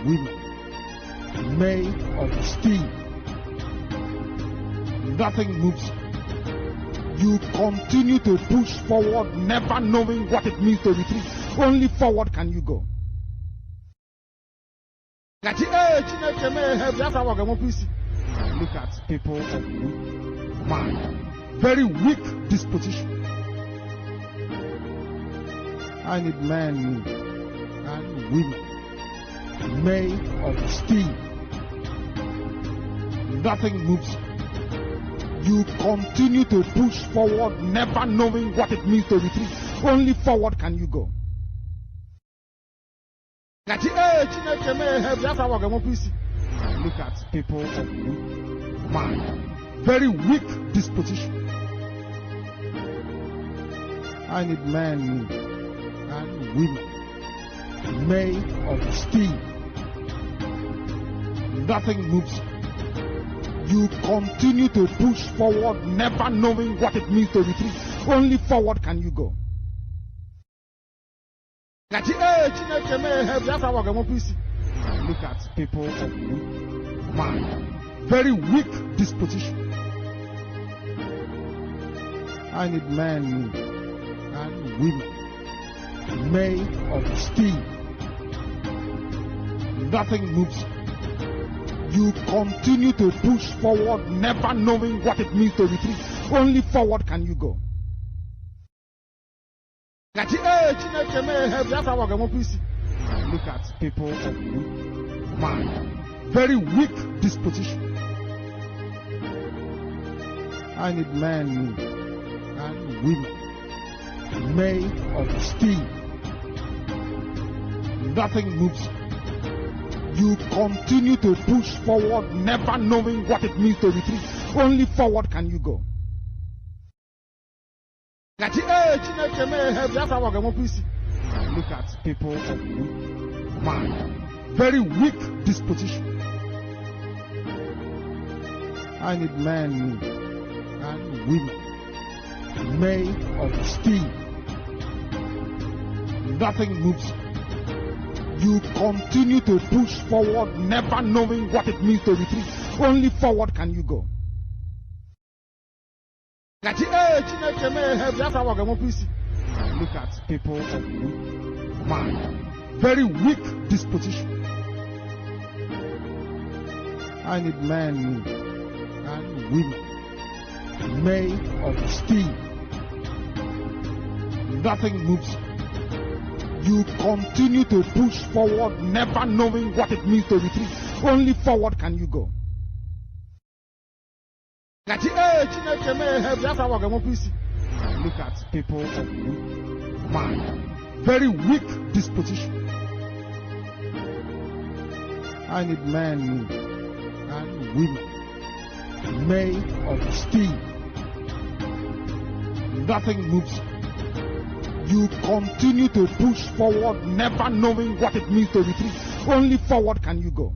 women made of steel. Nothing moves you. You continue to push forward, never knowing what it means to retreat. Only forward can you go. Look at people of weak mind, very weak disposition. I need men and women made of steel. Nothing moves you. You continue to push forward, never knowing what it means to retreat. Only forward can you go. Look at people of weak mind, very weak disposition. I need men and women made of steel. Nothing moves you. You continue to push forward, never knowing what it means to retreat. Only forward can you go. Look at people of weak mind, very weak disposition. I need men and women made of steel. Nothing moves you. You continue to push forward, never knowing what it means to retreat. Only forward can you go. Look at people of weak mind, very weak disposition. I need men and women made of steel. Nothing moves you. You continue to push forward, never knowing what it means to retreat. Only forward can you go. Look at people of weak mind, very weak disposition. I need men and women made of steel. Nothing moves you. You continue to push forward, never knowing what it means to retreat. Only forward can you go. Look at people of weak mind, very weak disposition. I need men and women made of steel. Nothing moves you. You continue to push forward, never knowing what it means to retreat. Only forward can you go. Look at people of weak mind, very weak disposition. I need men and women made of steel. Nothing moves you. You continue to push forward, never knowing what it means to retreat. Only forward can you go.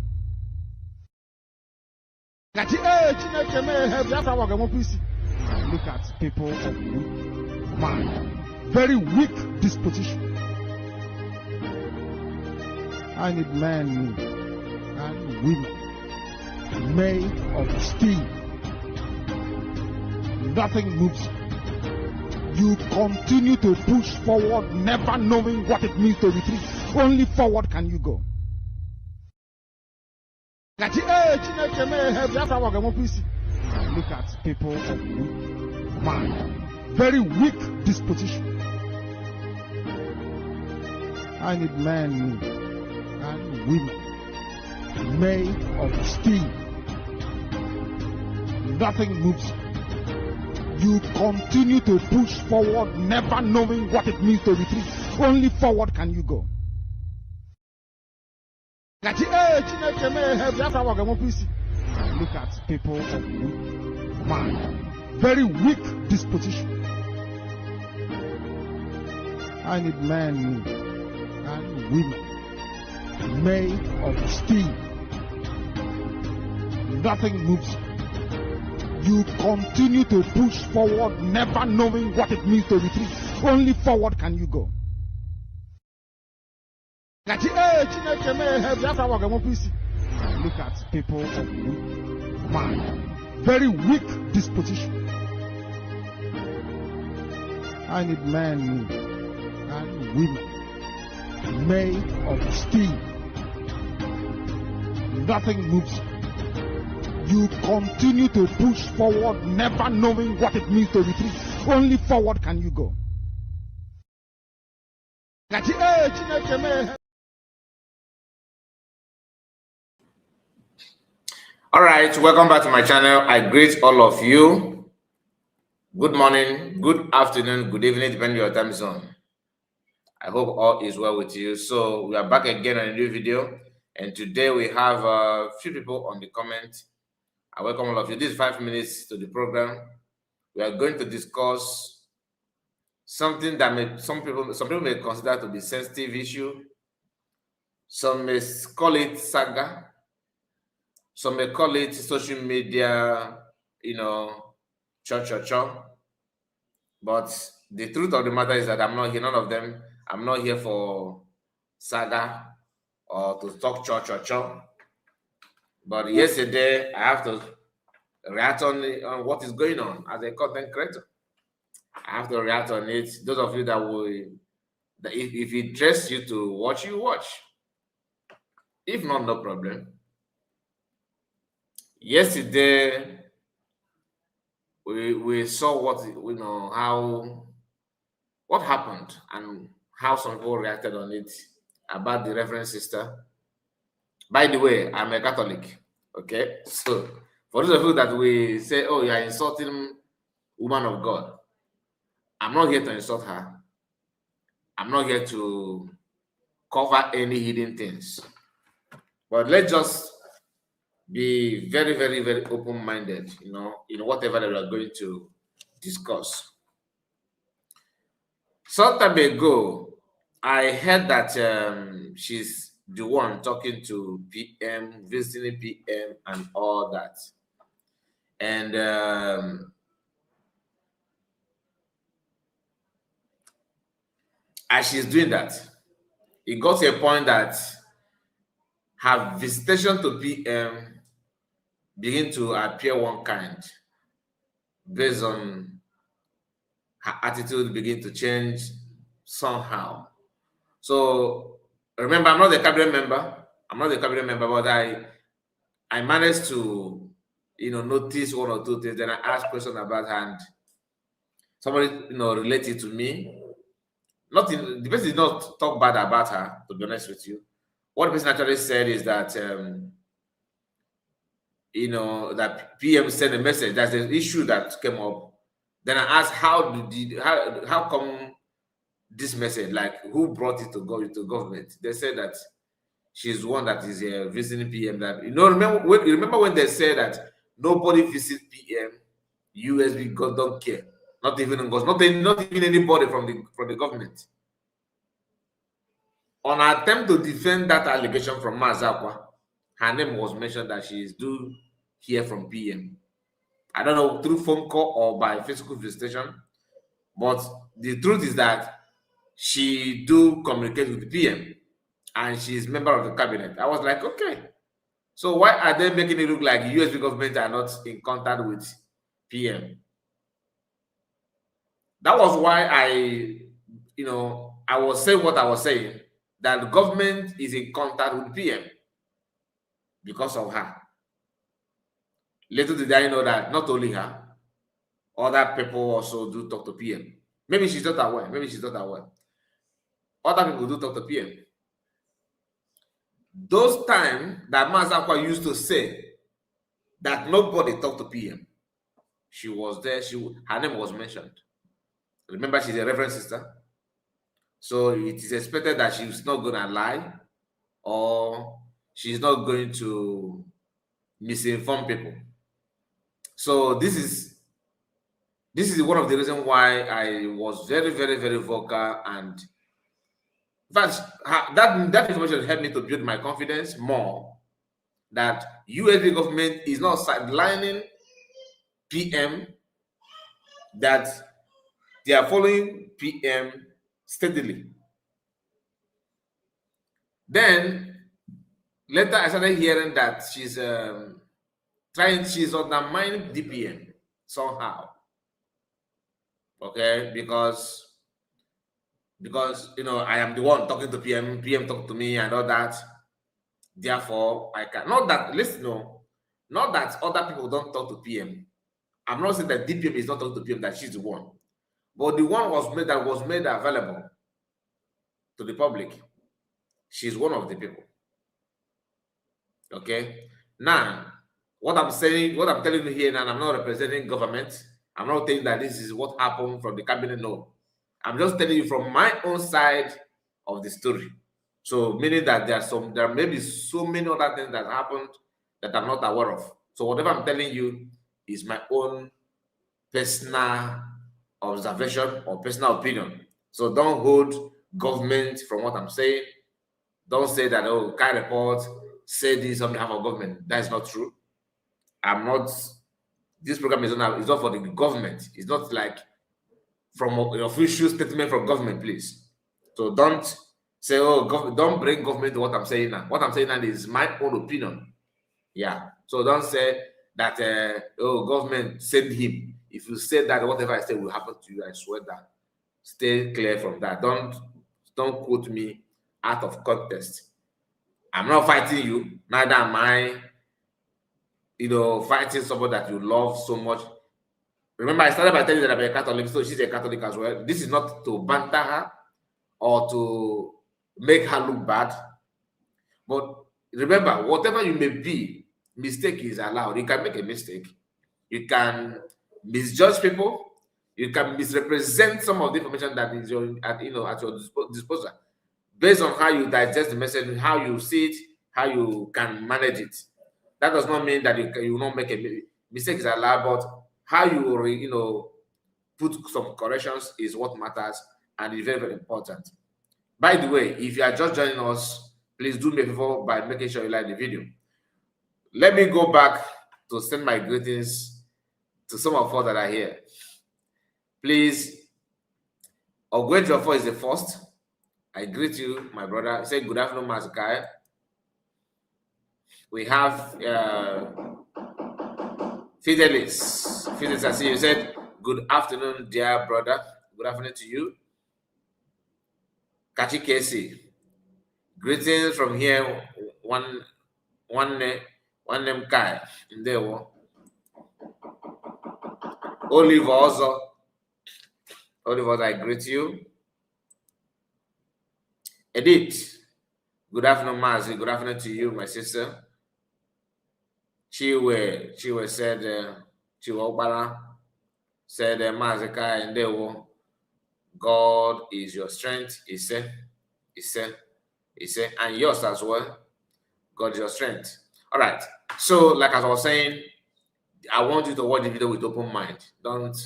Look at people of weak mind, very weak disposition. I need men and women made of steel. Nothing moves you. You continue to push forward, never knowing what it means to retreat. Only forward can you go. Look at people of weak mind, very weak disposition. I need men and women made of steel. Nothing moves you. You continue to push forward, never knowing what it means to retreat. Only forward can you go. Look at people of weak mind, very weak disposition. I need men and women made of steel. Nothing moves you. You continue to push forward, never knowing what it means to retreat. Only forward can you go. Look at people of weak mind, very weak disposition. I need men and women made of steel. Nothing moves. You continue to push forward, never knowing what it means to retreat. Only forward can you go. All right, welcome back to my channel. I greet all of you. Good morning, good afternoon, good evening, depending on your time zone. I hope all is well with you. So we are back again on a new video, and today we have a few people on the comment. I welcome all of you. This is 5 minutes to the program. We are going to discuss something that some people may consider to be sensitive issue. Some may call it saga. Some may call it social media, cha. But the truth of the matter is that I'm not here, none of them. I'm not here for saga or to talk cha. But yesterday, I have to react on what is going on as a content creator. I have to react on it. Those of you that if it interests you to watch, you watch. If not, no problem. Yesterday, we saw what happened and how some people reacted on it about the Reverend Sister. By the way, I'm a Catholic. Okay, so for those of you that we say, oh, you are insulting woman of God, I'm not here to insult her. I'm not here to cover any hidden things. But let's just be very, very, very open-minded, in whatever that we are going to discuss. Some time ago, I heard that she's the one talking to PM, visiting PM and all that. And as she's doing that, it got to a point that her visitation to PM begin to appear one kind based on her attitude begin to change somehow. So remember, I'm not the cabinet member, but I managed to notice one or two things. Then I asked questions about her, and somebody related to me. The person did not talk bad about her, to be honest with you. What the person actually said is that that PM sent a message. That's an issue that came up. Then I asked how come this message, like who brought it to go to government? They said that she's one that is visiting PM. That remember when they said that nobody visits PM, USB God don't care, not even anybody from the government. On her attempt to defend that allegation from Mazakwa, her name was mentioned that she is due hear from PM. I don't know, through phone call or by physical visitation, but the truth is that she do communicate with the PM and she's member of the cabinet. I was like, okay, so why are they making it look like USB government are not in contact with PM? That was why I was saying what I was saying, that the government is in contact with PM because of her. Little did I know that not only her, other people also do talk to PM. Maybe she's not aware. Other people do talk to PM. Those times that Mazakwa used to say that nobody talked to PM, she was there. Her name was mentioned. Remember, she's a Reverend Sister. So it is expected that she's not going to lie or she's not going to misinform people. So this is one of the reasons why I was very, very, very vocal, and in fact, that information helped me to build my confidence more that USB government is not sidelining PM, that they are following PM steadily. Then later I started hearing that she's undermining DPM somehow. Okay, because I am the one talking to PM talk to me and all that. Therefore, I can not that listen, no, not that other people don't talk to PM. I'm not saying that DPM is not talking to PM, that she's the one. But the one was made available to the public. She's one of the people. Okay. Now, what I'm telling you here now, I'm not representing government. I'm not saying that this is what happened from the cabinet. No. I'm just telling you from my own side of the story. So meaning that there may be so many other things that happened that I'm not aware of. So whatever I'm telling you is my own personal observation or personal opinion. So don't hold government from what I'm saying. Don't say that, oh, Kai report say this on behalf of government. That is not true. I'm not. This program is not for the government. It's not like from an official statement from government, please. So don't say, oh, don't bring government to what I'm saying now. What I'm saying now is my own opinion. Yeah. So don't say that, oh, government send him. If you say that, whatever I say will happen to you, I swear that. Stay clear from that. Don't quote me out of context. I'm not fighting you. Neither am I, fighting somebody that you love so much. Remember, I started by telling you that I'm a Catholic, so she's a Catholic as well. This is not to banter her or to make her look bad. But remember, whatever you may be, mistake is allowed. You can make a mistake. You can misjudge people. You can misrepresent some of the information that is at your disposal, based on how you digest the message, how you see it, how you can manage it. That does not mean that you will not make a mistake is allowed, but how you put some corrections is what matters and is very, very important. By the way, if you are just joining us, please do me a favor by making sure you like the video. Let me go back to send my greetings to some of us that are here. Please, Ogwejofo is the first. I greet you, my brother. Say good afternoon, Mazikai. We have Fidelis. Fidelis, I see you said good afternoon, dear brother. Good afternoon to you. Kachi Casey. Greetings from here. One name Kai. In there. Oliver also. Oliver, I greet you. Edith. Good afternoon, Mazi. Good afternoon to you, my sister. Chiwe said, Chiwe said, Mazika and Dewo, God is your strength. He said, and yours as well. God is your strength. All right. So, like as I was saying, I want you to watch the video with open mind. Don't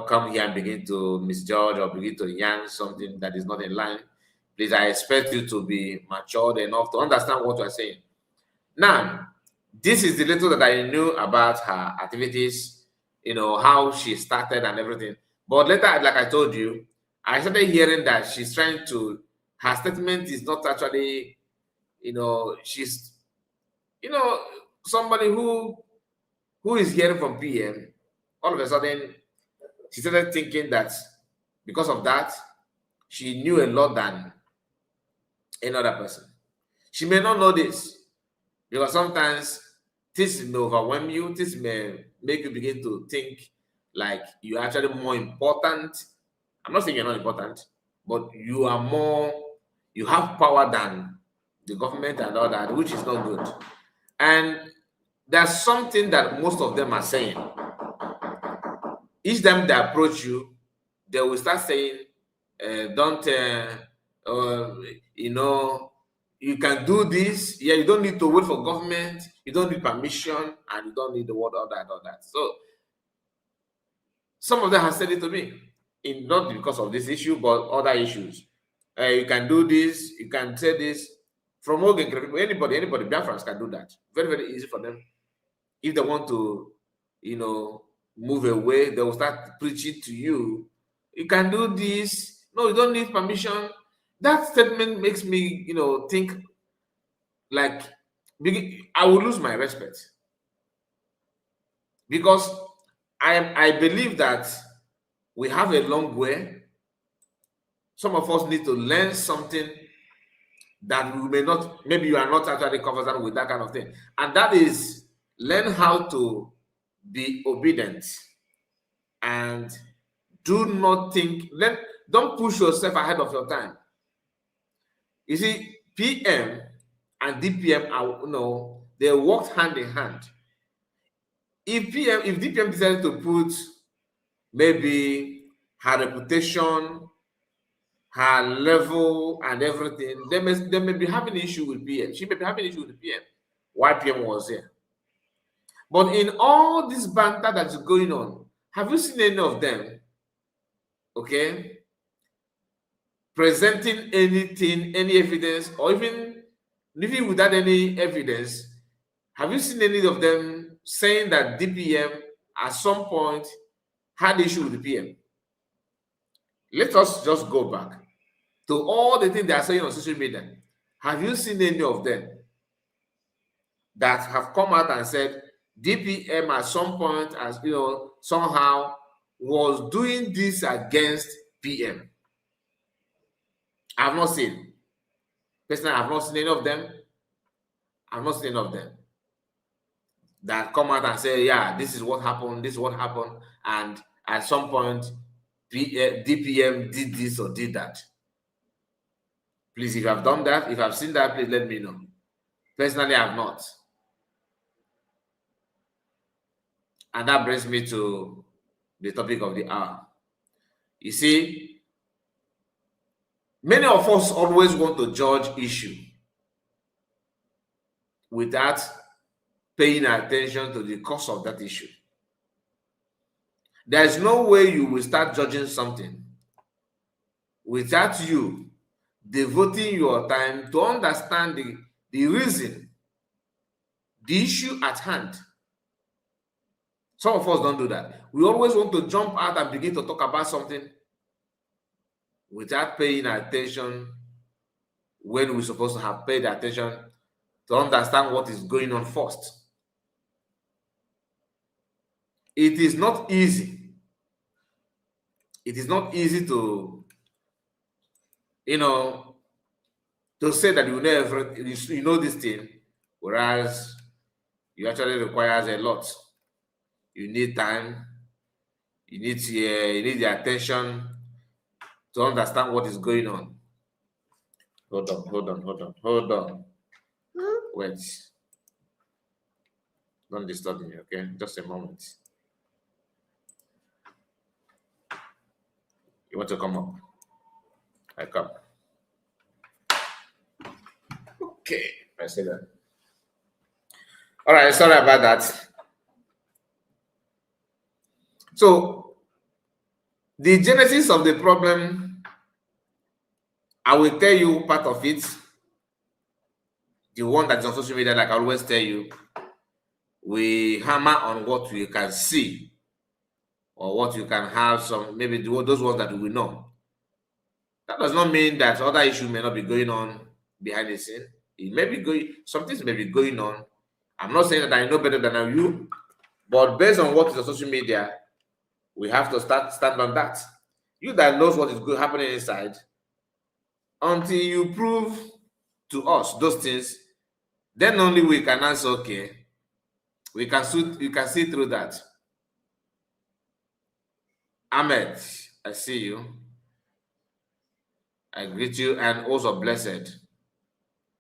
come here and begin to misjudge or begin to yarn something that is not in line. Please, I expect you to be matured enough to understand what we're saying. Now, this is the little that I knew about her activities, how she started and everything. But later, like I told you, I started hearing that she's trying to, her statement is not actually, she's, somebody who is hearing from PM. All of a sudden, she started thinking that because of that, she knew a lot than another person. She may not know this because sometimes this may overwhelm you. This may make you begin to think like you're actually more important. I'm not saying you're not important, but you have power than the government and all that, which is not good. And there's something that most of them are saying. Each time they approach you, they will start saying, you can do this. Yeah, you don't need to wait for government. You don't need permission, and you don't need the word all that. So some of them have said it to me, not because of this issue, but other issues. You can do this. You can say this. From anybody, Biafrans can do that. Very, very easy for them. If they want to, move away, they will start preaching to you. You can do this. No, you don't need permission. That statement makes me, think like I will lose my respect, because I believe that we have a long way. Some of us need to learn something that we may not, maybe you are not actually comfortable with that kind of thing. And that is learn how to be obedient and do not think, don't push yourself ahead of your time. You see, PM and DPM are, they worked hand in hand. If DPM decided to put maybe her reputation, her level, and everything, they may be having issue with PM. She may be having issue with the PM. Why PM was here? But in all this banter that's going on, have you seen any of them, okay, presenting anything, any evidence, or even without any evidence? Have you seen any of them saying that DPM at some point had issue with the PM? Let us just go back to all the things they are saying on social media. Have you seen any of them that have come out and said DPM at some point, as somehow was doing this against PM? I've not seen. Personally, I've not seen any of them. I've not seen any of them that come out and say, yeah, this is what happened, and at some point DPM did this or did that. Please, if you have done that, if I've seen that, please let me know. Personally, I have not. And that brings me to the topic of the hour. You see, many of us always want to judge issue without paying attention to the cause of that issue. There is no way you will start judging something without you devoting your time to understand the reason, the issue at hand. Some of us don't do that. We always want to jump out and begin to talk about something without paying attention when we're supposed to have paid attention to understand what is going on first. It is not easy. It is not easy to, to say that you know this thing, whereas it actually requires a lot. You need time. You need the attention to understand what is going on. Hold on. Wait. Don't disturb me, okay? Just a moment. You want to come up? I come. Okay, I say that. All right, sorry about that. So, the genesis of the problem, I will tell you part of it. The one that's on social media, like I always tell you, we hammer on what we can see or what you can have, some maybe those ones that we know. That does not mean that other issues may not be going on behind the scene. It may be going, some things may be going on. I'm not saying that I know better than you, but based on what is on social media, we have to stand on that. You that knows what is good happening inside, until you prove to us those things, then only we can answer, okay, we can see through that. Ahmed, I see you. I greet you, and also blessed.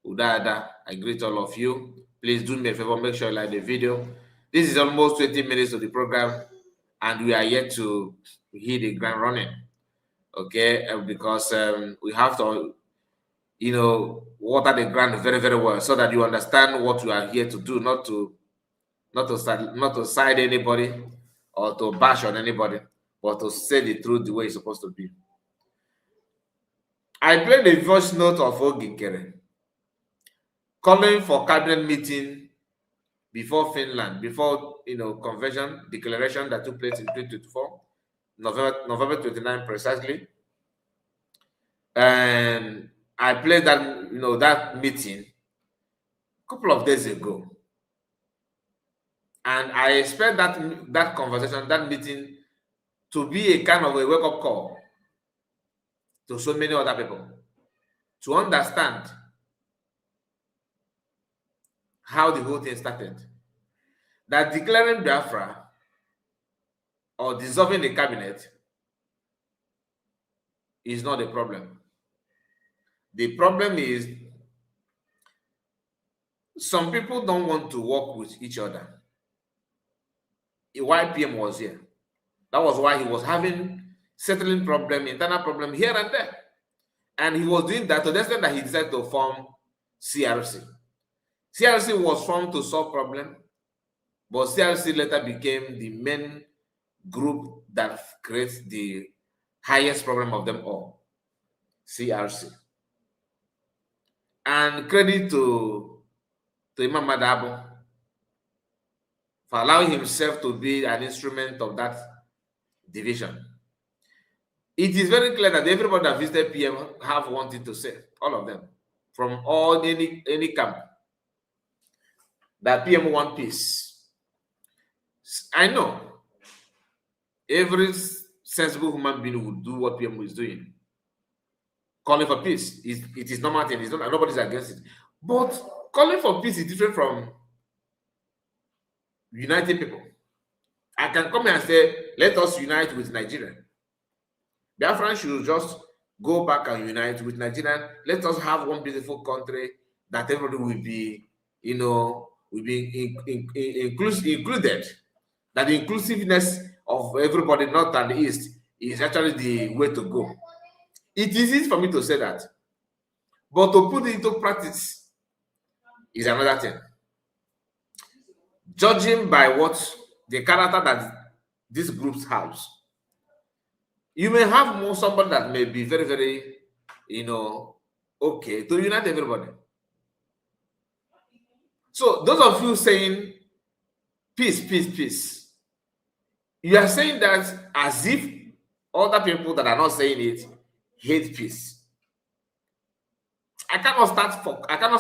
Udada, I greet all of you. Please do me a favor, make sure you like the video. This is almost 20 minutes of the program, and we are yet to hit the ground running. Okay, because we have to, water the ground very, very well so that you understand what we are here to do, not to side anybody or to bash on anybody, but to say the truth the way it's supposed to be. I played the voice note of Ogikere calling for cabinet meeting before Finland, before convention declaration that took place in 2024, November 29 precisely. And I played that, that meeting a couple of days ago. And I expect that conversation, that meeting, to be a kind of a wake-up call to so many other people to understand how the whole thing started. That declaring Biafra or dissolving the cabinet is not the problem. The problem is some people don't want to work with each other. Why PM was here. That was why he was having settling problem, internal problem here and there. And he was doing that to the extent that he decided to form CRC. CRC was formed to solve problem, but CRC later became the main group that creates the highest problem of them all, CRC. And credit to Imam Madabo for allowing himself to be an instrument of that division. It is very clear that everybody that visited PM have wanted to say, all of them, from any camp, that PM want peace. I know every sensible human being would do what PM is doing, calling for peace. It is normal thing. It's not, nobody's against it. But calling for peace is different from uniting people. I can come here and say, let us unite with Nigeria. Biafra should just go back and unite with Nigeria. Let us have one beautiful country that everybody will be, will be included. That the inclusiveness of everybody, north and east, is actually the way to go. It is easy for me to say that, but to put it into practice is another thing. Judging by what the character that these groups have, you may have somebody that may be very, very, okay to unite everybody. So those of you saying peace, peace, peace, you are saying that as if other people that are not saying it hate peace. I cannot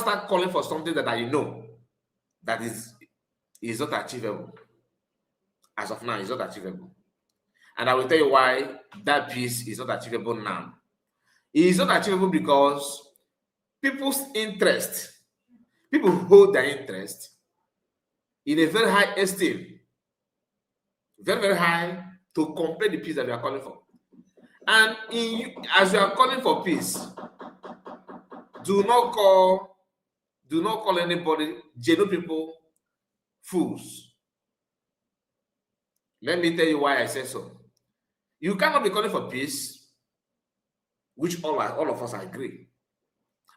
start calling for something that I know that is not achievable. As of now, it's not achievable. And I will tell you why that peace is not achievable now. It is not achievable because people's interest, people hold their interest in a very high esteem, very, very high, to compare the peace that we are calling for. And as you are calling for peace, do not call anybody, genuine people, fools. Let me tell you why I say so. You cannot be calling for peace, which all of us agree.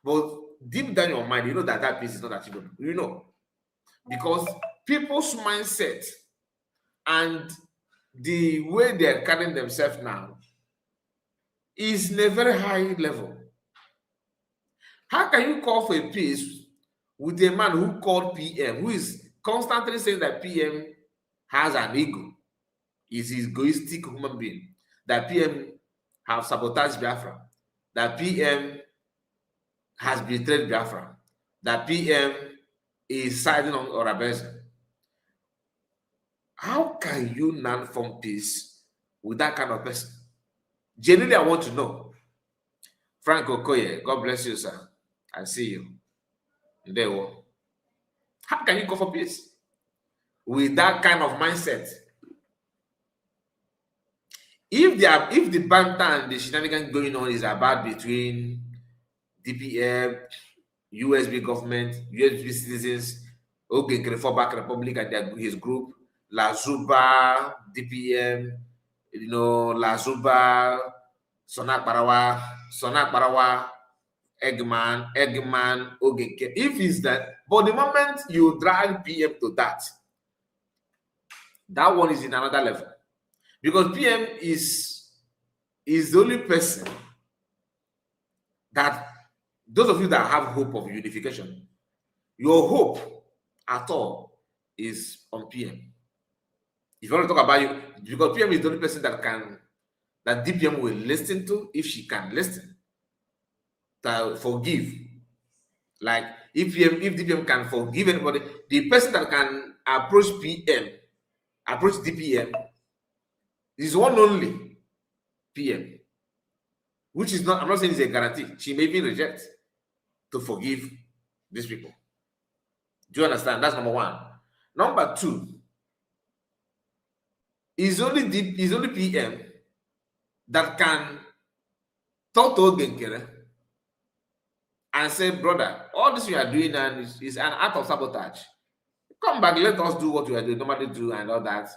But deep down in your mind, you know that peace is not achievable. You know. Because people's mindset and the way they are carrying themselves now is in a very high level. How can you call for a peace with a man who called PM, who is constantly saying that PM has an ego, is egoistic human being, that PM have sabotaged Biafra, that PM has betrayed Biafra, that PM is siding on Orabese? How can you not form peace with that kind of person? Genuinely, I want to know. Frank Okoye, God bless you, sir. I see you. There. How can you go for peace with that kind of mindset? If the banter and the shenanigans going on is about between DPM, USB government, USB citizens, Reform Republic and his group, La Zuba, DPM, La Zuba, Sonak Parawa, Eggman, Ogeke. If it's that, but the moment you drag PM to that one is in another level. Because PM is the only person that, those of you that have hope of unification, your hope at all is on PM. If you want to talk about you, because PM is the only person that DPM will listen to if she can listen. to forgive. Like if DPM can forgive anybody, the person that can approach DPM is one only PM, which is not, I'm not saying it's a guarantee. She may even reject to forgive these people. Do you understand? That's number one. Number two, is only PM that can talk to Ogenkere and say, brother, all this you are doing and is an act of sabotage. Come back, let us do what we are doing, normally do, and all that.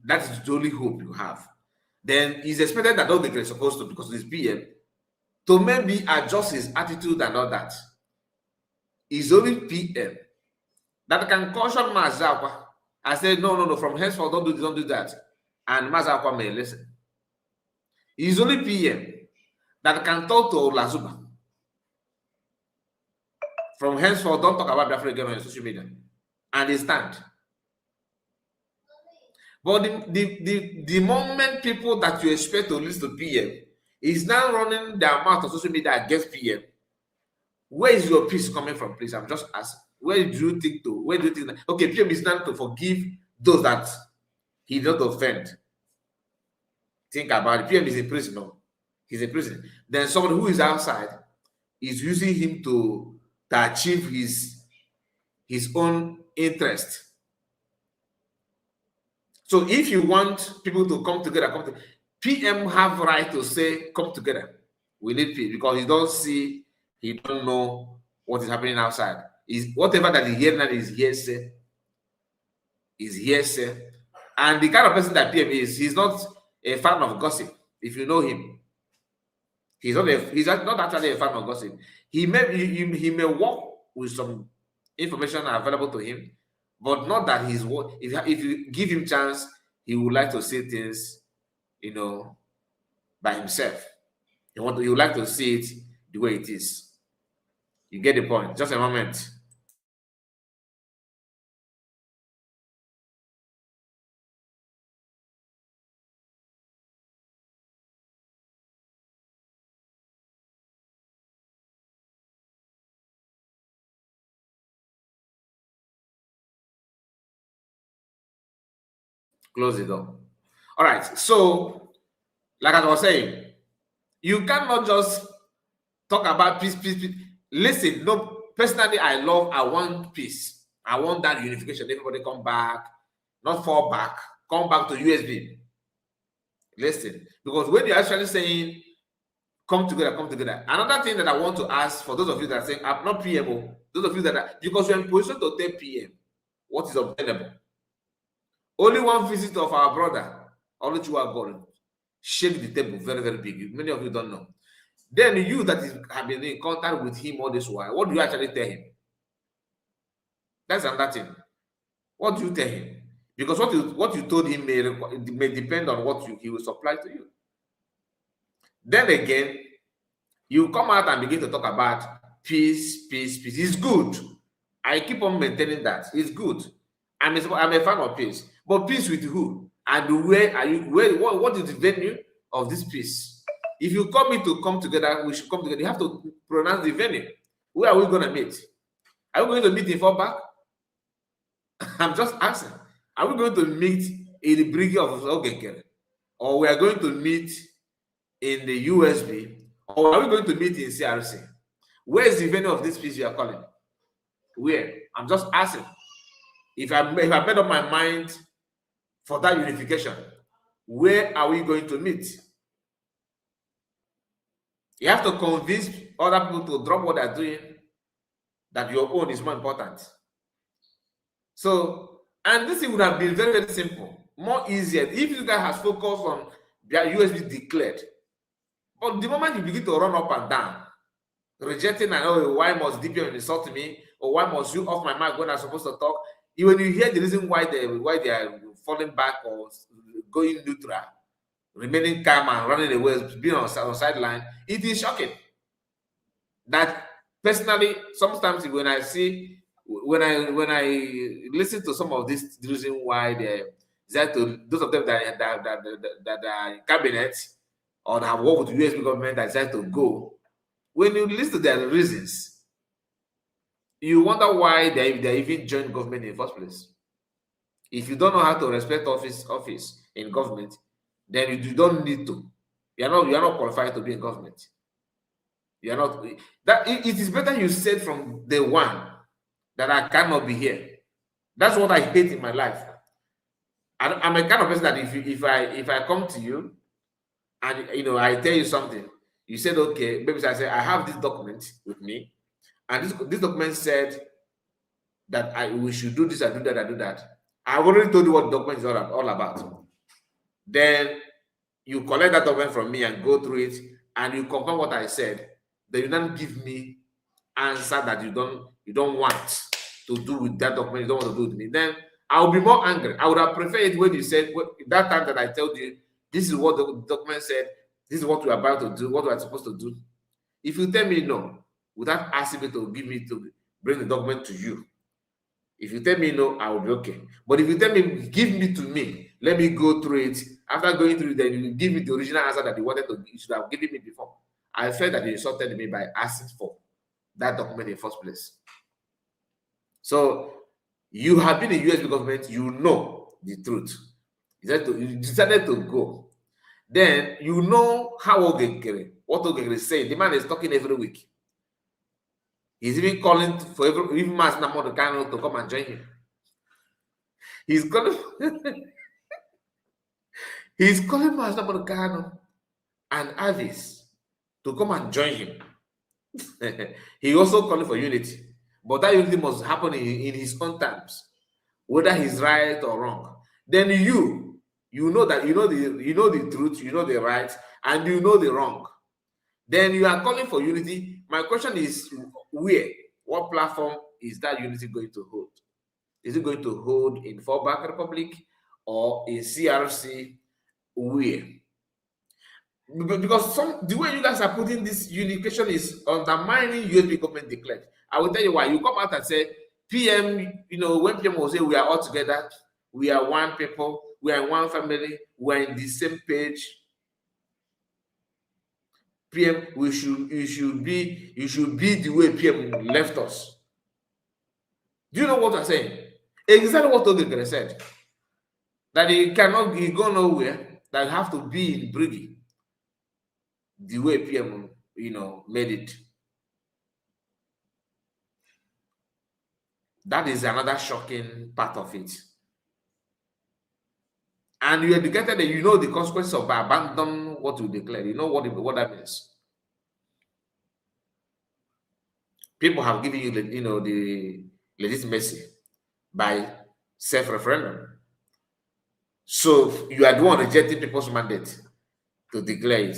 That is the only hope you have. Then it's expected that Ogenkere is supposed to, because he's PM, to maybe adjust his attitude and all that. It's only PM that can caution Mazakwa and say, no, from henceforth, don't do that. And Mazakwa may listen. It's only PM that can talk to Olazuba. From henceforth, don't talk about Biafra again on social media. And they stand. But the moment people that you expect to listen to PM is now running their mouth on social media against PM, where is your peace coming from, please? I'm just asking. Where do you think that, okay, PM is not to forgive those that he did not offend? Think about it. PM is a prisoner. He's a prisoner. Then somebody who is outside is using him to achieve his own interest. So if you want people to come together, PM have right to say, come together. We need peace, because he don't know what is happening outside. Whatever that he hears now is hearsay. And the kind of person that PM is, he's not a fan of gossip. If you know him, he's not actually a fan of gossip. He may work with some information available to him, but not that he's what. If you give him chance, he would like to see things, by himself. He would like to see it the way it is. You get the point. Just a moment. Close the door. All right. So, like I was saying, you cannot just talk about peace. Listen, no, personally, I want peace. I want that unification. Everybody come back, not fall back, come back to USB. Listen, because when you're actually saying, come together. Another thing that I want to ask for those of you that are saying, I'm not PMO, those of you that are, because you're in position to take PM, what is obtainable? Only one visit of our brother, Olewunne God, shake the table very, very big. Many of you don't know. Then you that have been in contact with him all this while, what do you actually tell him? That's another thing. What do you tell him? Because what you told him may depend on what he will supply to you. Then again, you come out and begin to talk about peace. It's good. I keep on maintaining that. It's good. I'm a fan of peace. But peace with who? And where are you? What is the venue of this peace? If you call me to come together, we should come together. You have to pronounce the venue. Where are we going to meet? Are we going to meet in Fallback? I'm just asking. Are we going to meet in the Brigade of Ogenkere? Or we are going to meet in the USB? Or are we going to meet in CRC? Where is the venue of this peace you are calling? Where? I'm just asking. If I made up my mind for that unification, where are we going to meet? You have to convince other people to drop what they're doing, that your own is more important. So, and this thing would have been very, very simple, more easier if you guys have focused on their USB declared. But the moment you begin to run up and down, rejecting and why must DPM insult me, or why must you off my mic when I'm supposed to talk? When you hear the reason why they are falling back or going neutral, remaining calm and running away, being on sideline, it is shocking. That personally, sometimes when I listen to some of this reason why those of them that are in cabinet, or have worked with the US government that decided to go, when you listen to their reasons, you wonder why they even joined government in the first place. If you don't know how to respect office in government, then you don't need to. You are not qualified to be in government. You are not. That it is better you said from day one that I cannot be here. That's what I hate in my life. I'm a kind of person that if I come to you and I tell you something, you said okay, maybe I say I have this document with me, and this document said that we should do this, I do that, I do that. I've already told you what the document is all about. Then you collect that document from me and go through it, and you confirm what I said. Then you don't give me answer that you don't want to do with that document. You don't want to do with me. Then I'll be more angry. I would have preferred it when you said that time that I told you this is what the document said. This is what we're about to do. What we're supposed to do. If you tell me no, without asking me to bring the document to you, if you tell me no, I will be okay. But if you tell me, give me to me, let me go through it. After going through it, then you give me the original answer that you should have given me before. I felt that you insulted me by asking for that document in the first place. So you have been in US government, you know the truth. You decided to go. Then you know how what Ogekere is saying. The man is talking every week. He's even calling for even Mas Namodo Kano to come and join him. He's calling Mas Namodo Kano and Avis to come and join him. He also calling for unity, but that unity must happen in his own terms, whether he's right or wrong. Then you know that you know the truth, you know the right, and you know the wrong. Then you are calling for unity. My question is, what platform is that unity going to hold? Is it going to hold in Fallback Republic or in CRC? Where? Because the way you guys are putting this unification is undermining USB government declared. I will tell you why. You come out and say PM, when PM will say we are all together, we are one people, we are one family, we are in the same page. PM, you should be the way PM left us. Do you know what I'm saying? Exactly what Ogekere said. That he go nowhere, that you have to be in Briggy. The way PM, made it. That is another shocking part of it. And you educated that you know the consequences of abandoning what you declared. You know what that means. People have given you the legitimacy by self-referendum. So you are the one rejecting people's mandate to declare it.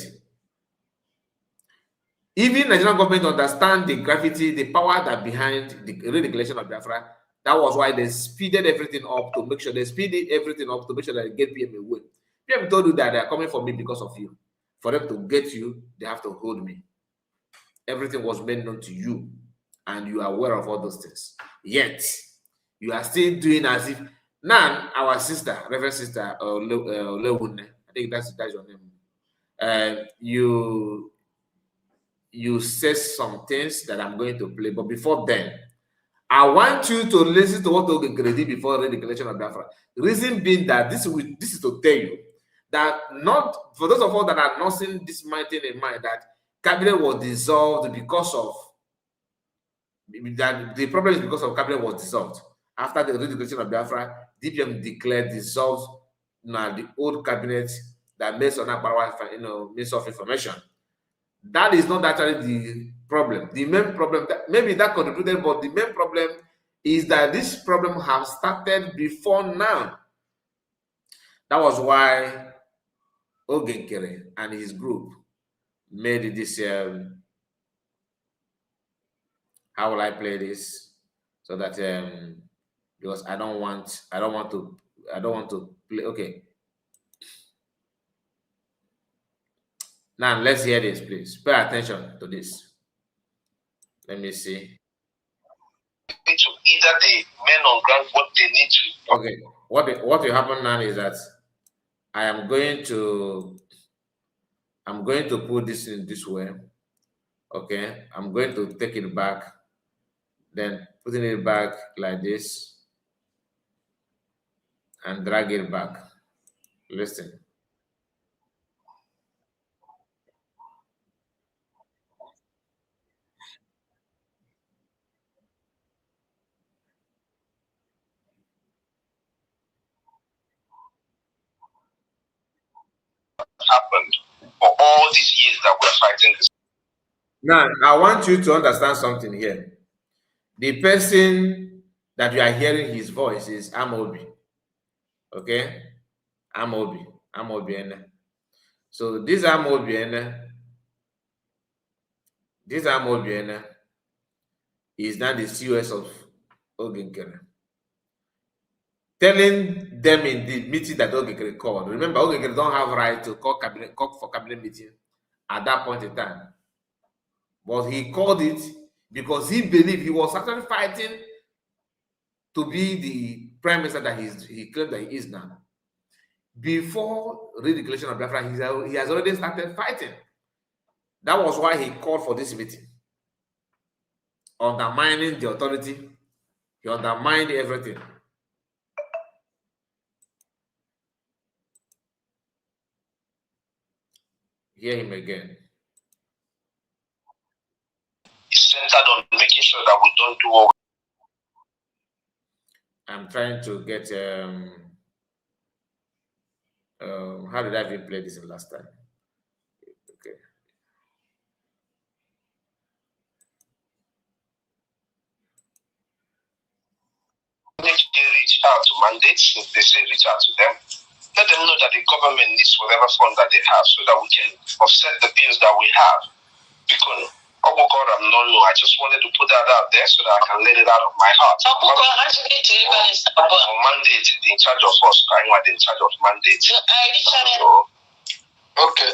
Even Nigerian government understand the gravity, the power that behind the redeclaration of Biafra. That was why they speeded everything up to make sure they get PM away. PM told you that they are coming for me because of you. For them to get you, they have to hold me. Everything was made known to you, and you are aware of all those things. Yet, you are still doing as if now our sister, Reverend Sister Olewunne, I think that's your name. You said some things that I'm going to play, but before then, I want you to listen to what Ogekere did before the declaration of Biafra. The reason being that this is to tell you that not for those of us that are not seeing this thing in mind, that cabinet was dissolved because of that. The problem is because of cabinet was dissolved after the redeclaration of Biafra. DPM declared dissolved the old cabinet that makes on power, means of information. That is not actually the problem. The main problem, maybe that contributed, but the main problem is that this problem has started before now. That was why Ogekere and his group made this. How will I play this so that because I don't want to play. Okay. Now let's hear this, please. Pay attention to this. Let me see. To either the men on ground what they need to. Okay, what will happen now is that I am going to I'm going to put this in this way. Okay, I'm going to take it back, then putting it back like this and drag it back. Listen. Happened for all these years that we're fighting this. Now, I want you to understand something here. The person that you are hearing his voice is Amobi. Okay? Amobi. So this Amobi is now the COS of Ogenkere. Telling them in the meeting that Ogenkere called. Remember, Ogenkere don't have right to call for cabinet meeting at that point in time. But he called it because he believed he was actually fighting to be the prime minister that he claimed that he is now. Before redeclaration of Biafra, he has already started fighting. That was why he called for this meeting. Undermining the authority. He undermined everything. Hear him again. It's centered on making sure that we don't do what I'm trying to get how did I even play this in last time? Okay. they reach out to mandates. If they say reach out to them, let them know that the government needs whatever fund that they have so that we can offset the bills that we have. Because I just wanted to put that out there so that I can let it out of my heart. Mandate in charge of us, I'm not in charge of mandate. Okay,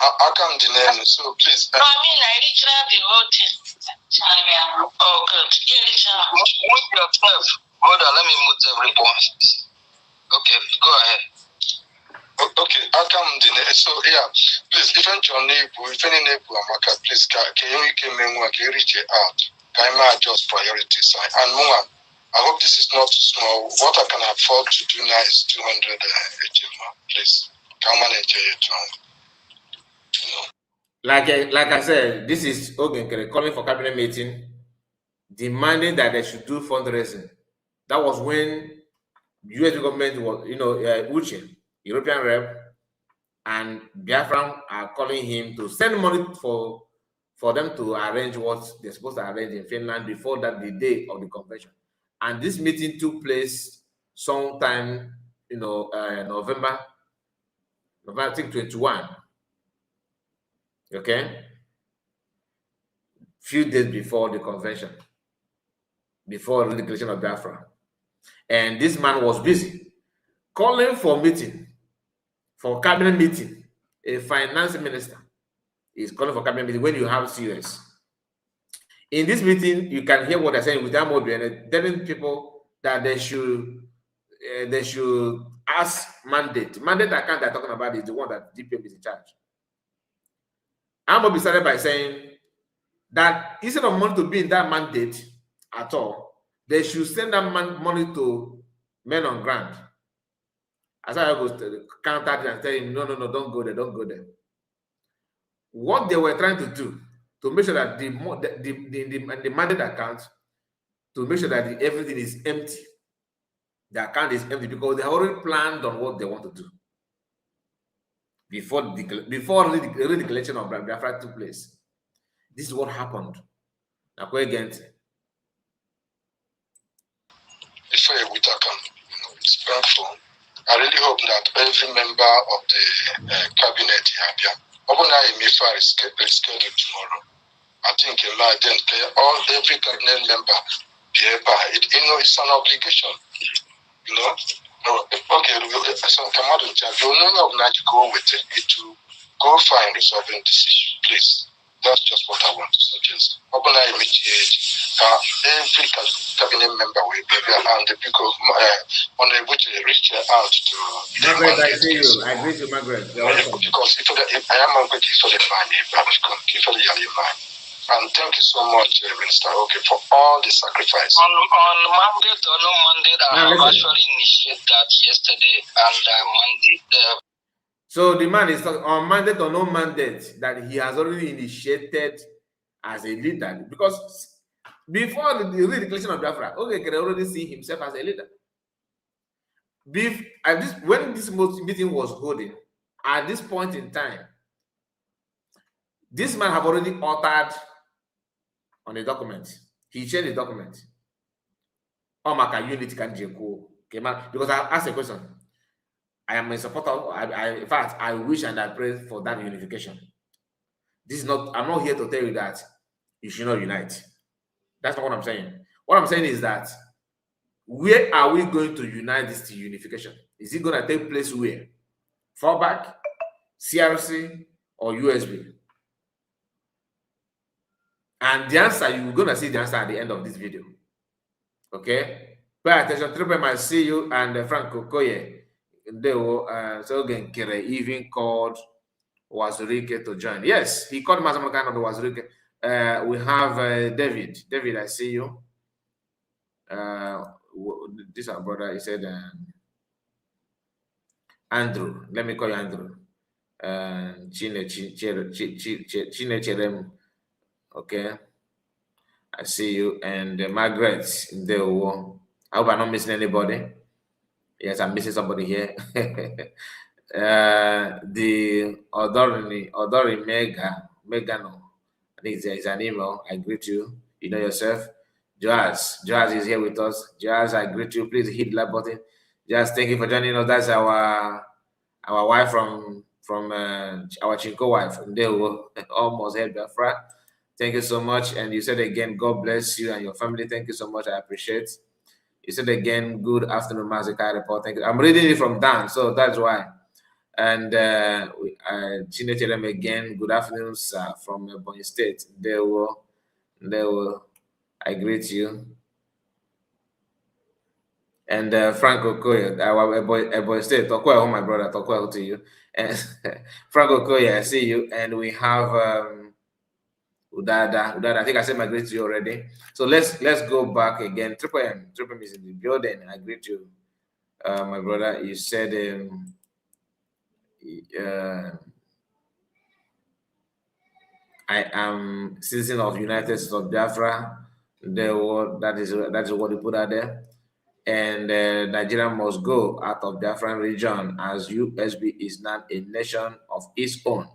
I can't deny it, so please. I original the whole thing. Oh, good. Mute yourself. Hold on, let me mute everyone. Okay, go ahead. Okay, I come deny. So yeah, please. If any neighbor, please, can you reach out? Can I adjust priorities? And more. I hope this is not too small. What I can afford to do now is 200 please. Come and enjoy it. Like I said, this is Ogenkere calling for cabinet meeting, demanding that they should do fundraising. That was when U.S. government was, Uche, European rep, and Biafra are calling him to send money for them to arrange what they're supposed to arrange in Finland before that the day of the convention. And this meeting took place sometime, November, I think 21. Okay, few days before the convention, before the declaration of Biafra, and this man was busy calling for meeting, for cabinet meeting. A finance minister is calling for cabinet meeting when you have COS. In this meeting, you can hear what they're saying with Amobi and telling people that they should ask mandate account they're talking about is the one that DPM is in charge. Amobi started by saying that instead of money to be in that mandate at all, they should send that money to men on ground. As I was counter and tell him, no, don't go there. What they were trying to do to make sure that the mandate account, to make sure that everything is empty, the account is empty, because they already planned on what they want to do before the redeclaration of Biafra took place. This is what happened. Now, again. Before we talk on, it's painful. I really hope that every member of the cabinet here, is scheduled tomorrow. I think every cabinet member, it's an obligation. So none of that go with it to go find resolving this issue, please. That's just what I want to suggest. every cabinet member will be there, and the people honorable to reach out to Margaret. I see you. I agree to Margaret. Because I am a good and thank you so much, Minister Okay, for all the sacrifice. On mandate or no mandate, I actually initiated that yesterday, and mandate. So the man is on mandate or no mandate that he has already initiated as a leader, because before the redeclaration of Biafra, okay, can already see himself as a leader. When this meeting was holding, at this point in time, this man have already authored on a document. He changed the document. Oh, my unit can because I asked a question. I am a supporter. In fact, I wish and I pray for that unification. This is not. I'm not here to tell you that you should not unite. That's not what I'm saying. What I'm saying is that where are we going to unite this to unification? Is it going to take place where? Fallback, CRC, or USB? And the answer, you're going to see the answer at the end of this video. Okay? Pay attention. Triple might see you and Frank Okoye. They will so again even called Wazurike to join. Yes, he called Mazamakano to Wazurike. We have David. David, I see you. This is our brother. He said Andrew. Let me call you Andrew. Chine. Okay. I see you. And Margaret. I hope I'm not missing anybody. Yes, I'm missing somebody here. The Odori Megano. I think it's an email. I greet you. You know yourself. Joaz is here with us. Joaz, I greet you. Please hit the like button. Joaz, thank you for joining us. That's our wife from our Chinko wife. They will almost help Biafra. Thank you so much. And you said again, God bless you and your family. Thank you so much. I appreciate. You said again, good afternoon, Mazikai report. Thank you. I'm reading it from Dan, so that's why. And Chinecherem again, good afternoon, sir, from Bonny State. They will. I greet you. And Frank Okoye, our boy State, Tokwell, my brother, Tokwell to you. And Frank Okoye, I see you. And we have Udada, I think I said my greet to you already. So let's go back again. Triple M is in the building. I greet you, my brother. You said I am citizen of United States of Biafra. That is what you put out there. And Nigeria must go out of Biafran region as USB is not a nation of its own.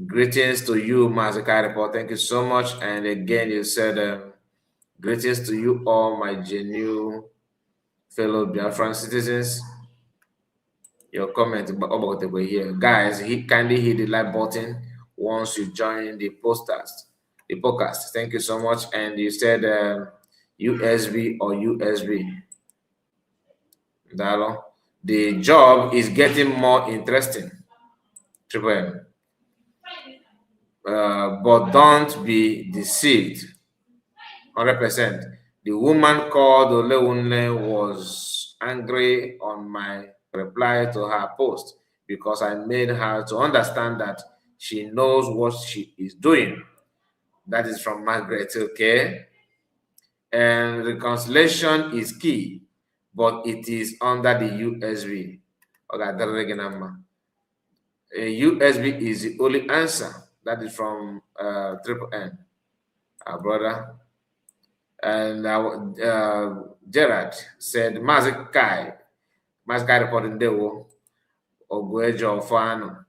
Greetings to you, Mazakai Report. Thank you so much. And again, you said greetings to you all, my genuine fellow Biafran citizens. Your comment about here, guys. Kindly hit the like button once you join the podcast. Thank you so much. And you said USB or USB. The job is getting more interesting. Triple M. But don't be deceived. 100%. The woman called Olewunne was angry on my reply to her post because I made her to understand that she knows what she is doing. That is from Margaret, okay? And reconciliation is key, but it is under the USB. USB is the only answer. That is from Triple N, our brother. And Gerard said, Mazikai reporting Dewo Ogwejo Fano.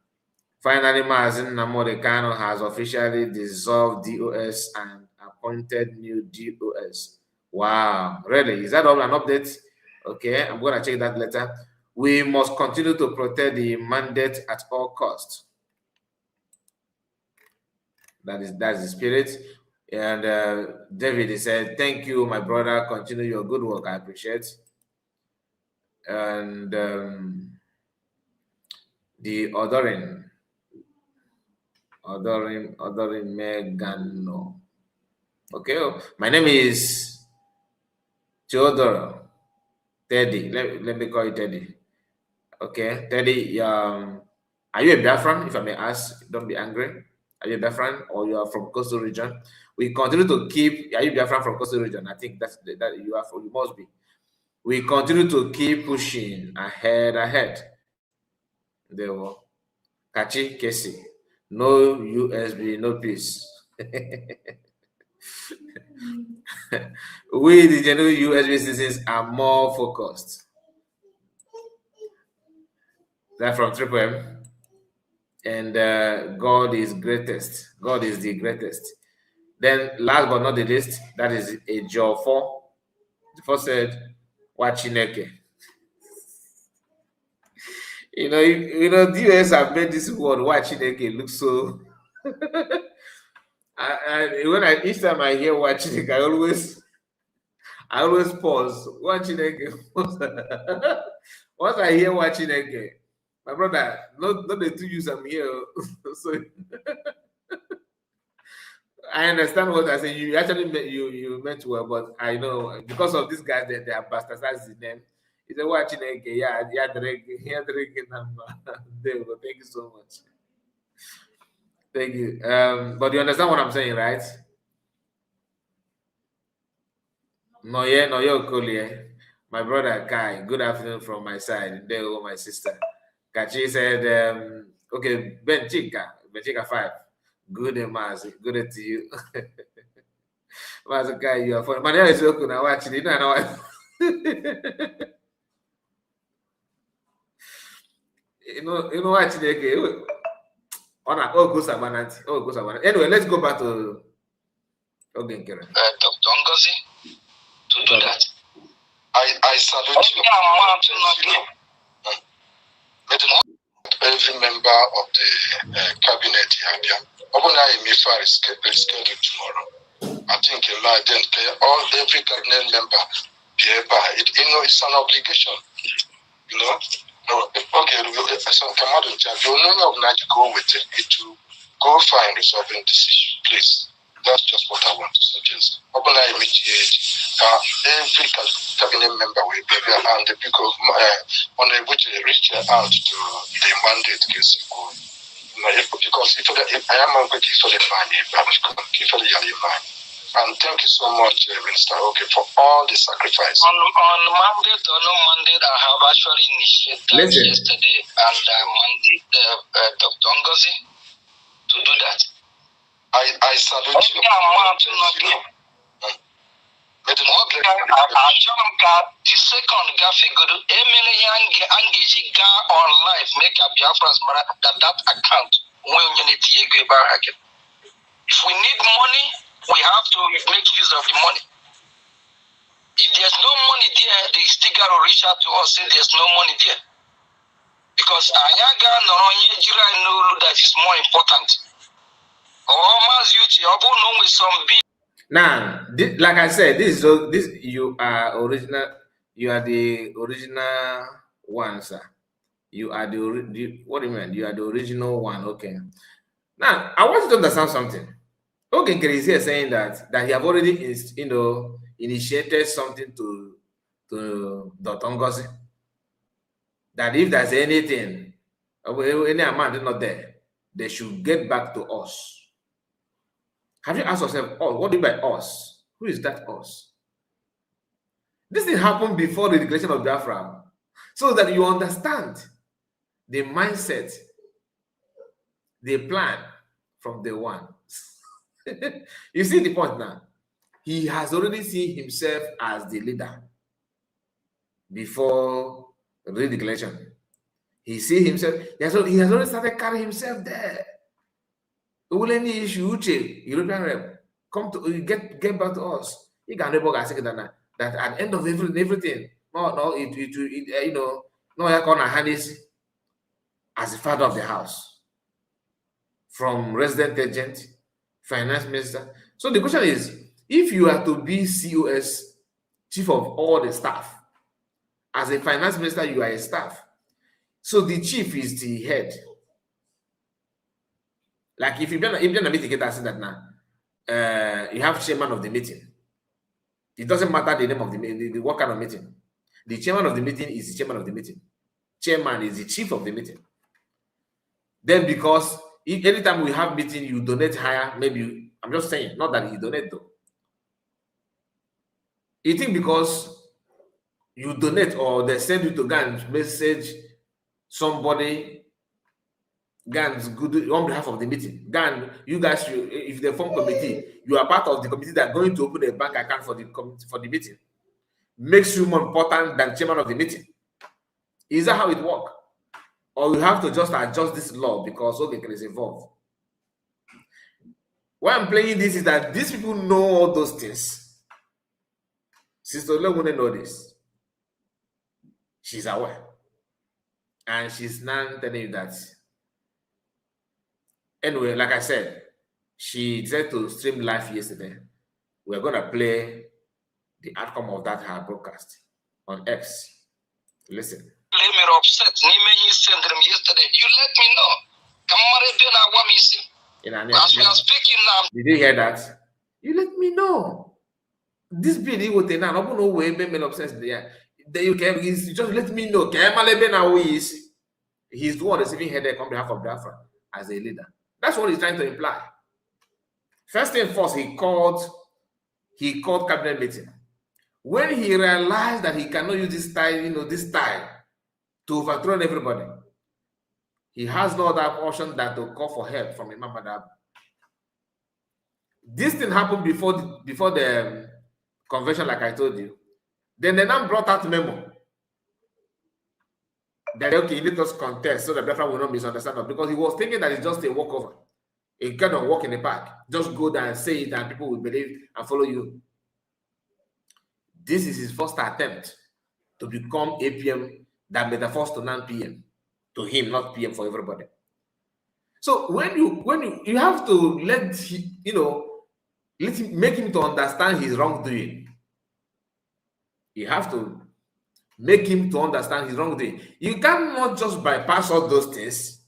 Finally, Mazin Namodekano has officially dissolved DOS and appointed new DOS. Wow, really? Is that all an update? Okay, I'm going to check that later. We must continue to protect the mandate at all costs. That's the spirit. And David said, thank you, my brother. Continue your good work. I appreciate. And the Odorin Megano. Okay, my name is Theodore Teddy. Let me call you Teddy. Okay, Teddy. Are you a Biafran? If I may ask, don't be angry. Are you a Biafran or you are from coastal region? We continue to keep. Are you Biafran from coastal region? I think that you are. You must be. We continue to keep pushing ahead. There were Kachi Kesi. No USB, no peace. We, the general USB citizens, are more focused. That from Triple M. And God is greatest. God is the greatest. Then, last but not the least, that is a job for. The first said, Wachineke. The US have made this word Wachineke look so. Each time I hear Wachineke, I always pause. Wachineke. Once I hear Wachineke, my brother, not the two use I'm here. So I understand what I say. You actually you meant well, but I know because of these guys that they have bastardized the name. It's a Wachineke. Yeah, drinking number. Thank you so much. Thank you. But you understand what I'm saying, right? No, Okolie. My brother Kai, good afternoon from my side. There go my sister. Kachi said, okay, Benchika 5. Good day, Mazi. Good day to you. Mazi Kai, you are funny. Maria is okay now watching. You know what? you know watching again. Go Sabanati. Anyway, let's go back to Dr. Ngozi to do that. I salute you. Every member of the cabinet here. Obunayi is scheduled tomorrow. I think every cabinet member it's an obligation. Okay, so come out and tell you know not to go with it to go find resolving this issue, please. That's just what I want to suggest. Obunayi every cabinet member will be there and the people on which they reach out to the mandate because if I am going to for the money, and thank you so much, Minister Okay, for all the sacrifice. On mandate or no mandate, I have actually initiated that yesterday, and I mandate Dr. Ngozi to do that. I salute you. The second Gafegudu, on life, make a Biafra's that account when you need to go back again. If we need money, we have to make use of the money. If there's no money there, the sticker will reach out to us say there's no money there. Because Ayaga Noronye know that is more important. Now, like I said, this you are original. You are the original one, sir. You are what do you mean? You are the original one. Okay. Now, I want you to understand something. Okay, is here saying that he have already initiated something to Dr. Ngozi. That if there's anything, any amount is not there, they should get back to us. Have you asked yourself, oh, what do you mean by us? Who is that us? This thing happened before the declaration of Biafra, so that you understand the mindset, the plan from day one. You see the point now? He has already seen himself as the leader before the declaration. He see himself, he has already started carrying himself there. Any issue, European rep, come to get back to us. You can never get that at the end of everything. No, I call Hannes as the father of the house, from resident agent, finance minister. So the question is, if you are to be COS, chief of all the staff, as a finance minister, you are a staff. So the chief is the head. Like if you're not meeting it, I say that now. you have chairman of the meeting. It doesn't matter the name of the meeting, what kind of meeting. The chairman of the meeting is the chairman of the meeting. Chairman is the chief of the meeting. Then because if anytime we have meeting, you donate higher, maybe, I'm just saying, not that you donate though. You think because you donate or they send you to go and message somebody, GAN's good on behalf of the meeting. GAN, you guys, if they form committee, you are part of the committee that are going to open a bank account for the meeting. Makes you more important than chairman of the meeting. Is that how it works? Or we have to just adjust this law because Ogeke is involved? Why I'm playing this is that these people know all those things. Sister Olewunne know this. She's aware. And she's now telling you that. Anyway, like I said, she decided to stream live yesterday. We're going to play the outcome of that her broadcast on X. Listen. Me upset. You sent them yesterday. You let me know. As we are speaking now. Did you hear that? You let me know. This bill would now open no way be upset there. Then you can just let me know. He's the one receiving headache on behalf of Biafra as a leader. That's what he's trying to imply. First thing first, he called cabinet meeting. When he realized that he cannot use this style, to overthrow everybody, he has no other option than to call for help from Imam Madab. This thing happened before the convention, like I told you. Then they now brought out memo that okay, you need us contest so that Biafra will not misunderstand us, because he was thinking that it's just a walkover, a kind of walk in the park. Just go there and say it and people will believe and follow you. This is his first attempt to become APM that metaphors to 9 p.m. to him, not PM for everybody. So when you have to let him, make him to understand his wrongdoing. You have to make him to understand his wrongdoing. You cannot just bypass all those things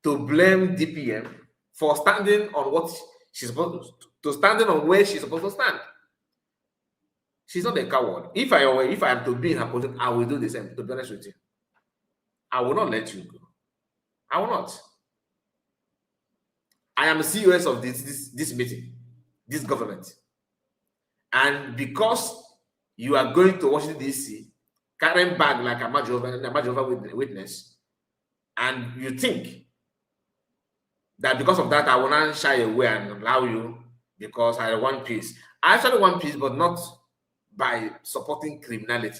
to blame DPM for standing on what she's supposed to standing on where she's supposed to stand. She's not a coward. If I am to be in her position, I will do the same, to be honest with you. I will not let you go. I will not. I am COS of this meeting, this government. And because you are going to Washington, D.C., carrying bag like a Majova witness, and you think that because of that, I will not shy away and allow you because I want peace. I actually want peace, but not by supporting criminality.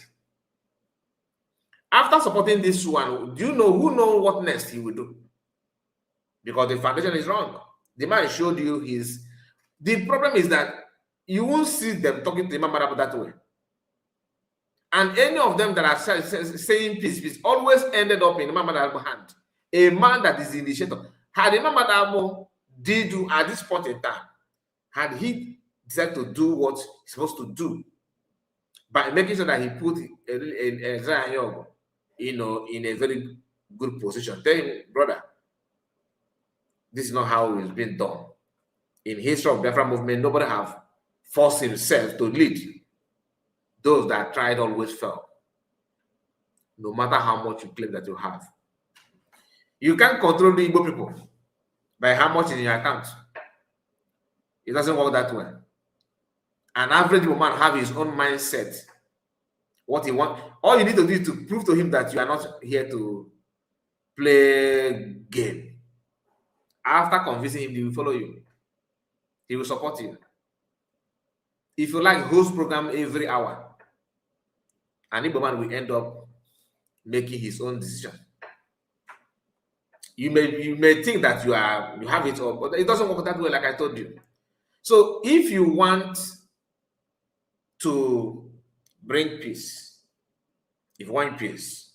After supporting this one, do you know who knows what next he will do? Because the foundation is wrong. The man showed you his. The problem is that you won't see them talking to Imam Madabo that way. And any of them that are saying peace, always ended up in Imam Madabo's hand. A man that is the initiator. Had Imam Madabo did do at this point in time, had he decided to do what he's supposed to do, by making sure that he put Zion, in a very good position. Tell him, brother, this is not how it's been done. In history of Biafra movement, nobody have forced himself to lead. Those that tried always fell. No matter how much you claim that you have. You can't control the Igbo people by how much is in your account. It doesn't work that way. An average woman have his own mindset. What he wants. All you need to do is to prove to him that you are not here to play game. After convincing him, he will follow you. He will support you. If you like host program every hour, an Igbo man will end up making his own decision. You may think that you have it all, but it doesn't work that way, like I told you. So if you want to bring peace, if you want peace,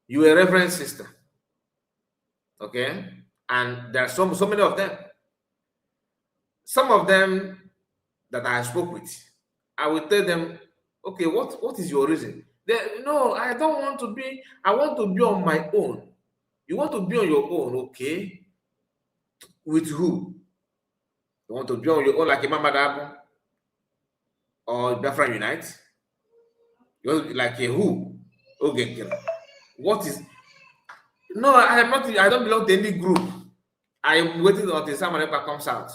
you are a reverend sister, okay? And there are so many of them. Some of them that I spoke with, I will tell them, okay, what is your reason? No, I don't want to be, I want to be on my own. You want to be on your own, okay? With who? You want to be on your own like a Mama Dabo or Biafra Unite? You want to be like a who? Okay, what is? No, I am not. I don't belong to any group. I am waiting until someone ever comes out.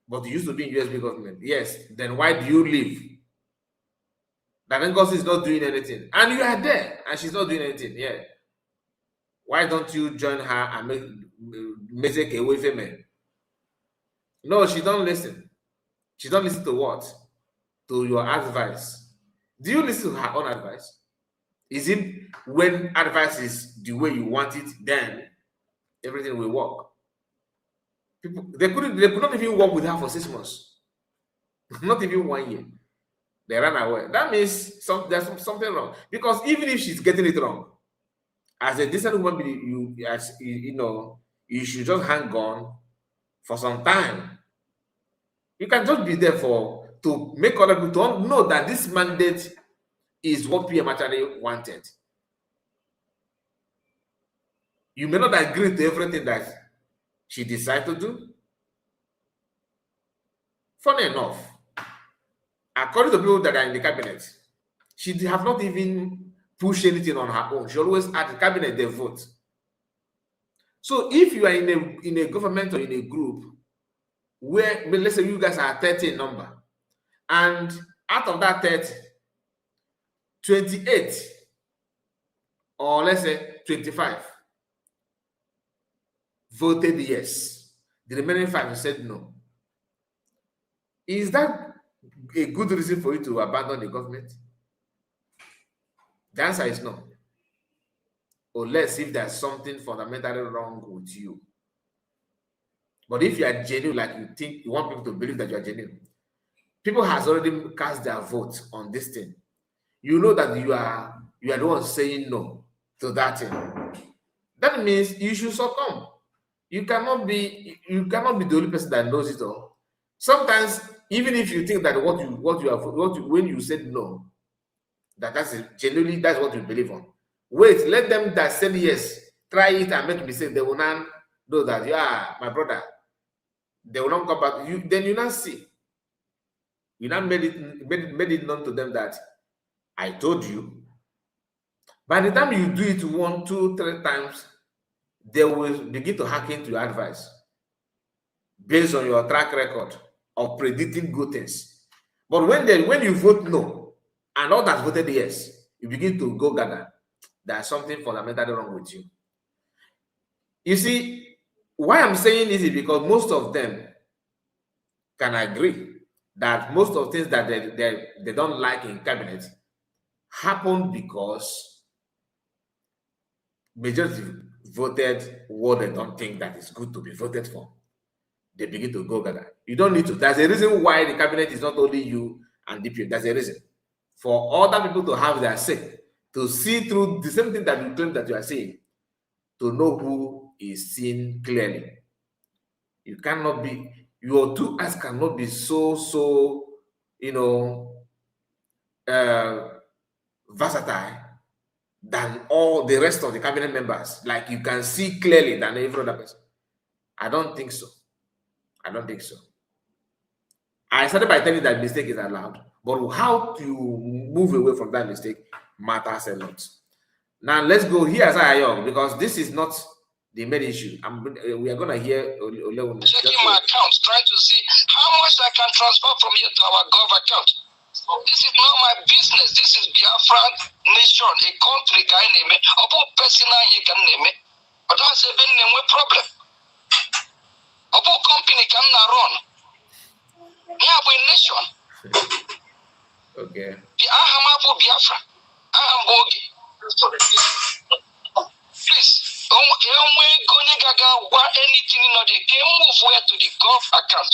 But you used to be in USB government. Yes. Then why do you leave? That Ngozi is not doing anything, and you are there, and she's not doing anything. Yeah. Why don't you join her and make a way for me? No, she don't listen. She don't listen to what? To your advice. Do you listen to her own advice? Is it when advice is the way you want it, then everything will work? People they could not even work with her for 6 months, not even 1 year. They ran away. That means there's something wrong. Because even if she's getting it wrong, as a decent woman, you should just hang on for some time. You can just be there to make other people know that this mandate is what PM actually wanted. You may not agree to everything that she decided to do. Funny enough, according to people that are in the cabinet, she have not even pushed anything on her own. She always at the cabinet they vote. So if you are in a government or in a group where, let's say you guys are 30 in number, and out of that 30, 28 or let's say 25 voted yes, the remaining 5 said no. Is that a good reason for you to abandon the government? The answer is no. Unless if there's something fundamentally wrong with you. But if you are genuine, like you think you want people to believe that you are genuine, people has already cast their vote on this thing. You know that you are the one saying no to that thing. That means you should succumb. You cannot be the only person that knows it all. Sometimes, even if you think that when you said no, that's genuinely that's what you believe on. Wait, let them that said yes try it and make mistake. They will not know that yeah, my brother. They will not come back. Then you not see. You not made it known to them that I told you. By the time you do it 1, 2, 3 times, they will begin to hack into your advice based on your track record of predicting good things. But when you vote no and all that voted yes, you begin to go gather. There's something fundamentally wrong with you. You see, why I'm saying this is because most of them can agree that most of things that they don't like in cabinet happen because majority voted what they don't think that is good to be voted for. They begin to go gather. You don't need to. There's a reason why the cabinet is not only you and DPM. There's a reason for other people to have their say, to see through the same thing that you claim that you are seeing, to know who is seen clearly. You cannot be, your 2 eyes cannot be so versatile than all the rest of the cabinet members. Like you can see clearly than every other person. I don't think so. I don't think so. I started by telling you that mistake is allowed, but how to move away from that mistake matters a lot. Now let's go here as I am, because this is not the main issue. We are going to hear Olewunne. Checking my account, trying to see how much I can transfer from here to our Gov account. This is not my business. This is Biafra nation, a country can name it, or personal he can name it. But that's a big name problem. Or company can run. We have a nation. Okay. I am Abu Biafra. I am Bogi. Please, anything in the can move where to the Gov account.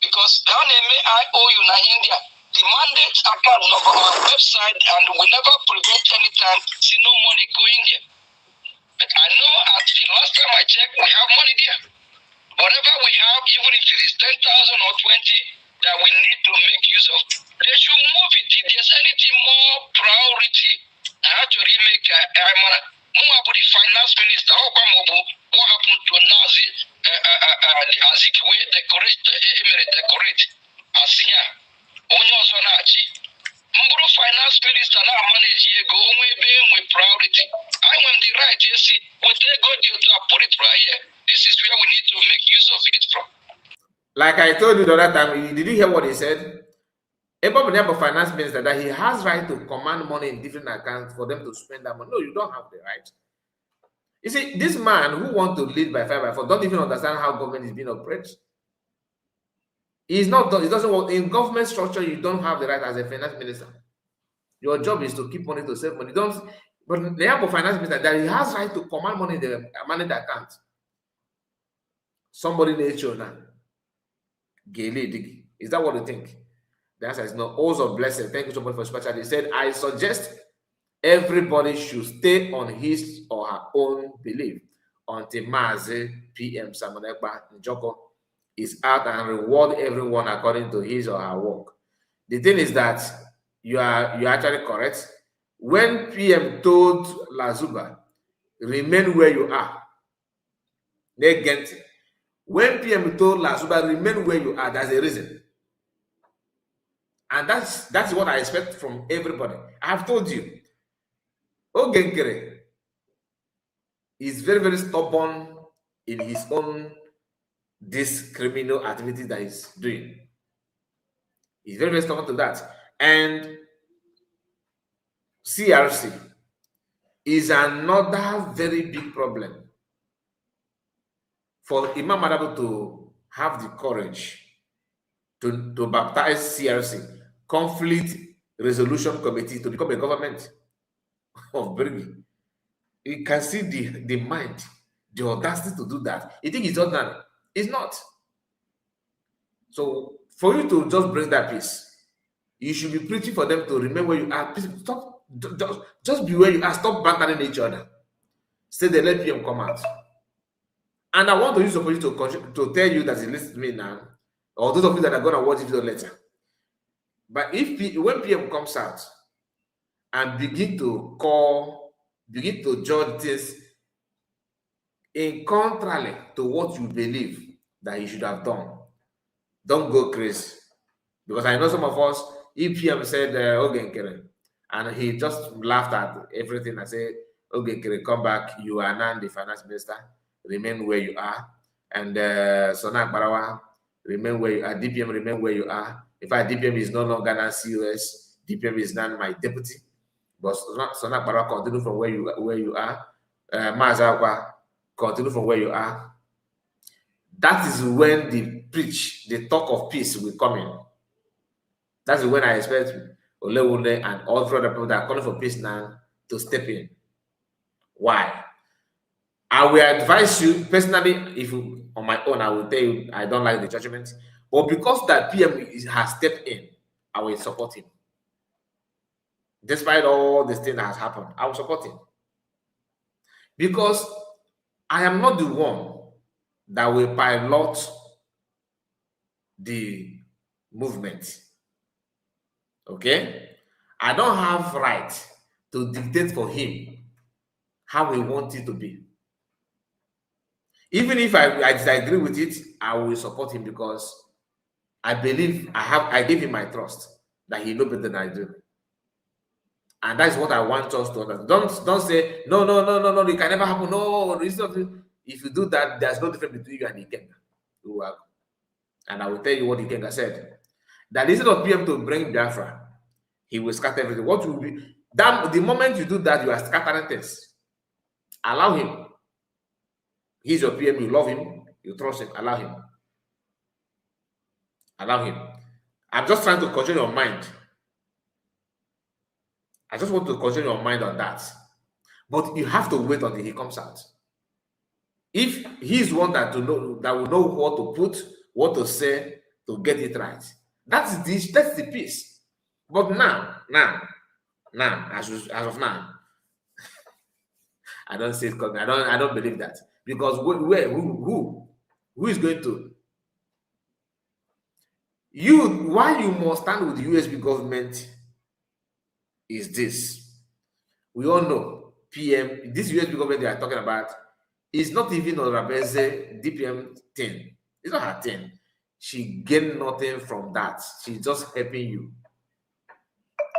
Because I owe you in India. The mandate account number on our website, and we never prevent any time see no money going there. But I know at the last time I checked, we have money there. Whatever we have, even if it is 10,000 or 20 that we need to make use of, they should move it. If there's anything more priority, I actually make the finance minister, what happened to Nazi Azikwe decorate Asinya. Onye ọzọ na-achị. Mbụrụ finance minister na-manage ego onwe ebe enwe priority. I want the right to see what they go to put it right here. This is where we need to make use of it from. Like I told you the other time, did you hear what he said? About the finance minister that he has right to command money in different accounts for them to spend that money. No, you don't have the right. You see, this man who wants to lead by 5 by 4 don't even understand how government is being operated. He's not. It doesn't work in government structure. You don't have the right as a finance minister. Your job is to keep money to save money. Don't. But the help of finance minister that he has right to command money in the manage the account. Somebody nature now. Is that what you think? The answer is no. Also blessed. Thank you so much for special. He said, I suggest everybody should stay on his or her own belief until Mazi PM Samonekba Njoko is out and reward everyone according to his or her work. The thing is that you are actually correct. When PM told Lazuba, remain where you are, when PM told Lazuba, remain where you are, that's a reason. And that's what I expect from everybody. I have told you, Ogenkere is very, very stubborn in his own this criminal activity that he's doing. He's very, very stubborn to that. And CRC is another very big problem for Imam Madabu to have the courage to baptize CRC, Conflict Resolution Committee, to become a government of Bergi. You can see the mind, the audacity to do that. You think it's ordinary? It's not. So for you to just bring that peace, you should be preaching for them to remember where you are. Please stop, just be where you are. Stop bantering each other. Say they let PM come out. And I want to use the opportunity to tell you that you listen to me now, or those of you that are going to watch the video later. But when PM comes out and begin to judge this in contrary to what you believe that he should have done, don't go crazy. Because I know some of us, if PM said, Ogenkere, and he just laughed at everything and said, Ogenkere, come back, you are now the finance minister, remain where you are. And Sonak Barawa, remain where you are. DPM, remain where you are. In fact, DPM is no longer now COS. DPM is now my deputy. But Sonak Barawa, continue from where you are. Mazakwa, continue from where you are. That is when the talk of peace will come in. That's when I expect Olewunne and all other people that are calling for peace now to step in. Why? I will advise you personally, if you, on my own, I will tell you I don't like the judgment. But because that PM has stepped in, I will support him. Despite all this thing that has happened, I will support him. Because I am not the one that will pilot the movement. Okay? I don't have right to dictate for him how we want it to be. Even if I disagree with it, I will support him because I believe I give him my trust that he knows better than I do. And that's what I want us to understand. Don't say no, it can never happen. No, if you do that, there's no difference between you and Ikenga. And I will tell you what Ikenga said. That instead of PM to bring Biafra, he will scatter everything. What will be that the moment you do that, you are scattering things. Allow him. He's your PM, you love him, you trust him, allow him. Allow him. I'm just trying to control your mind. I just want to control your mind on that. But you have to wait until he comes out. If he's one that will know what to put, what to say to get it right. That's the peace. But now, as of now, I don't see it coming. I don't believe that. Because who is going to? Why you must stand with the USB government is this. We all know PM, this USB government they are talking about It's not even Orabeze DPM thing. It's not her thing. She gained nothing from that. She's just helping you.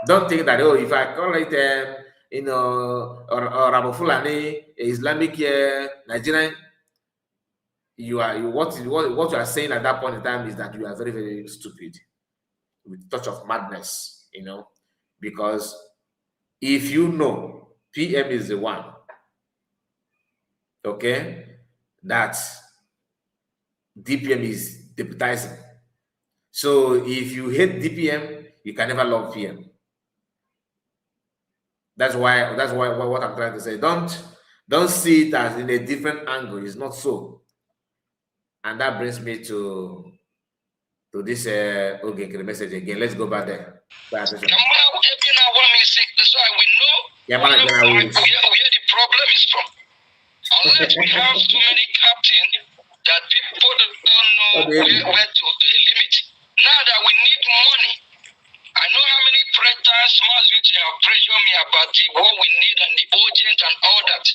Don't think that, oh, if I call it, or Rabo Fulani, Islamic Nigerian, what you are saying at that point in time is that you are very, very stupid with touch of madness, because if you know PM is the one, okay, that DPM is deputizing. So if you hate DPM, you can never love PM. That's why what I'm trying to say. Don't see it as in a different angle. It's not so. And that brings me to this okay, message again. Let's go back there. That's why we know where the problem is from. Unless we have too many captains that people don't know where to limit. Now that we need money, I know how many predators have pressured me about what we need and the urgent and all that.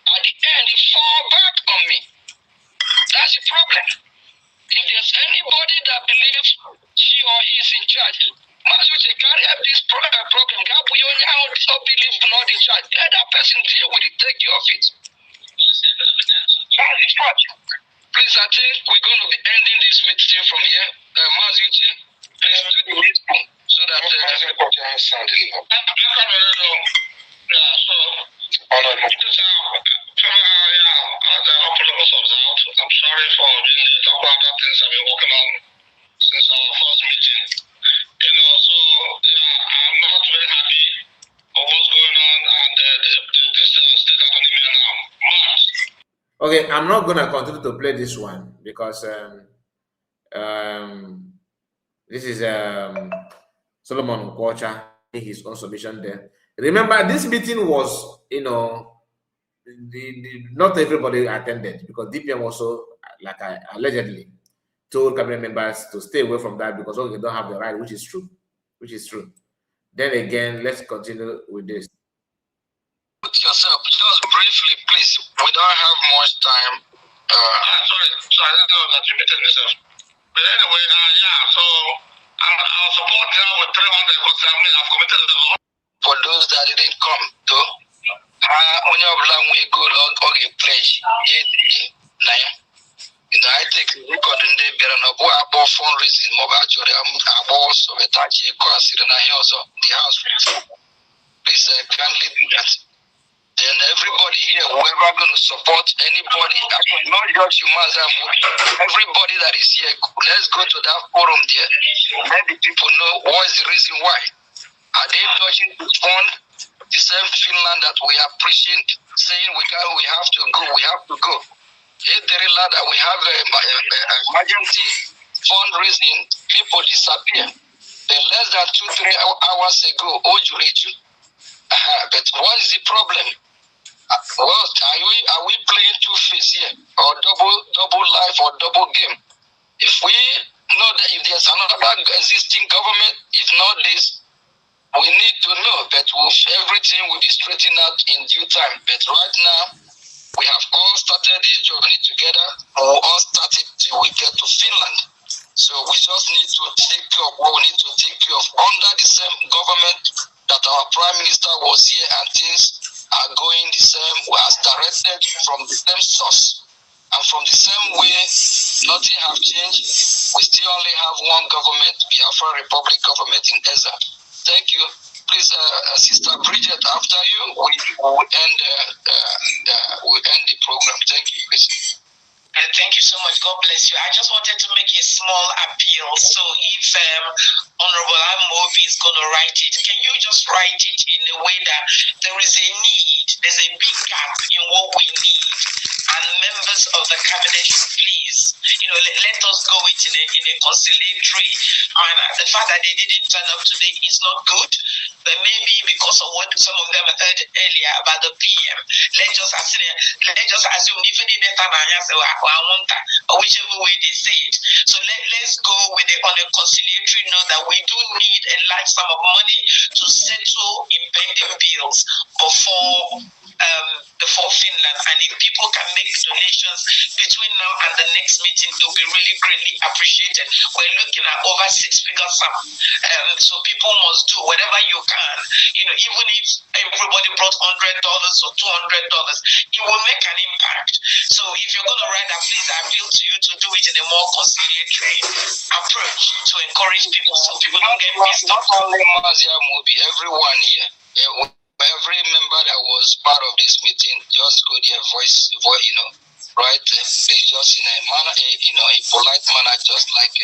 At the end, it fall back on me. That's the problem. If there's anybody that believes she or he is in charge, Mazuche carry out this problem. We only have to believe not in charge. Let that person deal with it, take care of it. Please, I think we're going to be ending this meeting from here. Mazuche, please do the meeting so that everybody can understand this. Yeah, so I'm sorry for being late. A lot of things I've been working on since our first meeting. So I'm not very happy of what's going on and this state economy now. Okay, I'm not gonna continue to play this one because this is Solomon Kocha, his own submission there. Remember, this meeting was, not everybody attended because DPM also, like I allegedly told cabinet members to stay away from that because they don't have the right, which is true. Then again, let's continue with this. Put yourself just briefly, please. We don't have much time. Sorry, I don't know that you muted yourself. But anyway, so I'll support her with 300 because I've committed a lot. For those that didn't come, though, when you have long way go long, okay, pledge. I take record in the Beranabo about fundraising, mobile, about so the Tachi cost in the house. Please kindly do that. Then everybody here, whoever going to support anybody, not just you, everybody that is here, let's go to that forum there. Let the people know what is the reason why. Are they dodging to fund the same Finland that we are preaching, saying we have to go. If there is that we have an emergency fundraising, people disappear. Then less than 2-3 hours ago, but what is the problem? Well, are we playing two-face here, or double life or double game? If we know that if there's another existing government, if not this, we need to know. But everything will be straightened out in due time. But right now, we have all started this journey together. We all started till we get to Finland. So we just need to take care of what we need to take care of under the same government that our Prime Minister was here, and things are going the same, as directed from the same source. And from the same way, nothing has changed. We still only have one government, Biafra Republic government in Eza. Thank you. Please, Sister Bridget, after you, we end the program. Thank you, please. Thank you so much. God bless you. I just wanted to make a small appeal. So if Honorable Amobi is going to write it, can you just write it in a way that there is a need, there's a big gap in what we need, and members of the cabinet, please, let us go in a conciliatory manner. The fact that they didn't turn up today is not good, but maybe because of what some of them heard earlier about the PM, let's just assume if any better or whichever way they say it. So let's go with on a conciliatory note that we do need a large sum of money to settle impending bills before Finland. And if people can make donations between now and the next meeting, it will be really greatly appreciated. We're looking at over 6-figure sum. So people must do whatever you can. Even if everybody brought $100 or $200, it will make an impact. So if you're going to write that, please, I appeal to you to do it in a more conciliatory approach to encourage people so people don't get messed up. Not only Mazia Mobi, everyone here. Every member that was part of this meeting, just go there, voice, right? Please, just in a manner, a polite manner, just like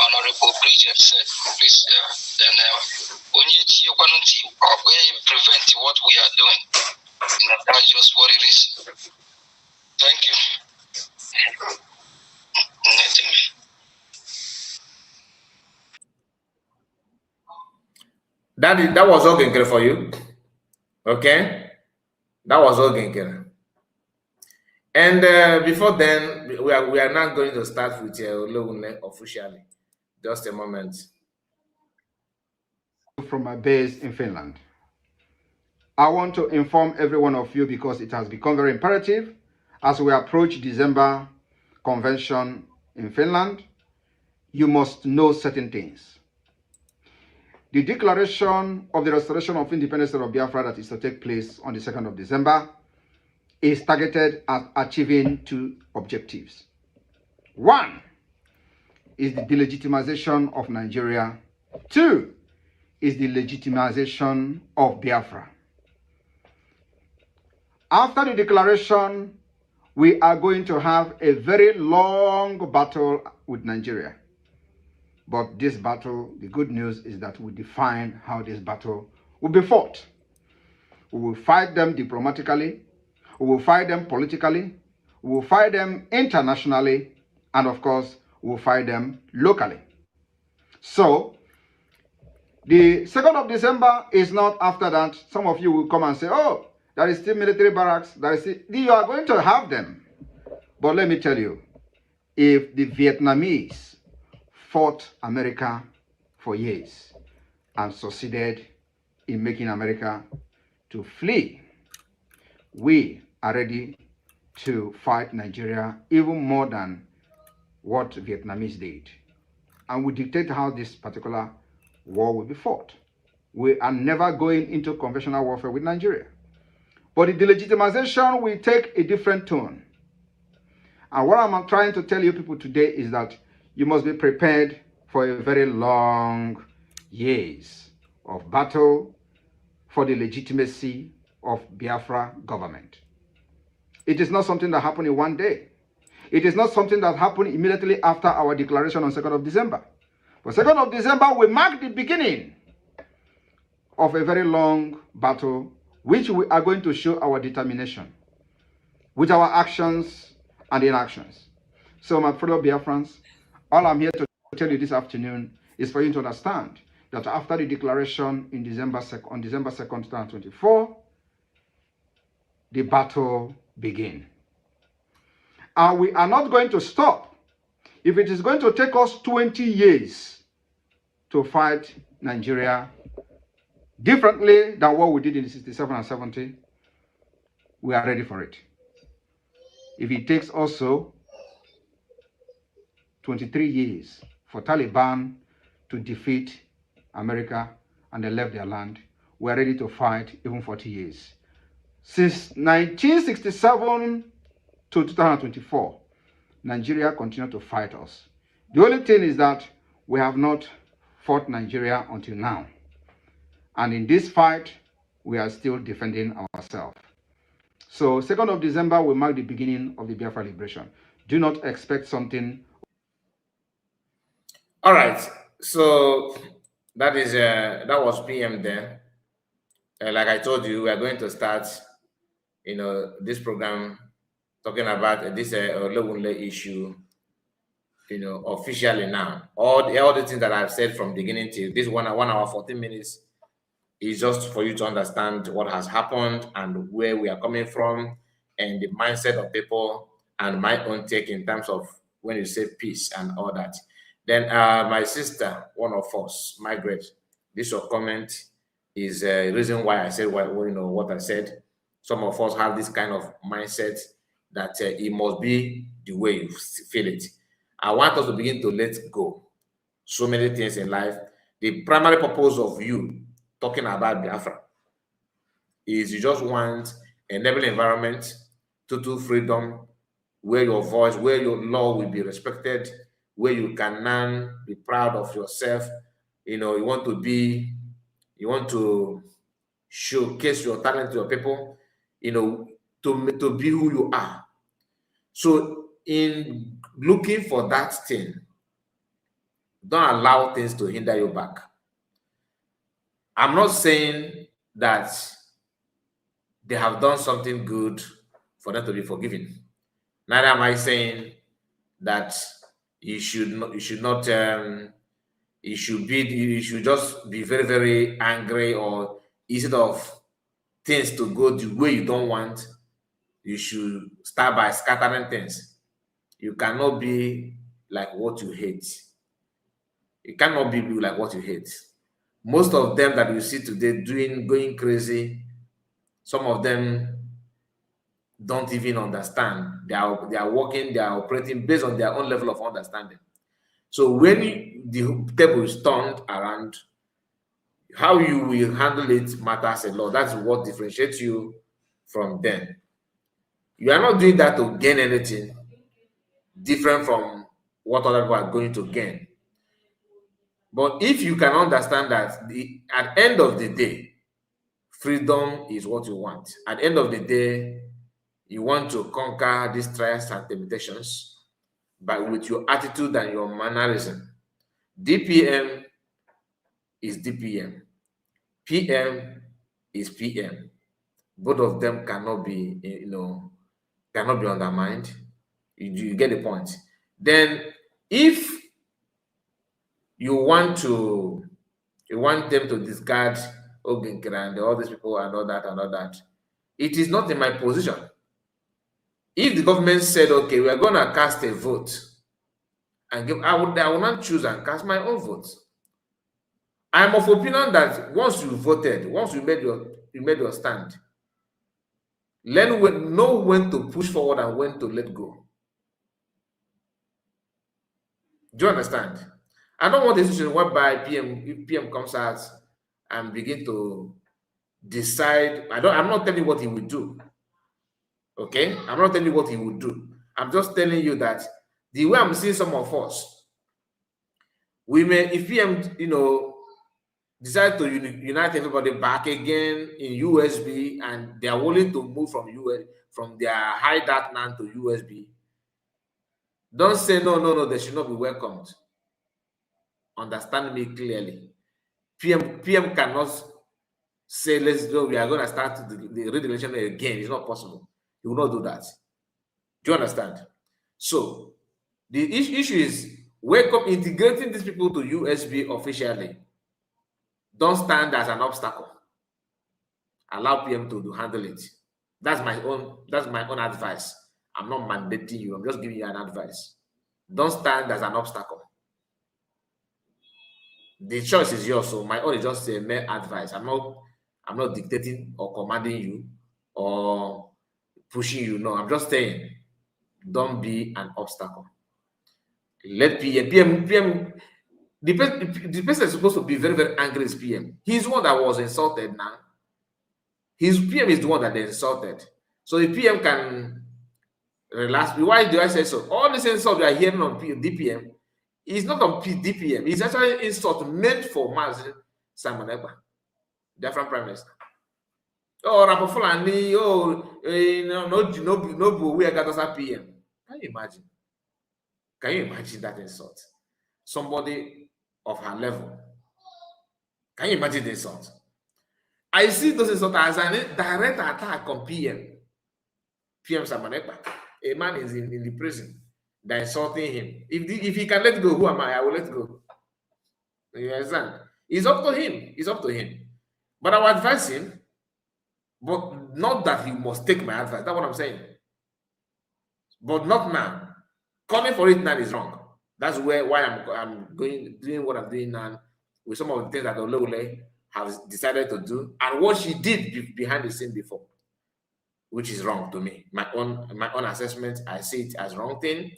Honorable Bridget said. Please, then when you prevent what we are doing, that's just what it is. Thank you. That was all Genkere for you. Okay? That was all Genkere. And before then, we are now going to start with Olewunne officially. Just a moment. From my base in Finland. I want to inform every one of you because it has become very imperative as we approach December convention in Finland. You must know certain things. The declaration of the restoration of independence of Biafra that is to take place on the 2nd of December is targeted at achieving 2 objectives. One is the delegitimization of Nigeria. 2 is the legitimization of Biafra. After the declaration, we are going to have a very long battle with Nigeria. But this battle, the good news is that we define how this battle will be fought. We will fight them diplomatically, we will fight them politically, we will fight them internationally, and of course, we will fight them locally. So, the 2nd of December is not after that. Some of you will come and say, oh, there is still military barracks. You are going to have them. But let me tell you, if the Vietnamese fought America for years and succeeded in making America to flee, we are ready to fight Nigeria even more than what Vietnamese did. And we dictate how this particular war will be fought. We are never going into conventional warfare with Nigeria. But the delegitimization will take a different tone. And what I'm trying to tell you people today is that you must be prepared for a very long years of battle for the legitimacy of Biafra government. It is not something that happened in one day. It is not something that happened immediately after our declaration on 2nd of December. But 2nd of December will mark the beginning of a very long battle, which we are going to show our determination with our actions and inactions. So my fellow Biafrans, all I'm here to tell you this afternoon is for you to understand that after the declaration on December 2nd, 2024, the battle begins. And we are not going to stop. If it is going to take us 20 years to fight Nigeria differently than what we did in the 67 and 70, we are ready for it. If it takes also 23 years for Taliban to defeat America and they left their land, we are ready to fight even 40 years. Since 1967 to 2024, Nigeria continued to fight us. The only thing is that we have not fought Nigeria until now. And in this fight, we are still defending ourselves. So 2nd of December will mark the beginning of the Biafra liberation. Do not expect something. All right. So that was PM there. Like I told you, we are going to start, this program talking about this Olewunne issue, officially now. All the things that I've said from beginning to this 1 hour 14 minutes is just for you to understand what has happened and where we are coming from and the mindset of people and my own take in terms of when you say peace and all that. Then my sister, one of us, Margaret, this your comment is a reason why I said what I said. Some of us have this kind of mindset that it must be the way you feel it. I want us to begin to let go so many things in life. The primary purpose of you talking about Biafra is you just want a enabling environment, total freedom, where your voice, where your law will be respected, where you can now be proud of yourself. You want to showcase your talent to your people, to be who you are. So in looking for that thing, don't allow things to hinder you back. I'm not saying that they have done something good for them to be forgiven. Neither am I saying that you should just be very, very angry, or instead of things to go the way you don't want, you should start by scattering things. You cannot be like what you hate. You cannot be like what you hate. Most of them that you see today going crazy, some of them don't even understand. They are working, they are operating based on their own level of understanding. So when the table is turned around, how you will handle it matters a lot. That's what differentiates you from them. You are not doing that to gain anything different from what other people are going to gain. But if you can understand that at the end of the day, freedom is what you want. At the end of the day, you want to conquer these trials and temptations, but with your attitude and your mannerism. DPM is DPM. PM is PM. Both of them cannot be, undermined. You get the point. Then, if you want them to discard Ogenkere and all these people and all that, it is not in my position. If the government said, okay, we are going to cast a vote and give, I will not choose and cast my own vote. I am of opinion that once you voted, once you made your stand, know when to push forward and when to let go. Do you understand? I don't want a situation whereby PM comes out and begin to decide. I'm not telling you what he will do. Okay? I'm not telling you what he will do. I'm just telling you that the way I'm seeing some of us, we may, if PM, decide to unite everybody back again in USB, and they are willing to move from their hideout now to USB, don't say no, they should not be welcomed. Understand me clearly. PM cannot say, let's go, we are going to start the redirection again. It's not possible. He will not do that. Do you understand? So the issue is integrating these people to USB officially. Don't stand as an obstacle. Allow PM to handle it. That's my own advice. I'm not mandating you. I'm just giving you an advice. Don't stand as an obstacle. The choice is yours. So my own is just a mere advice. I'm not dictating or commanding you or pushing you. No, I'm just saying, don't be an obstacle. Let PM. The person is supposed to be very, very angry is PM. He's the one that was insulted now. His PM is the one that they insulted. So the PM can relax. Why do I say so? All this insult you are hearing on DPM is not on DPM. It's actually insult meant for Mazi Simon Ekpa, Biafran Prime Minister. Oh, Rapofulani, no, we got us PM. Can you imagine? Can you imagine that insult? Somebody of her level. Can you imagine the insult? I see those insults as a direct attack on PM. PM Simon Ekpa. A man is in the prison. They're insulting him. If he can let go, who am I? I will let go. You understand? It's up to him. It's up to him. But I will advise him, but not that he must take my advice. That's what I'm saying. But not now. Calling for it now is wrong. That's why I'm doing what I'm doing now with some of the things that Olewunne has decided to do and what she did behind the scene before, which is wrong to me. My own assessment, I see it as wrong thing.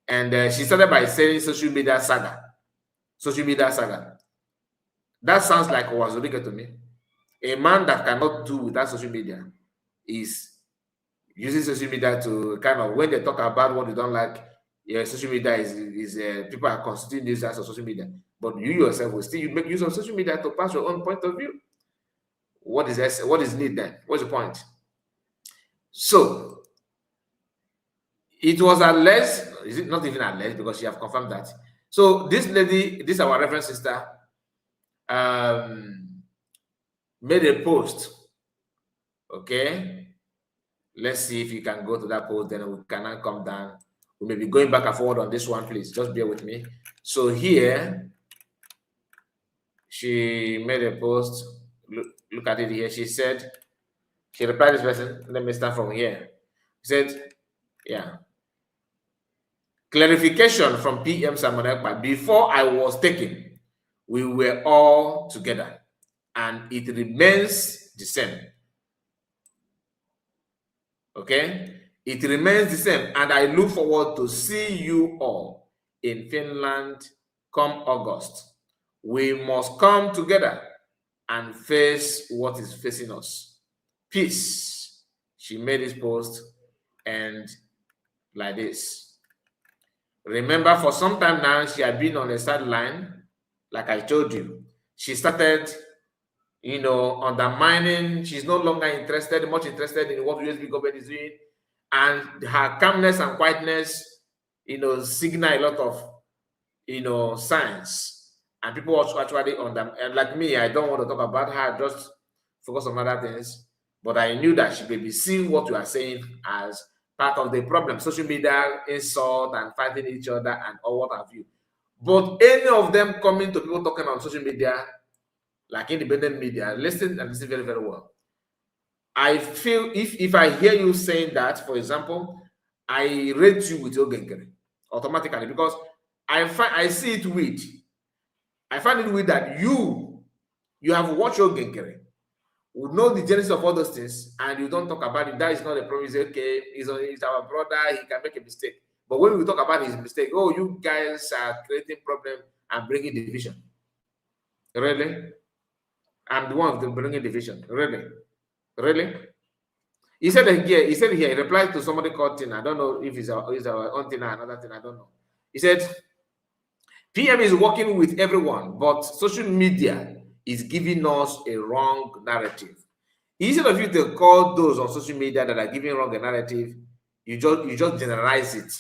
And she started by saying social media saga. Social media saga. That sounds like Wazurike to me. A man that cannot do without social media is using social media to kind of, when they talk about what they don't like, yeah, social media is people are constituting this as a social media, but you yourself will still make use of social media to pass your own point of view. What is need then? What's the point? So it was alleged, is it not even alleged because she have confirmed that. So this lady, this our reference sister, made a post. Okay, let's see if you can go to that post, then we can come down. We may be going back and forward on this one, please. Just bear with me. So here, she made a post. Look at it here. She said, she replied this person. Let me start from here. She said, yeah. Clarification from PM Samuel Ekpa. Before I was taken, we were all together, and it remains the same. Okay? It remains the same, and I look forward to see you all in Finland come August. We must come together and face what is facing us. Peace. She made this post and like this. Remember, for some time now, she had been on the sideline, like I told you. She started, undermining. She's no longer much interested in what the USB government is doing. And her calmness and quietness, signal a lot of, signs. And people actually on them. And like me, I don't want to talk about her, just focus on other things. But I knew that she may be seeing what you are saying as part of the problem. Social media, insult and fighting each other and all what have you. But any of them coming to people talking on social media, like independent media, listen very, very well. I feel if I hear you saying that, for example, I rate you with Ogenkere automatically because I see it weird. I find it weird that you have watched Ogenkere, would know the genesis of all those things, and you don't talk about it. That is not a promise. Okay, he's our brother, he can make a mistake. But when we talk about his mistake, oh, you guys are creating problem and bringing division. Really? I'm the one bringing division. Really? He said here, he replied to somebody called Tina. I don't know if it's our own Tina, another thing, I don't know. He said, PM is working with everyone, but social media is giving us a wrong narrative. Instead of you to call those on social media that are giving wrong narrative, you just generalize it.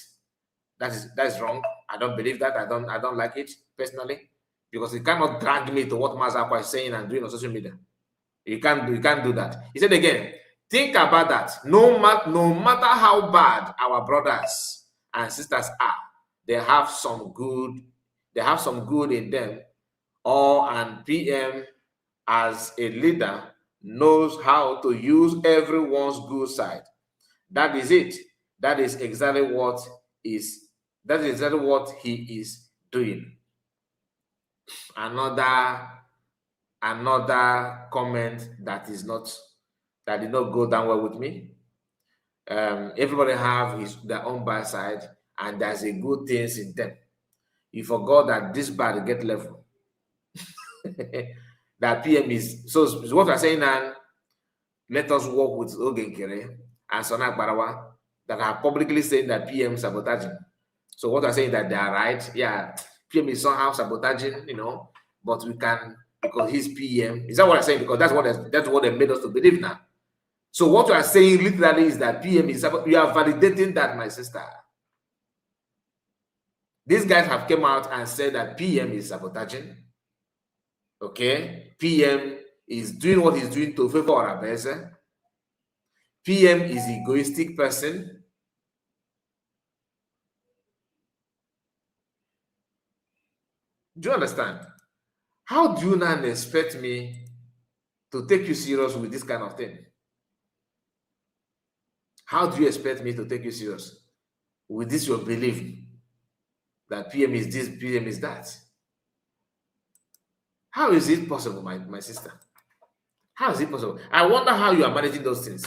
That's wrong. I don't believe that. I don't like it personally, because you cannot drag me to what Mazakwa is saying and doing on social media. You can't do that. He said again, think about that. No matter how bad our brothers and sisters are, they have some good in them. And PM as a leader knows how to use everyone's good side. That is it. That is exactly what he is doing. Another comment that did not go down well with me. Everybody have their own bad side, and there's a good things in them. You forgot that this bad get level. That PM is so what we're saying now. Let us work with Ogenkere and Sona Barawa that are publicly saying that PM sabotaging. So what I'm saying that they are right. Yeah, PM is somehow sabotaging, but we can, because he's PM. Is that what I'm saying? Because that's what they made us to believe now. So what you are saying literally is that PM is sabotaging. You are validating that, my sister. These guys have come out and said that PM is sabotaging. Okay, PM is doing what he's doing to favor Arabese. PM is an egoistic person. Do you understand? How do you now expect me to take you serious with this kind of thing? How do you expect me to take you serious with this your belief that PM is this, PM is that. How is it possible, my sister? How is it possible? I wonder how you are managing those things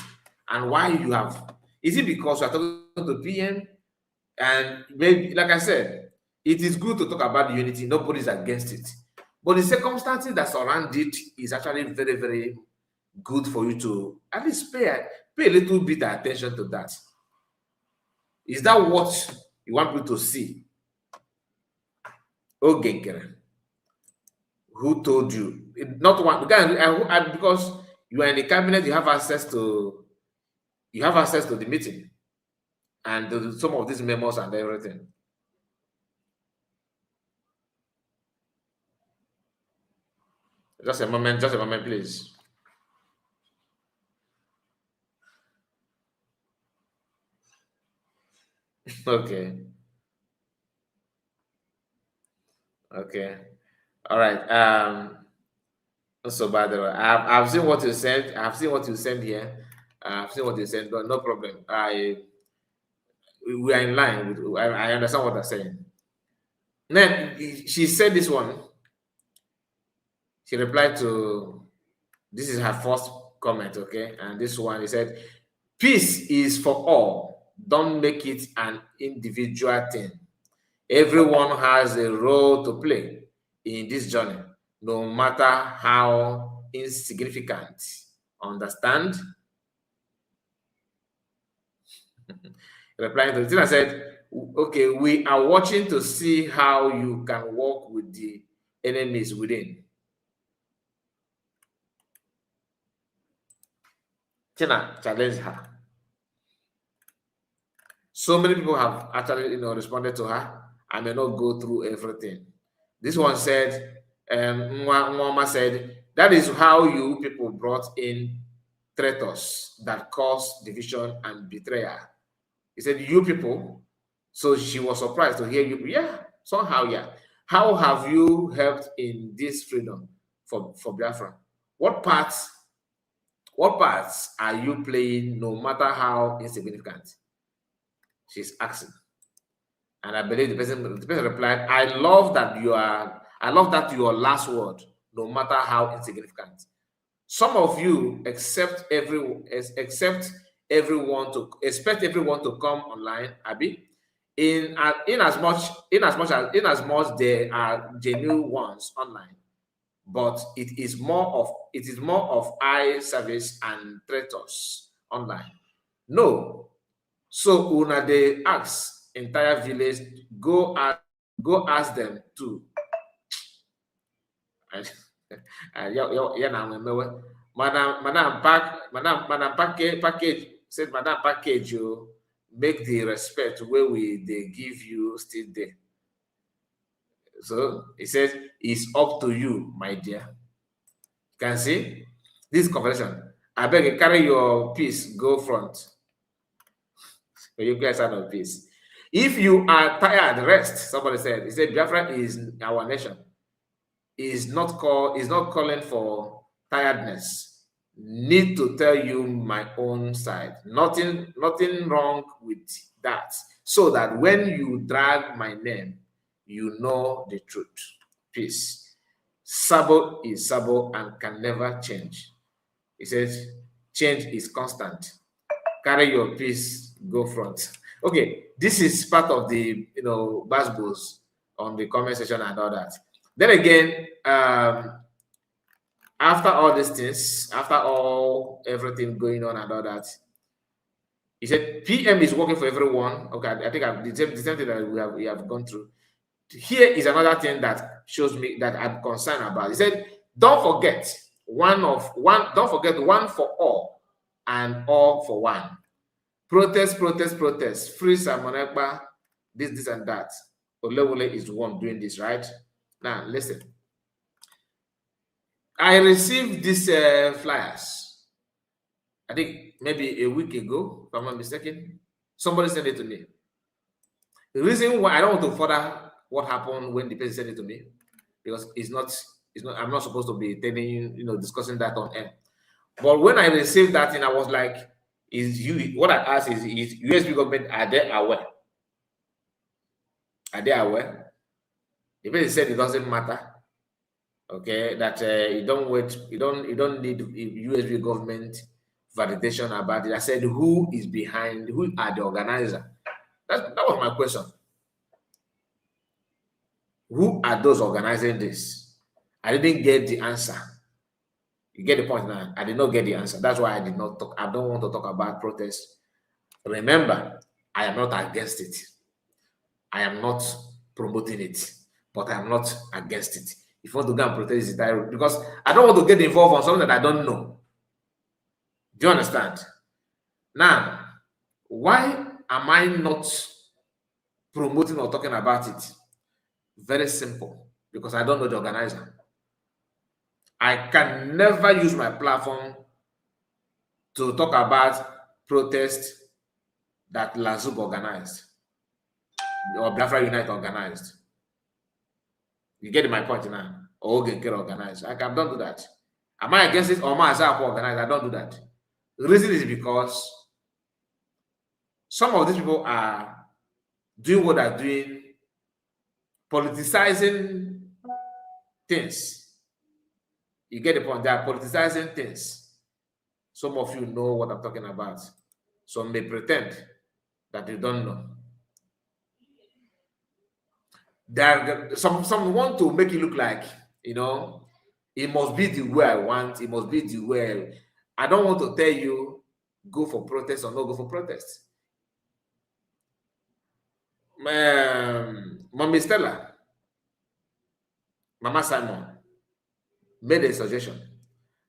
and why you have. Is it because you are talking to PM? And maybe, like I said, it is good to talk about unity. Nobody's against it. But the circumstances that surround it is actually very, very good for you to at least pay a little bit of attention to that. Is that what you want people to see? Ogenkere, who told you? Not one because you are in the cabinet, you have access to the meeting and some of these memos and everything. Just a moment, please. Okay. All right. So by the way, I've seen what you sent. I've seen what you sent here. I've seen what you sent, but no problem. We are in line with. I understand what they're saying. Then she said this one. She replied to. This is her first comment, okay? And this one, he said, "Peace is for all. Don't make it an individual thing. Everyone has a role to play in this journey, no matter how insignificant. Understand?" Replying to Tina said, "Okay, we are watching to see how you can work with the enemies within." Tina challenged her. So many people have actually, responded to her. I may not go through everything. This one said, Mwama said, "That is how you people brought in traitors that caused division and betrayal." He said, "You people." So she was surprised to hear you. Yeah, somehow, yeah. How have you helped in this freedom for Biafra? What parts are you playing, no matter how insignificant? She's asking. And I believe the person replied, I love that your last word, no matter how insignificant. Some of you expect everyone to come online, Abby. In as much there are genuine ones online, but it is more of eye service and traitors online. No. So una they ask entire village, go ask them too. Madam package said, Madam package you make the respect where they give you still there. So he says, it's up to you, my dear. You can see this conversation. I beg you, carry your piece, go front. You guys are no peace. If you are tired, rest. Somebody said. He said, Biafra is our nation. Is not calling for tiredness. Need to tell you my own side. Nothing wrong with that. So that when you drag my name, you know the truth. Peace. Sabo is Sabo and can never change. He says, change is constant. Carry your peace, go front. Okay, this is part of the basbos on the comment section and all that. Then again, after all these things, after everything going on and all that, he said PM is working for everyone. Okay, I think the same thing that we have gone through. Here is another thing that shows me that I'm concerned about. He said, don't forget one for all and all for one. Protest, free Samonekba, this and that. Olewunne is the one doing this, right? Now, listen. I received these flyers, I think maybe a week ago, if I'm not mistaken. Somebody sent it to me. The reason why I don't want to further what happened when the person sent it to me, because I'm not supposed to be telling discussing that on air. But when I received that thing, I was like, what I asked is USP government, are they aware? Are they aware? The person said it doesn't matter. Okay, that you don't need USB government validation about it. I said, who is behind? Who are the organizer? That was my question. Who are those organizing this? I didn't get the answer. You get the point now? I did not get the answer. That's why I did not talk. I don't want to talk about protests. Remember, I am not against it. I am not promoting it, but I am not against it. If you want to go and protest it, because I don't want to get involved on something that I don't know. Do you understand? Now, why am I not promoting or talking about it? Very simple. Because I don't know the organizer. I can never use my platform to talk about protests that Lazub organized or Biafra Unite organized. You get my point now? Or Ogenkere organized. I don't do that. Am I against it or am I organized? I don't do that. The reason is because some of these people are doing what they're doing, politicizing things. You get the point? They are politicizing things. Some of you know what I'm talking about. Some may pretend that they don't know. Some want to make it look like, you know, it must be the way I want. It must be the way. I don't want to tell you go for protest or not go for protest. Mommy Stella, Mama Simon made a suggestion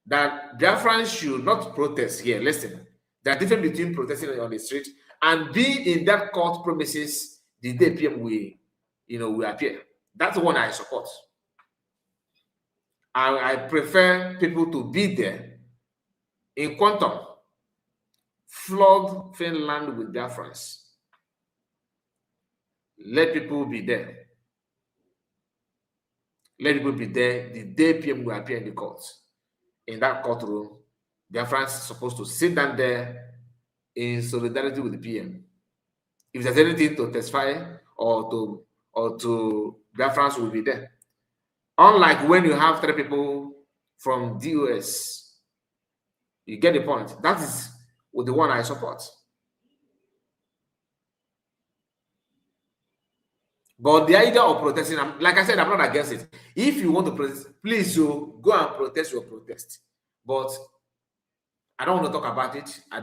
that Biafrans should not protest here. Listen, there are difference between protesting on the street and being in that court premises the day PM we appear. That's the one I support. I prefer people to be there in quantum, flood Finland with Biafrans. Let people be there. Let people be there the day PM will appear in the court. In that courtroom, Biafrans are supposed to sit down there in solidarity with the PM. If there's anything to testify or to Biafrans will be there. Unlike when you have 3 people from DOS, you get the point. That is the one I support. But the idea of protesting, like I said, I'm not against it. If you want to protest, please go and protest your protest. But I don't want to talk about it. I'm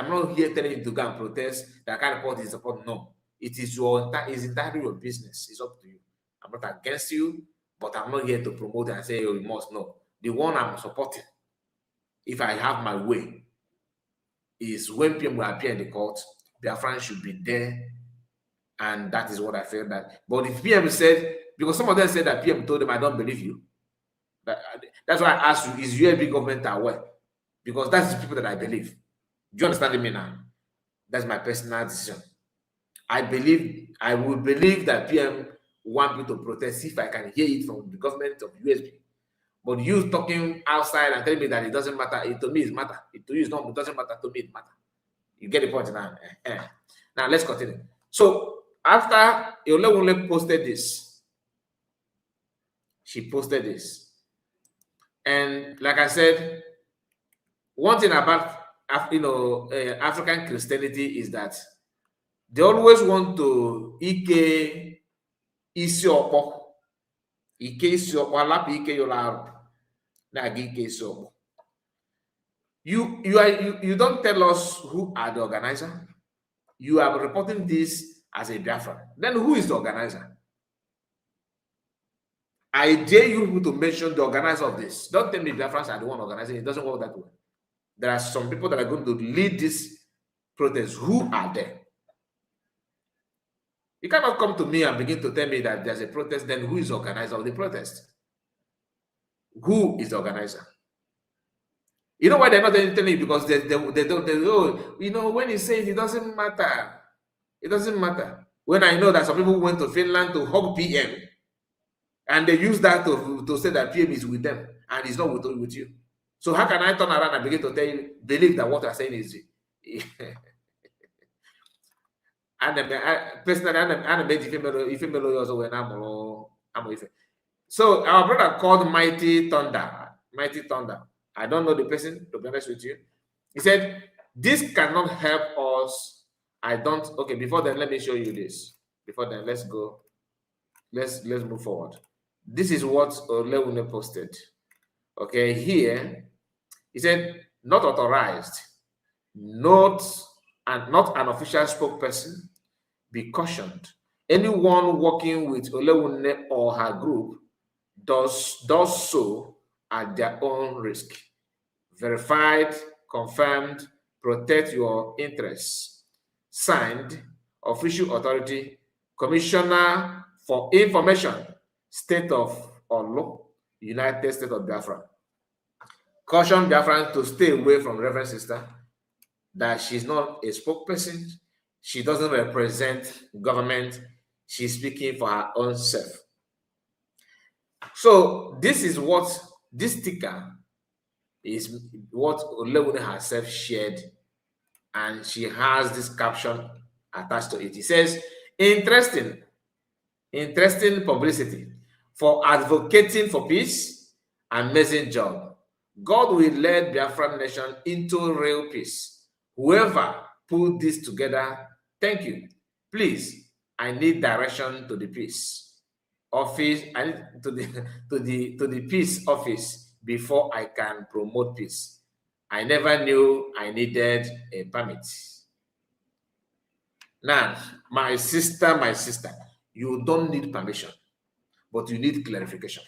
not here telling you to go and protest. That kind of party is support. No, it is it's entirely your business. It's up to you. I'm not against you, but I'm not here to promote and say, oh, you must know. The one I'm supporting, if I have my way, is when people will appear in the court, their friends should be there. And that is what I feel that. But if PM said, because some of them said that PM told them, I don't believe you. That's why I asked you, is USB government aware? Because that's the people that I believe. Do you understand me now? That's my personal decision. I will believe that PM want me to protest if I can hear it from the government of USB. But you talking outside and telling me that it doesn't matter, to me it matter. To you it doesn't matter, to me it matter. You get the point now? Now let's continue. So after Olewunne posted this, she posted this. And like I said, one thing about African Christianity is that they always want to ike isiokpo, alap ike yola na ike isiokpo. You don't tell us who are the organizer. You are reporting this as a Biafra. Then who is the organizer? I dare you to mention the organizer of this. Don't tell me Biafrans are the one organizing. It doesn't work that way. There are some people that are going to lead this protest. Who are they? You cannot come to me and begin to tell me that there's a protest. Then who is the organizer of the protest? Who is the organizer? You know why they're not telling you? Because they don't, when he's saying it doesn't matter. It doesn't matter. When I know that some people went to Finland to hug PM, and they use that to say that PM is with them, and he's not with you. So how can I turn around and begin to tell you, believe that what I'm saying is personally, I'm female also when I'm so our brother called Mighty Thunder. Mighty Thunder. I don't know the person, to be honest with you. He said, this cannot help us. I don't. Okay, before then, let me show you this. Before then, let's go. Let's move forward. This is what Olewunne posted. Okay, here he said, not authorized, not an official spokesperson. Be cautioned. Anyone working with Olewunne or her group does so at their own risk. Verified, confirmed, protect your interests. Signed, Official Authority, Commissioner for Information, State of Olo, United States of Biafra. Caution Biafran to stay away from Reverend Sister, that she's not a spokesperson. She doesn't represent government. She's speaking for her own self. So this is what this sticker is, what Olewunne herself shared, and she has this caption attached to it. It says, interesting publicity for advocating for peace. Amazing job. God will lead Biafran nation into real peace. Whoever put this together, thank you. Please, I need direction to the peace office. I need to the peace office before I can promote peace. I never knew I needed a permit. Now, my sister, you don't need permission, but you need clarification.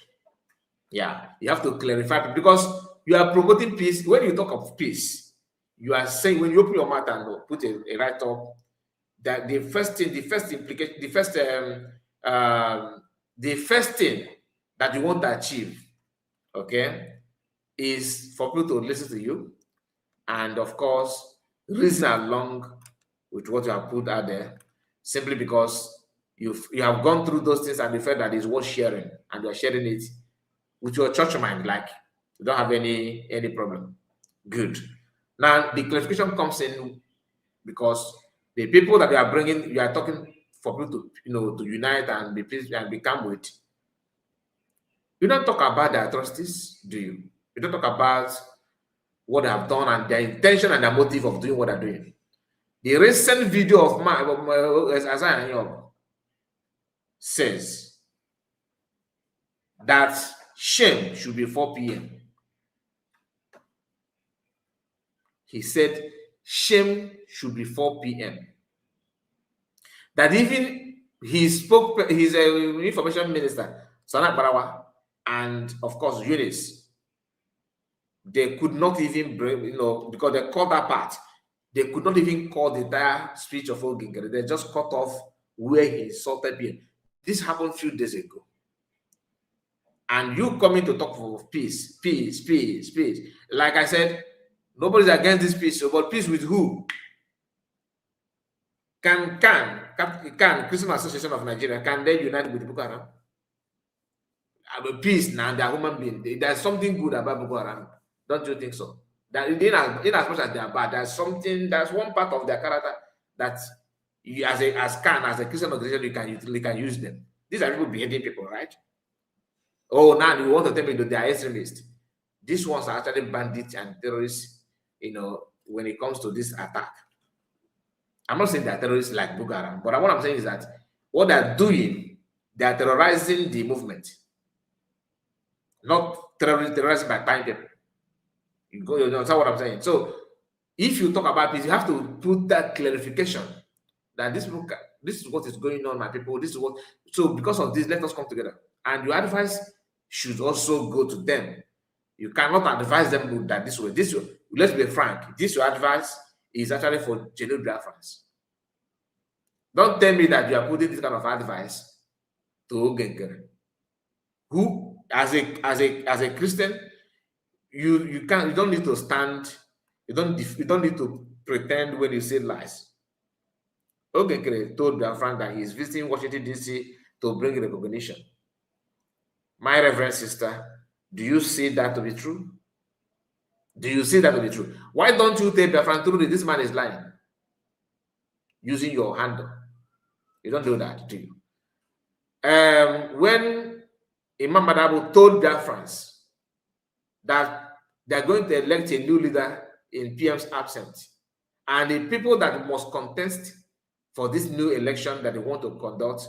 Yeah, you have to clarify, because you are promoting peace. When you talk of peace, you are saying, when you open your mouth and put a write-up, that the first thing that you want to achieve, okay, is for people to listen to you, and of course, reason along with what you have put out there, simply because you have gone through those things and you felt that it's worth sharing, and you're sharing it with your church mind, like you don't have any problem. Good. Now the clarification comes in because the people that you are bringing, you are talking for people to to unite and be peace and become with. You don't talk about the atrocities, do you? You don't talk about what they have done and their intention and their motive of doing what they're doing. The recent video of Isaiah Yob says that shame should be 4 p.m. He said shame should be 4 p.m. That even his information minister, Sanak Barawa, and of course Eunice, they could not even bring, because they called that part, they could not even call the entire speech of Ogingere. They just cut off where he insulted PM. This happened a few days ago. And you coming to talk for peace. Like I said, nobody's against this peace, but peace with who? Can Christian Association of Nigeria, can they unite with Boko Haram? Peace now, they are human beings. There's something good about Boko Haram. Don't you think so? That in as much as they are bad, there's one part of their character that you, as a Christian organization, you can use them. These are people beheading people, right? Oh, now you want to tell me that they are extremists. These ones are actually bandits and terrorists, when it comes to this attack. I'm not saying they're terrorists like Boko Haram, but what I'm saying is that what they're doing, they are terrorizing the movement. Not terrorizing by buying people. You understand what I'm saying? So if you talk about peace, you have to put that clarification that this is what is going on, my people. This is what. So because of this, let us come together. And your advice should also go to them. You cannot advise them that this way. Let's be frank. This your advice is actually for genuine Biafrans. Don't tell me that you are putting this kind of advice to Ogengere, who, as a Christian, you don't need to stand. You don't need to pretend when you say lies. Ogengere told Biafran that he is visiting Washington DC to bring recognition. My reverend sister, do you see that to be true? Do you see that to be true? Why don't you tell Biafran truly this man is lying? Using your handle. You don't do that, do you? When Imam Madabo told Biafrans that they're going to elect a new leader in PM's absence, and the people that must contest for this new election that they want to conduct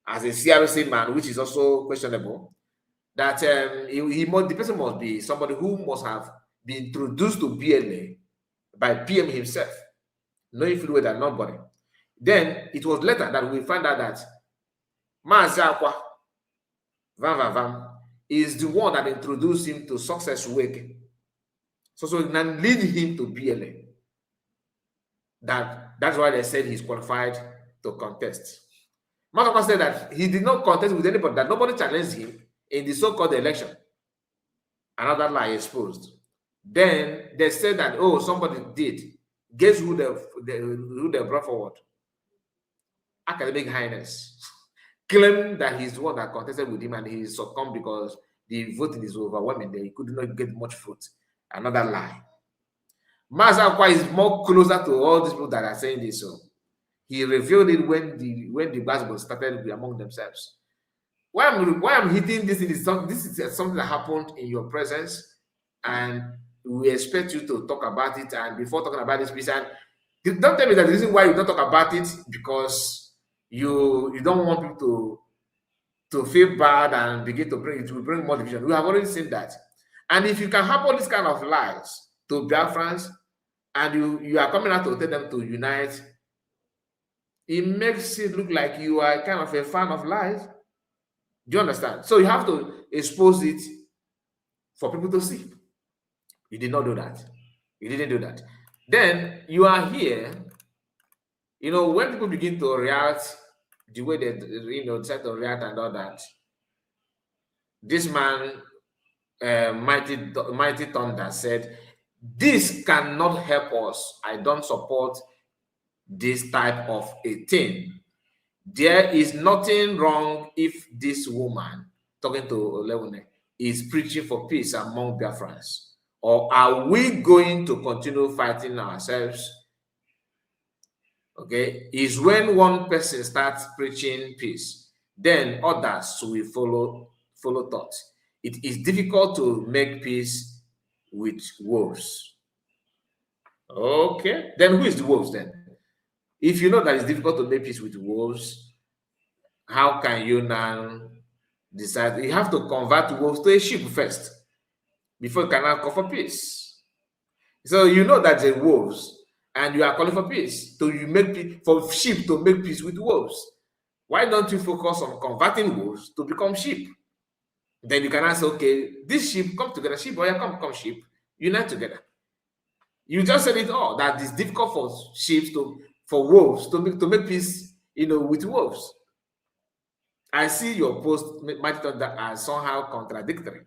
as a CRC man, which is also questionable, that the person must be somebody who must have been introduced to BLA by PM himself, no influence and nobody. Then it was later that we find out that Maazakwa Van is the one that introduced him to Success Wake. So it can lead him to BLA. That's why they said he's qualified to contest. Mazakwa said that he did not contest with anybody, that nobody challenged him in the so-called election. Another lie exposed. Then they said that, oh, somebody did. Guess who they brought forward? Academic Highness. Claimed that he's the one that contested with him and he succumbed because the voting is overwhelming. He could not get much vote. Another lie. Mazakwa is more closer to all these people that are saying this. So he revealed it when the basketball started among themselves. Why I'm hitting this is something that happened in your presence, and we expect you to talk about it. And before talking about this piece, and don't tell me that the reason why you don't talk about it because you don't want people to feel bad and begin to bring more division. We have already seen that. And if you can have all these kind of lies to Biafrans and you are coming out to tell them to unite, it makes it look like you are kind of a fan of lies. Do you understand? So you have to expose it for people to see. You did not do that. You didn't do that. Then you are here, when people begin to react the way they, decide to react and all that, this man, Mighty Thunder, said, this cannot help us. I don't support this type of a thing. There is nothing wrong if this woman, talking to Olewunne, is preaching for peace among Biafrans. Or are we going to continue fighting ourselves? Okay, is when one person starts preaching peace, then others will follow thoughts. It is difficult to make peace with wolves. Okay, then who is the wolves then? If you know that it's difficult to make peace with wolves, how can you now decide? You have to convert wolves to a sheep first before you can now call for peace. So you know that the wolves, and you are calling for peace. So you make peace for sheep to make peace with wolves. Why don't you focus on converting wolves to become sheep? Then you can say, okay, this sheep come together, sheep, or come sheep, unite together. You just said it all, that it's difficult for wolves to make peace, with wolves. I see your post, Mighty Thunder, as somehow contradictory.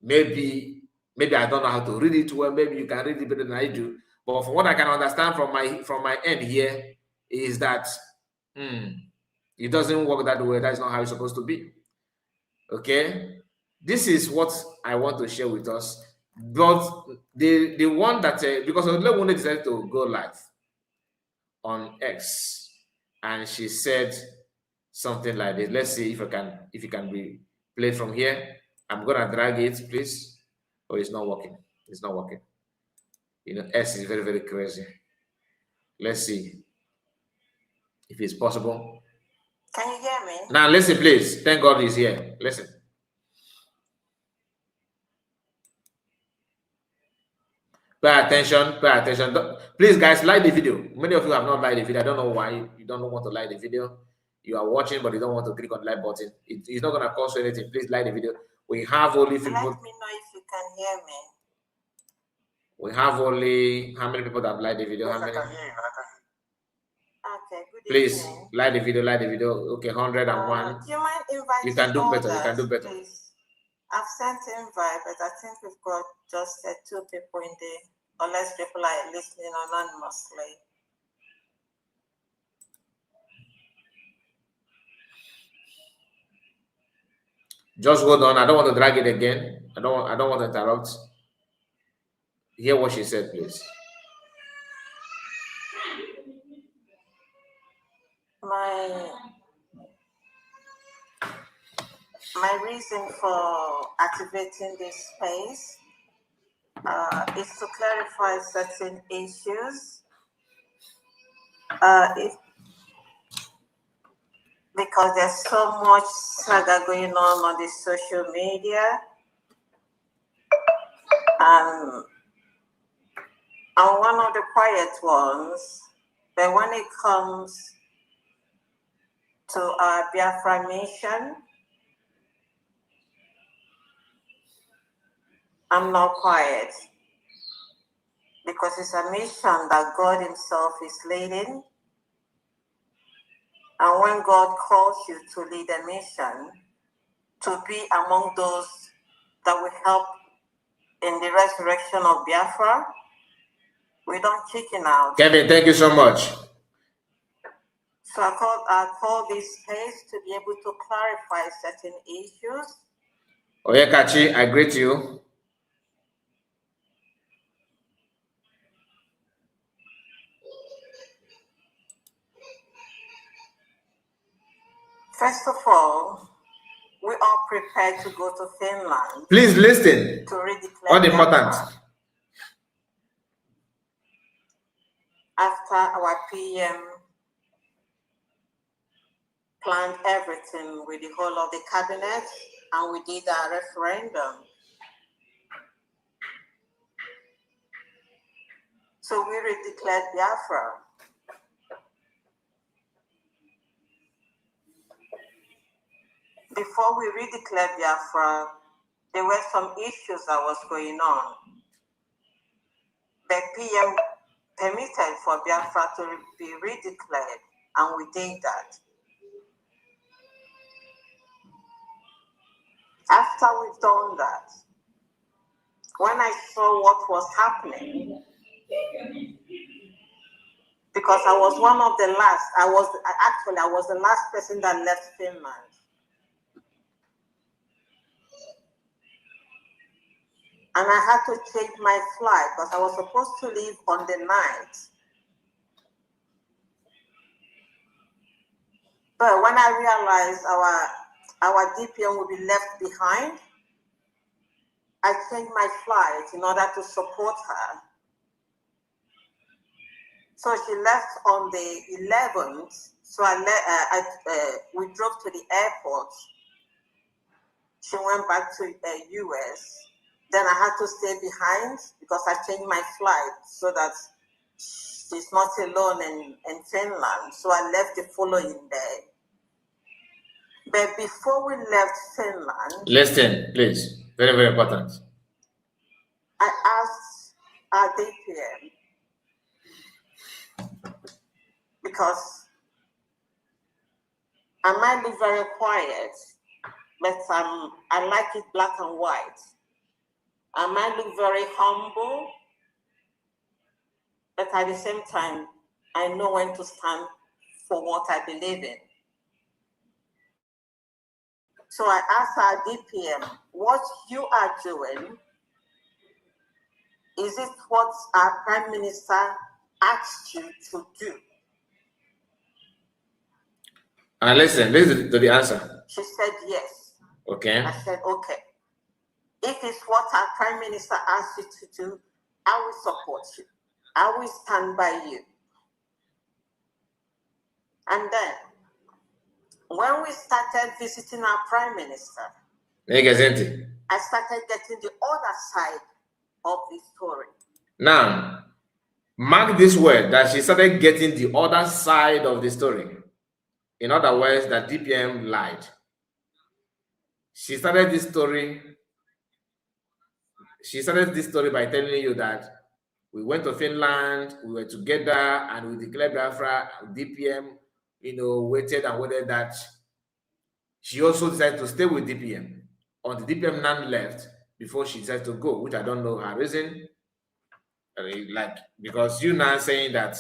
Maybe I don't know how to read it well. Maybe you can read it better than I do. But from what I can understand from my end here is that it doesn't work that way. That's not how it's supposed to be. Okay, this is what I want to share with us. But the one that because Olewunne decided to go live on X, and she said something like this. Let's see if it can be played from here. I'm gonna drag it, please. Oh, it's not working. It's not working. S is very, very crazy. Let's see if it's possible. Can you hear me? Now listen, please. Thank God he's here. Listen. Pay attention. Pay attention. Please, guys, like the video. Many of you have not liked the video. I don't know why you don't want to like the video. You are watching, but you don't want to click on the like button. It's not going to cost you anything. Please like the video. We have only people. Let me know if you can hear me. We have only how many people that have liked the video? How many? Okay, good Please evening. like the video. Like the video. Okay, 101. Do you mind inviting? You can do better. You can do better. Please. I've sent invite, but I think we've got just 2 people in the, unless people are listening anonymously. Just hold on. I don't want to drag it again. I don't want to interrupt. Hear what she said, please. My reason for activating this space is to clarify certain issues. Because there's so much saga going on the social media, and I'm one of the quiet ones. But when it comes to our Biafra mission, I'm not quiet, because it's a mission that God Himself is leading. And when God calls you to lead a mission, to be among those that will help in the resurrection of Biafra, we don't chicken out. Kevin, thank you so much. So I call this space to be able to clarify certain issues. Oyekachi, I greet you. First of all, we are prepared to go to Finland. Please listen. To redeclare All important. After our PM planned everything with the whole of the cabinet, and we did our referendum. So we redeclared Biafra. Before we redeclared Biafra, there were some issues that was going on. The PM permitted for Biafra to be redeclared, and we did that. After we've done that, when I saw what was happening, because I was one of the last, I was the last person that left Finland. And I had to change my flight because I was supposed to leave on the 9th. But when I realized our DPM would be left behind, I changed my flight in order to support her. So she left on the 11th. So we drove to the airport. She went back to the US. Then I had to stay behind because I changed my flight so that she's not alone in Finland. So I left the following day. But before we left Finland... Listen, please. Very, very important. I asked our DPM, because I might be very quiet, but I like it black and white. I might look very humble, but at the same time, I know when to stand for what I believe in. So I asked our DPM, what you are doing, is it what our Prime Minister asked you to do? And listen to the answer. She said yes. Okay. I said, okay. If it's what our Prime Minister asked you to do, I will support you. I will stand by you. And then, when we started visiting our Prime Minister, I started getting the other side of the story. Now, mark this word that she started getting the other side of the story. In other words, that DPM lied. She started this story by telling you that we went to Finland, we were together, and we declared Biafra. DPM, waited and waited that she also decided to stay with DPM. On the DPM now left before she decided to go, which I don't know her reason. Because you now saying that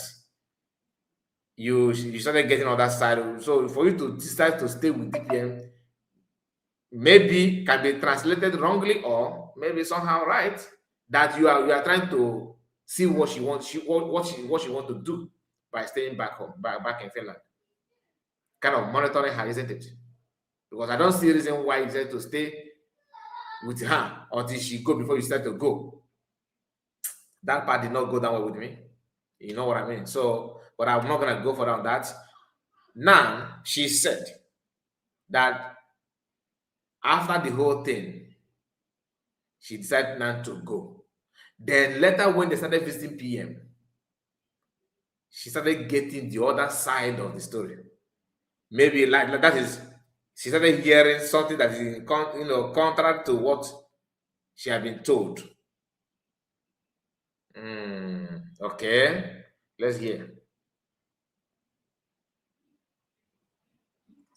you started getting on that side. So for you to decide to stay with DPM, maybe can be translated wrongly or maybe somehow right, that you are trying to see what she wants to do by staying back home, back in Finland. kind of monitoring her, isn't it? Because I don't see a reason why you said to stay with her until she go before you start to go. That part did not go down well with me. You know what I mean? So, but I'm not gonna go further on that. Now she said that after the whole thing, she decided not to go. Then later, when they started visiting PM, she started getting the other side of the story. Maybe like that is, she started hearing something that is in contrary to what she had been told. Okay, let's hear.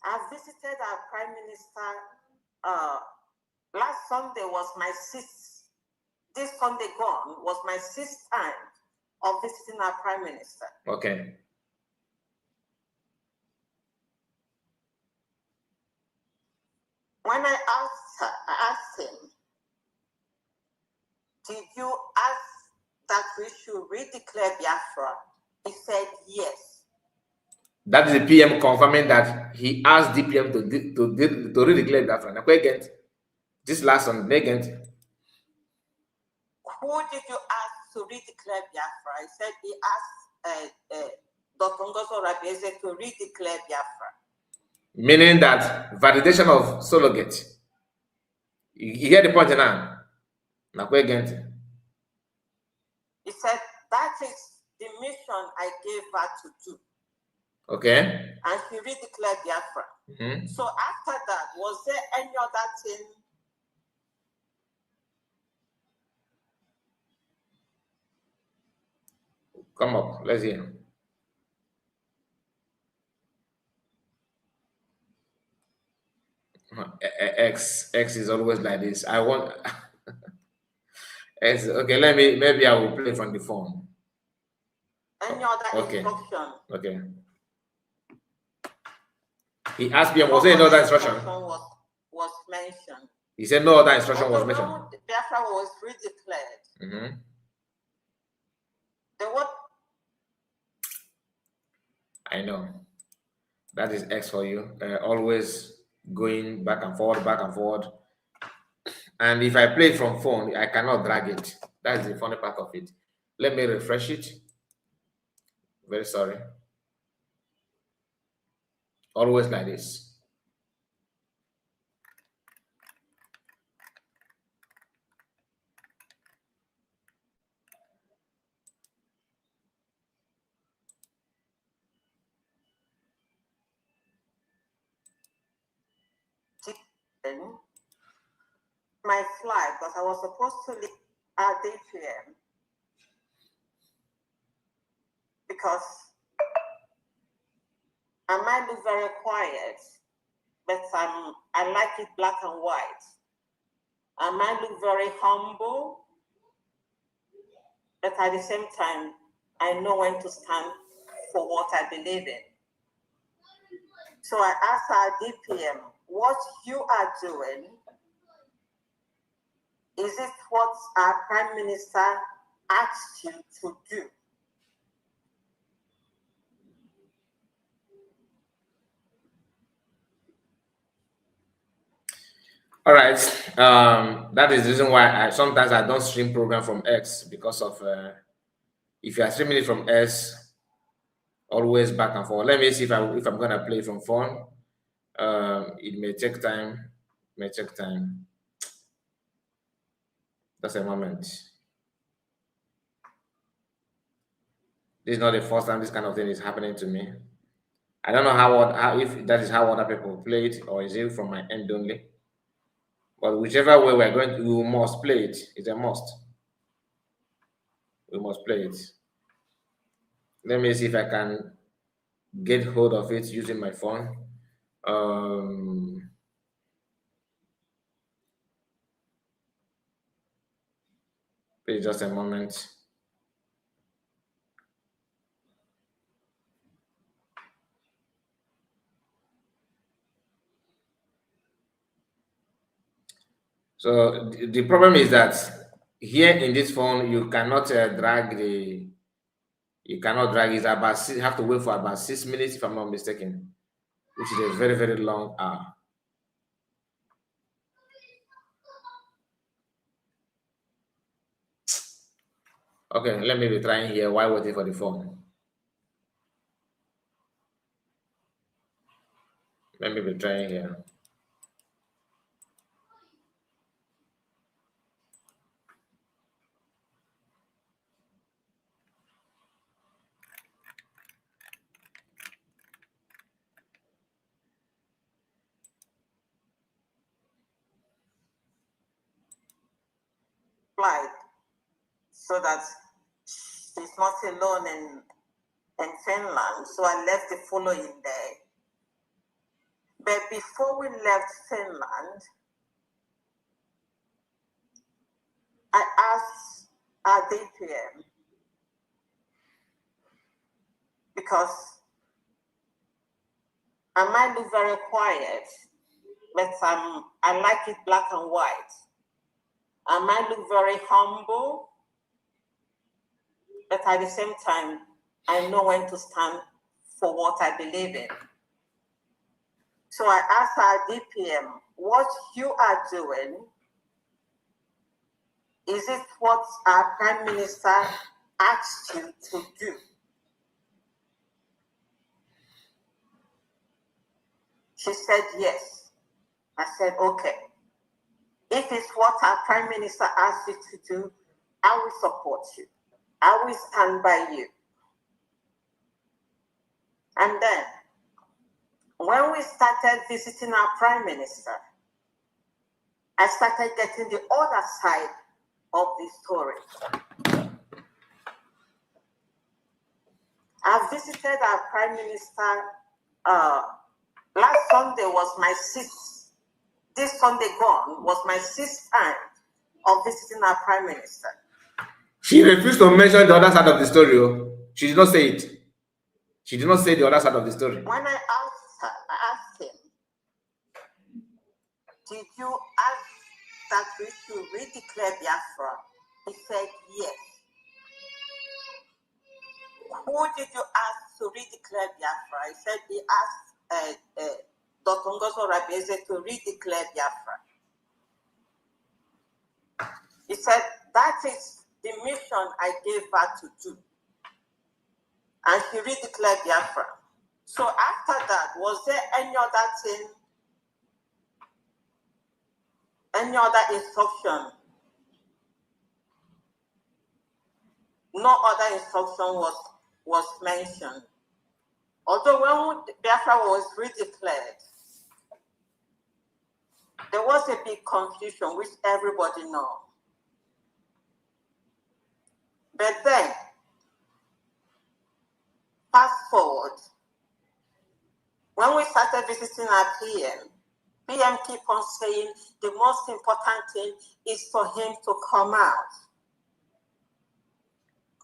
I visited our Prime Minister last Sunday was my sixth. This Sunday gone was my sixth time of visiting our Prime Minister. Okay. When I asked him, did you ask that we should redeclare Biafra? He said yes. That is the PM confirming that he asked DPM to redeclare Biafra. Now, again, this last one, again. Who did you ask to redeclare Biafra? He said he asked Dr. Ngozo Rabieze to redeclare Biafra. Meaning that validation of surrogate. You hear the point now? Now, again. He said that is the mission I gave her to do. Okay. And she redeclared Biafra. So after that, was there any other thing? Come up, let's hear. X is always like this. I want X. Okay, maybe I will play from the phone. Any other instruction? Okay. He asked me, was there no other instruction? Was mentioned. He said no other instruction was mentioned. Biafra was redeclared. Then what? I know. That is X for you. Always going back and forward. And if I play it from phone, I cannot drag it. That's the funny part of it. Let me refresh it. Very sorry. Always like this. My flight, because I was supposed to leave at 8 p.m. because I might look very quiet, but I like it black and white. I might look very humble, but at the same time, I know when to stand for what I believe in. So I asked our DPM, what you are doing, is it what our Prime Minister asked you to do? All right. That is the reason why sometimes I don't stream program from X, because of if you are streaming it from S, always back and forth. Let me see if I'm gonna play from phone. It may take time. Just a moment. This is not the first time this kind of thing is happening to me. I don't know how if that is how other people play it, or is it from my end only. But whichever way we're going, we must play it. It's a must. We must play it. Let me see if I can get hold of it using my phone. Please, just a moment. So the problem is that here in this phone, you cannot drag the. You cannot drag it about. You have to wait for about 6 minutes, if I'm not mistaken. which is a very, very long hour. Okay, let me be trying here while waiting for the phone. Let me be trying here. So that she's not alone in Finland. So I left the following day. But before we left Finland, I asked our DPM, because I might look very quiet, but I like it black and white. I might look very humble, but at the same time, I know when to stand for what I believe in. So I asked our DPM, what you are doing, is it what our Prime Minister asked you to do? She said yes. I said, okay. If it's what our Prime Minister asked you to do, I will support you. I will stand by you. And then, when we started visiting our Prime Minister, I started getting the other side of the story. I visited our Prime Minister. Last Sunday was my sixth. This Sunday gone was my sixth time of visiting our Prime Minister. She refused to mention the other side of the story. She did not say it. She did not say the other side of the story. When I asked him, did you ask that we should redeclare Biafra? He said yes. Who did you ask to redeclare Biafra? He said he asked Dr. Ngozo Rabeze to redeclare Biafra. He said that is the mission I gave her to do. And she redeclared Biafra. So after that, was there any other thing, any other instruction? No other instruction was mentioned. Although when Biafra was redeclared, there was a big confusion, which everybody knows. But then, fast forward, when we started visiting our PM keep on saying the most important thing is for him to come out,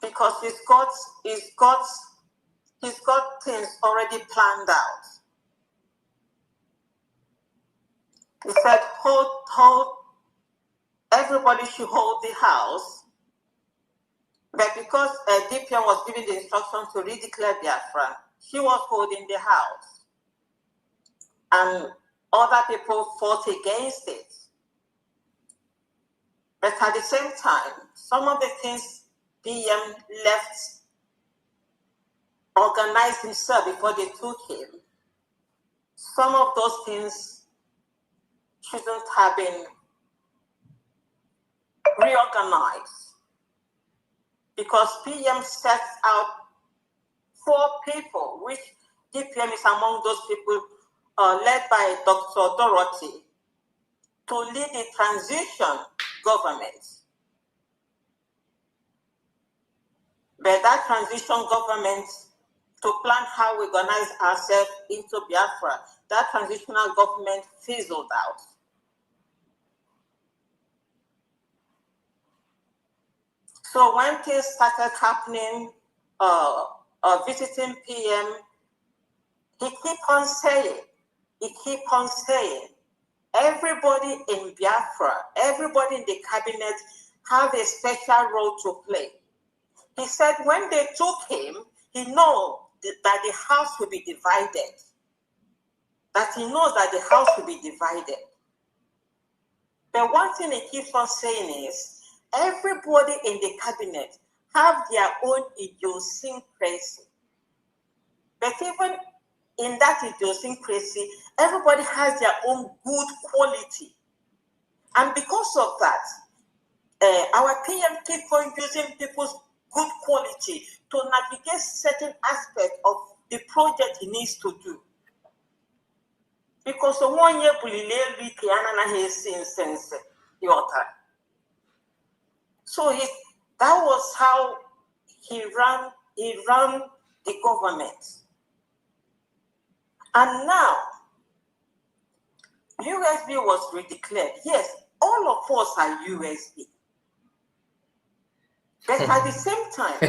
because he's got things already planned out. He said, hold, everybody should hold the house. But because DPM was giving the instruction to redeclare Biafra, she was holding the house. And other people fought against it. But at the same time, some of the things PM left organized himself before they took him, some of those things shouldn't have been reorganized, because PM sets out 4 people, which DPM is among those people led by Dr. Dorothy, to lead the transition government. But that transition government, to plan how we organize ourselves into Biafra, that transitional government fizzled out. So when things started happening, visiting PM, he keep on saying, everybody in Biafra, everybody in the cabinet have a special role to play. He said when they took him, he knew that the house will be divided. that he knows that the house will be divided. But one thing he keeps on saying is, everybody in the cabinet have their own idiosyncrasy. But even in that idiosyncrasy, everybody has their own good quality. And because of that, our PM keeps on using people's good quality to navigate certain aspects of the project he needs to do. Because the 1 year so that was how he ran the government. And now USB was redeclared. Yes, all of us are USB. But at the same time,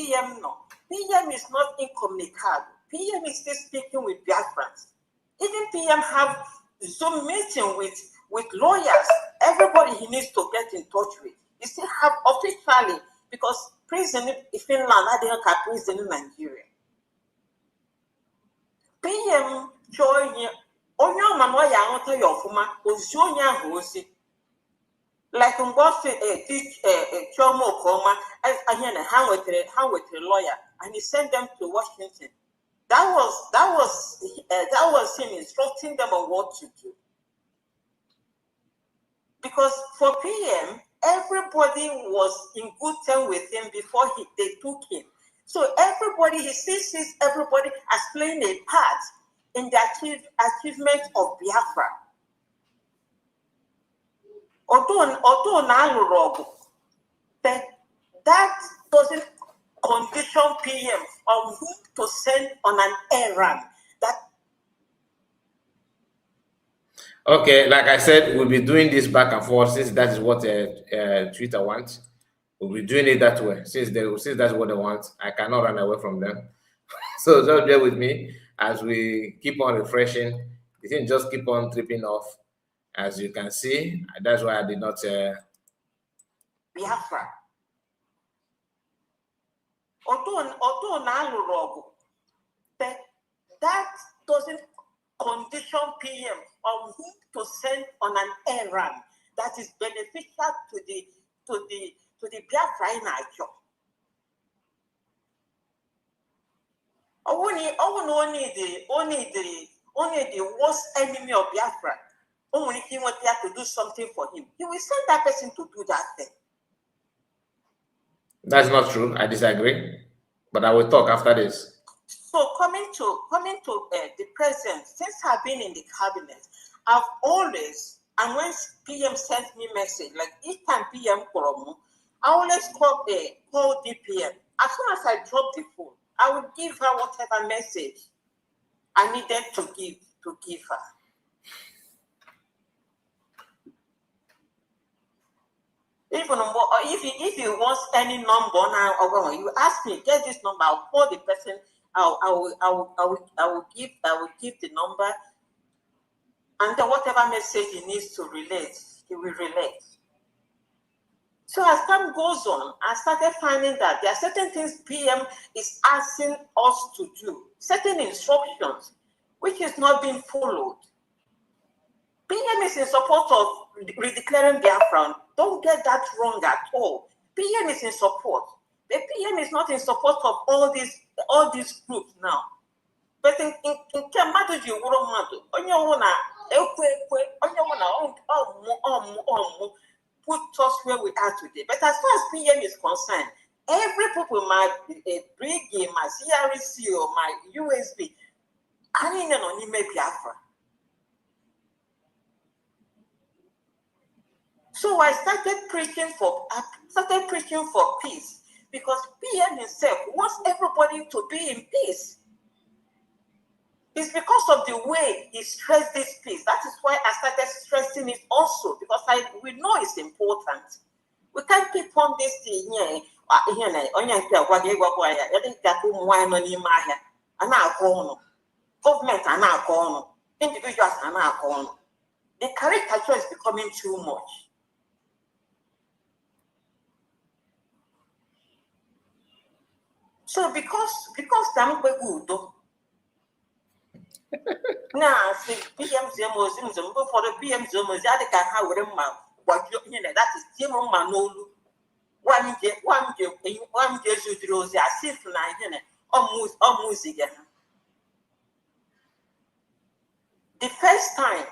PM is not incommunicado. PM is still speaking with Biafrans. Even PM have Zoom meeting with lawyers, everybody he needs to get in touch with. You still have officially, because prison in Finland, I didn't have prison in Nigeria. PM join Onya Manoya Anta Yofuma, Ozonya Hosi. Like Mbofi teach Chomo Koma, as a hand with a lawyer, and he sent them to Washington. That was him instructing them on what to do. Because for PM, everybody was in good terms with him before they took him. So everybody, he sees everybody as playing a part in the achievement of Biafra. Although that doesn't condition PM on whom to send on an errand. Okay, like I said, we'll be doing this back and forth since that is what Twitter wants. We'll be doing it that way since that's what they want. I cannot run away from them. So just bear with me as we keep on refreshing. The thing just keep on tripping off. As you can see, that's why I did not Biafra. Although that doesn't condition PM on whom to send on an errand that is beneficial to the Biafra in our job. Only the worst enemy of Biafra. Only he wants to do something for him. He will send that person to do that thing. That's not true. I disagree. But I will talk after this. So coming to the president, since I've been in the cabinet, I've always, and when PM sends me message, like each time PM call, I always call DPM. As soon as I drop the phone, I will give her whatever message I needed to give her. Even if you want any number now, or you ask me, get this number, I'll call the person. I will give the number, and then whatever message he needs to relate, he will relate. So as time goes on, I started finding that there are certain things PM is asking us to do, certain instructions, which is not being followed. PM is in support of redeclaring Biafra. Don't get that wrong at all. PM is in support. The PM is not in support of all these groups now. But in Kemadu, you wouldn't on your own, put us where we are today. But as far as PM is concerned, every people, my Brigade, my CRC, or my USB, I didn't know you may Biafra. So I started preaching for peace, because PM himself wants everybody to be in peace. It's because of the way he stressed this peace. That is why I started stressing it also, because we know it's important. We can't keep on this thing here. Government are now gone. Individuals are now gone. The caricature is becoming too much. So because Now, see, PM Zemo seems to go for the PM Zemo, Zadika, how would what you know, that is Jimo Manolu. One year, you drew the assist line, almost again. The first time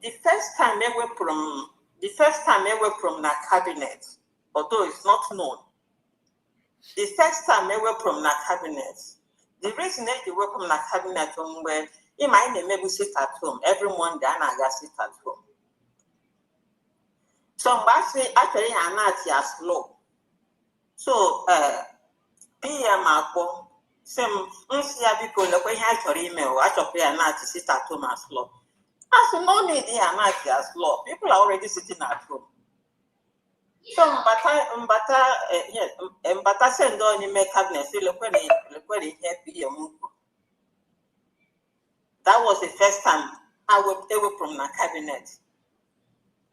I went from the cabinet, although it's not known. The first time I went from the cabinet, the reason that you work from the cabinet where you might maybe sit at home every Monday and I sit at home. So actually I'm not as low. So PM Apple, some people look when I have email, I shall pay not to sit at home as low. As no need they are not as low. People are already sitting at home. So Mbata send on in my cabinet, look when he PM. That was the first time I would away from the cabinet.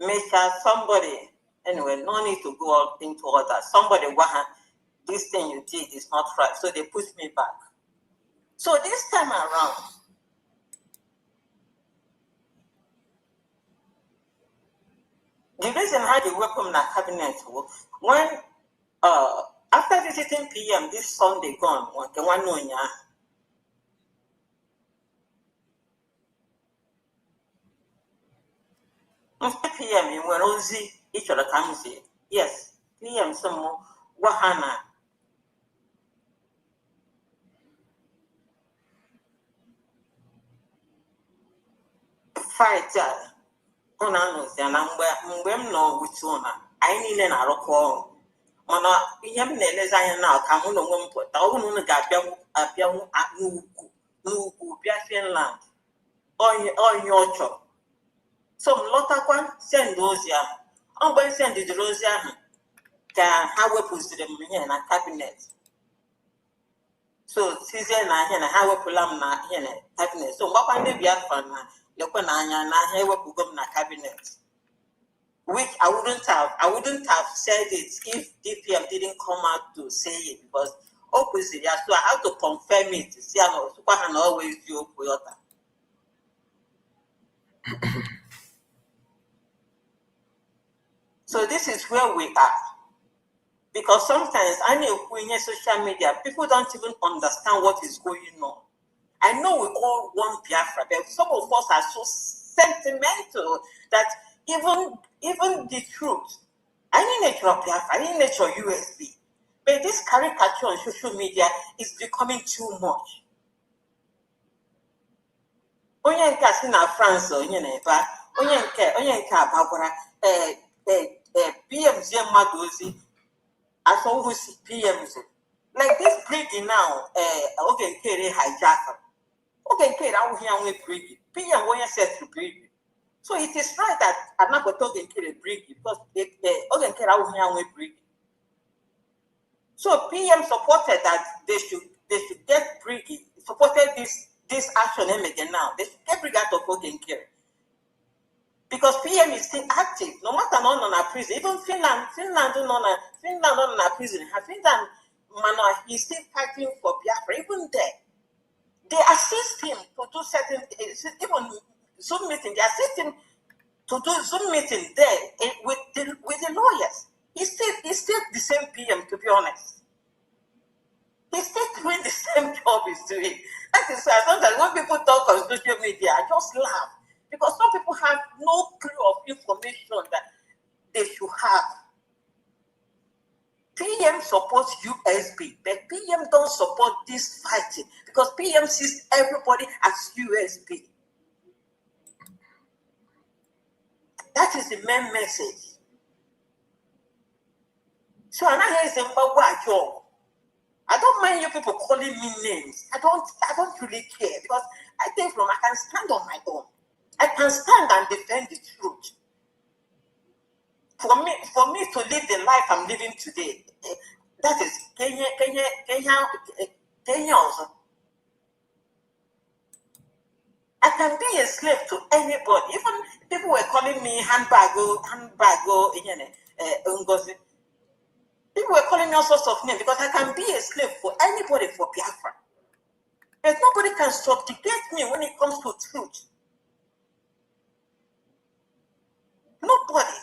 Make sure somebody, anyway, no need to go out into order. Somebody, this thing you did is not right. So they pushed me back. So this time around, the reason how they work from the cabinet was when after visiting PM this Sunday gone, PM in Werozi, each other comes here. Yes, PM some more Wahana. Fight mgbe m nọ with ụna anyị niile na-arụkọ ọrụ mana ihe m na-elezi anya na ka mụ na onwe m pụta ọ bụrụ na unu ga-abịanwu n'ugwu bịa Finland onye ọ chọrọ so m lọtakwa send ozi ahụ mgbe m sendidoro ozi ahụ ka ha wepụziri m ihe na kabinet so tizie na ihe na ha wepụla m na ihe na kabinet so mgbakwa ndị Biafra na lekwe na anya na ha ewepụgo m na kabinet which I wouldn't have said it if DPM didn't come out to say it because opposite so I have to confirm it see always do Toyota. So this is where we are. Because sometimes I know when you're social media, people don't even understand what is going on. I know we all want Biafra, but some of us are so sentimental that even the truth, I need nature of Biafra, I need nature USB. But this caricature on social media is becoming too much. Onye nke si na France onye na-eba, onye nke abagwara PMZ mmadụ ozi asọwụ si PMZ. Like this breeding now, oge nke hijacker. Oge nke awụghị ya nwe breeding. PM onye set to breeding. So it is right that I'm not going to talk in breeding because oge nke awụghị ya nwe breeding. So PM supported that they should get breeding. Supported this action again now. They should get brigade of Ogenkere. Because PM is still active. No matter not on a prison. Even Finland not on a prison. Finland, he's still fighting for Biafra. Even there, they assist him to do certain, even Zoom meeting. They assist him to do Zoom meeting there with the lawyers. He's still the same PM, to be honest. He's still doing the same job he's doing. That is why sometimes when people talk on social media, I just laugh. Because some people have no clue of information that they should have. PM supports USB, but PM don't support this fighting because PM sees everybody as USB. That is the main message. So I'm not here saying, I don't mind you people calling me names. I don't really care because I think I can stand on my own. I can stand and defend the truth. For me to live the life I'm living today, that is Kenya also. I can be a slave to anybody. Even people were calling me handbago, Ngozi. People were calling me all sorts of names because I can be a slave for anybody for Biafra. And nobody can subjugate me when it comes to truth. Nobody.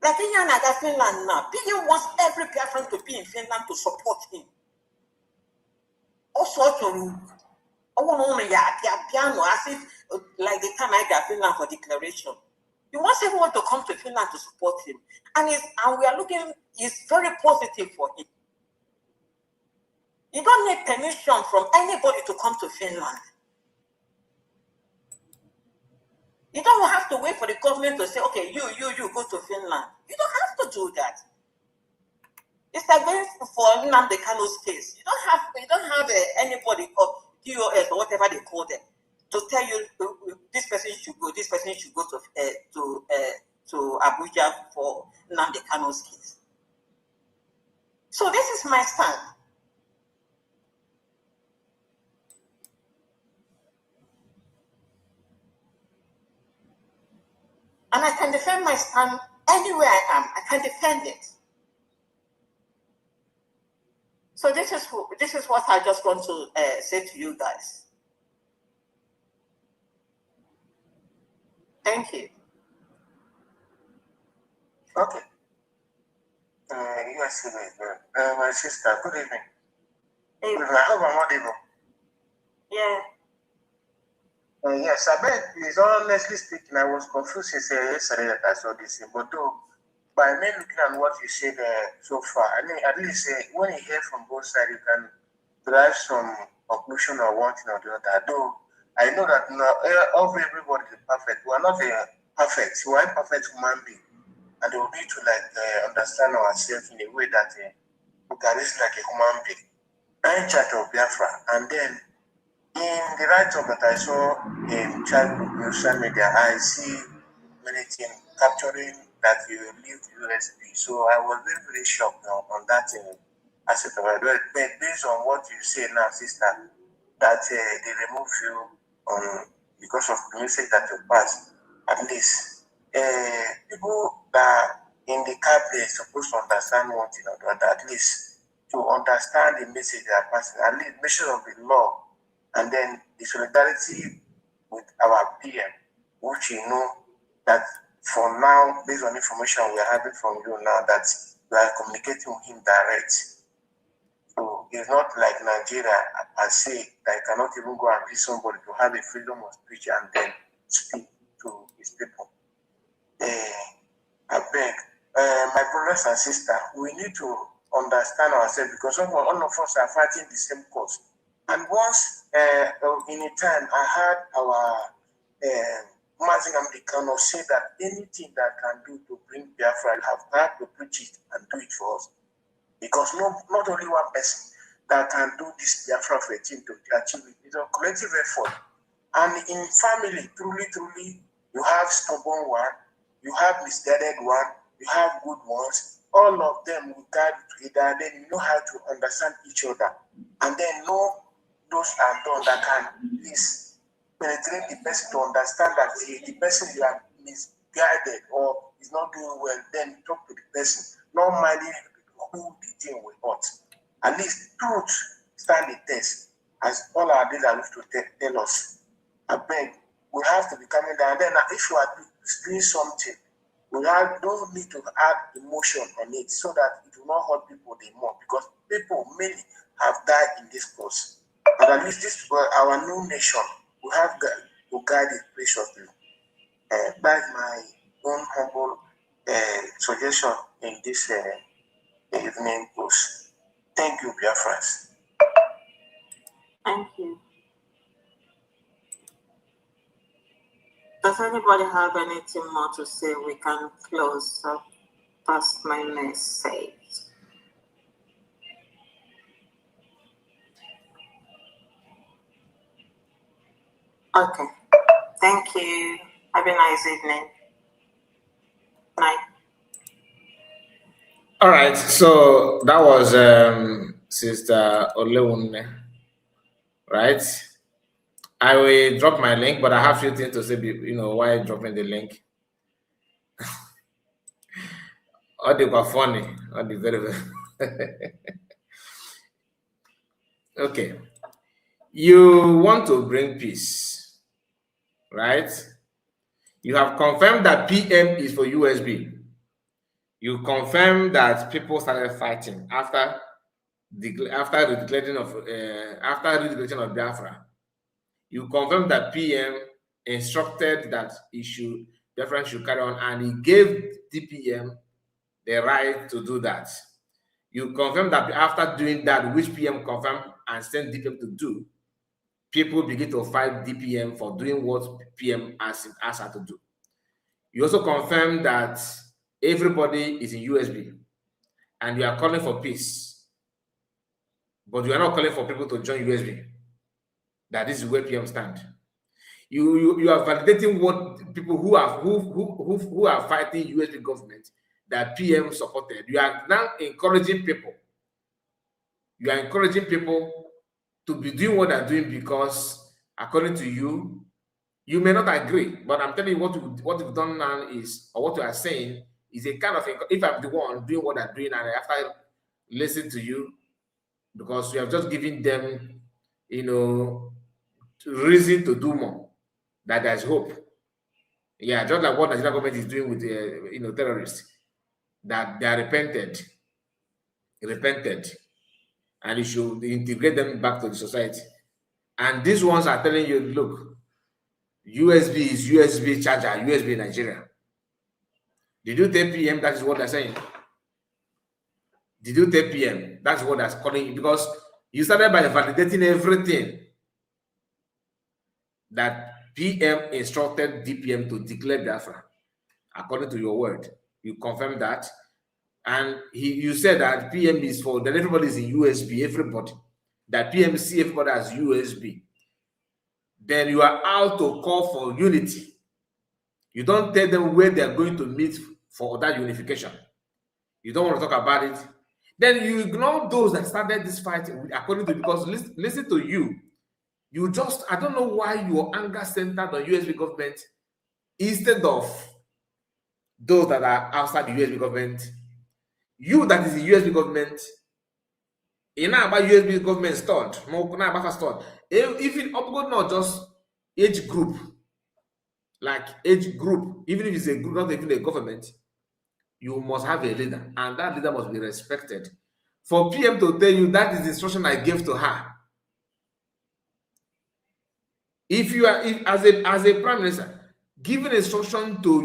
Like in Finland now, Biafra wants every Biafran to be in Finland to support him. Also, piano as if like the time I got Finland for declaration. He wants everyone to come to Finland to support him. And we are looking, it's very positive for him. You don't need permission from anybody to come to Finland. You don't have to wait for the government to say, okay, you go to Finland. You don't have to do that. It's like going for Nnamdi Kanu's case. You don't have anybody or DOS or whatever they call them to tell you this person should go to Abuja for Nnamdi Kanu's case. So this is my stand. And I can defend my stand anywhere I am. I can defend it. So this is what I just want to say to you guys. Thank you. Okay. Yes, my sister, good evening. Hey. Good evening. I hope I'm audible. Yeah. Yes, I bet, honestly speaking, I was confused yesterday that I saw this thing, but though, by me looking at what you said so far, I mean, at least when you hear from both sides, you can derive some conclusion or one thing or the other. Though, I know that everybody is perfect. We are not perfect. We are imperfect human beings. And we need to understand ourselves in a way that we can reason like a human being. I'm in charge of Biafra, and then in the write-up that I saw in childhood social media, I see many things capturing that you leave USB. So I was very, very shocked on that aspect of it. But based on what you say now, sister, that they remove you because of the message that you pass, at least people that in the cabinet supposed to understand one thing or the other, at least to understand the message they are passing, at least measure of the law, and then the solidarity with our PM, which you know that for now, based on information we are having from you now, that we are communicating with him direct. So it's not like Nigeria, I say, that you cannot even go and reach somebody to have a freedom of speech and then speak to his people. I beg, my brothers and sisters, we need to understand ourselves because all of us are fighting the same cause. And once in a time, I heard our Mazi Nnamdi Kanu say that anything that can do to bring Biafra, have to preach it and do it for us. Because not only one person that can do this Biafra for a team to achieve it. It's a collective effort. And in family, truly, you have stubborn one, you have misguided one, you have good ones. All of them will guide together. Then you know how to understand each other. And then know those and done that can please penetrate the person to understand that the person you are misguided or is not doing well, then talk to the person. Not minding who the thing will hurt. At least truth stand the test, as all our leaders used to tell us. I beg, we have to be coming down. And then if you are doing something, we don't need to add emotion on it so that it will not hurt people the more, because people many have died in this cause. But at least this our new nation, we have to guide it preciously. That's my own humble suggestion in this evening post. Thank you, Biafrans. Thank you. Does anybody have anything more to say? We can close up past my message. Okay. Thank you. Have a nice evening. Night. All right. So that was Sister Olewunne, right? I will drop my link, but I have few things to say. Why dropping the link? All they were funny. All the very, very. Okay. You want to bring peace, right? You have confirmed that PM is for USB. You confirm that people started fighting after the redeclaration of Biafra. You confirm that PM instructed that Biafra should carry on, and he gave DPM the right to do that. You confirm that after doing that, which PM confirmed and sent DPM to do, people begin to fight DPM for doing what PM asked her to do. You also confirm that everybody is in USB and you are calling for peace, but you are not calling for people to join USB. That is where PM stand. You are validating what people who are fighting USB government that PM supported. You are now encouraging people. You are encouraging people to be doing what they're doing because, according to you, you may not agree. But I'm telling you what you've done now is, or what you are saying is a kind of, if I'm the one doing what I'm doing and after listening to you, because you have just given them, reason to do more, that there's hope. Yeah, just like what the Nigerian government is doing with terrorists, that they are repented, and you should integrate them back to the society. And these ones are telling you, look, USB is USB charger, USB Nigeria. Did you tell PM that is what they're saying? Did you tell PM that's what they're calling you? Because you started by validating everything that PM instructed DPM to declare Biafra, according to your word. You confirmed that. And you said that PM is for, that everybody is in USB, everybody. That PM see everybody as USB. Then you are out to call for unity. You don't tell them where they are going to meet for that unification. You don't want to talk about it. Then you ignore those that started this fight, according to, because listen to you. You just, I don't know why your anger centered on USB government instead of those that are outside the USB government. You that is the USB government, you know about USB government stored, even upgrade not just age group, like age group, even if it's a group, not even a government, you must have a leader, and that leader must be respected. For PM to tell you that is the instruction I gave to her. If you are, as a prime minister, giving instruction to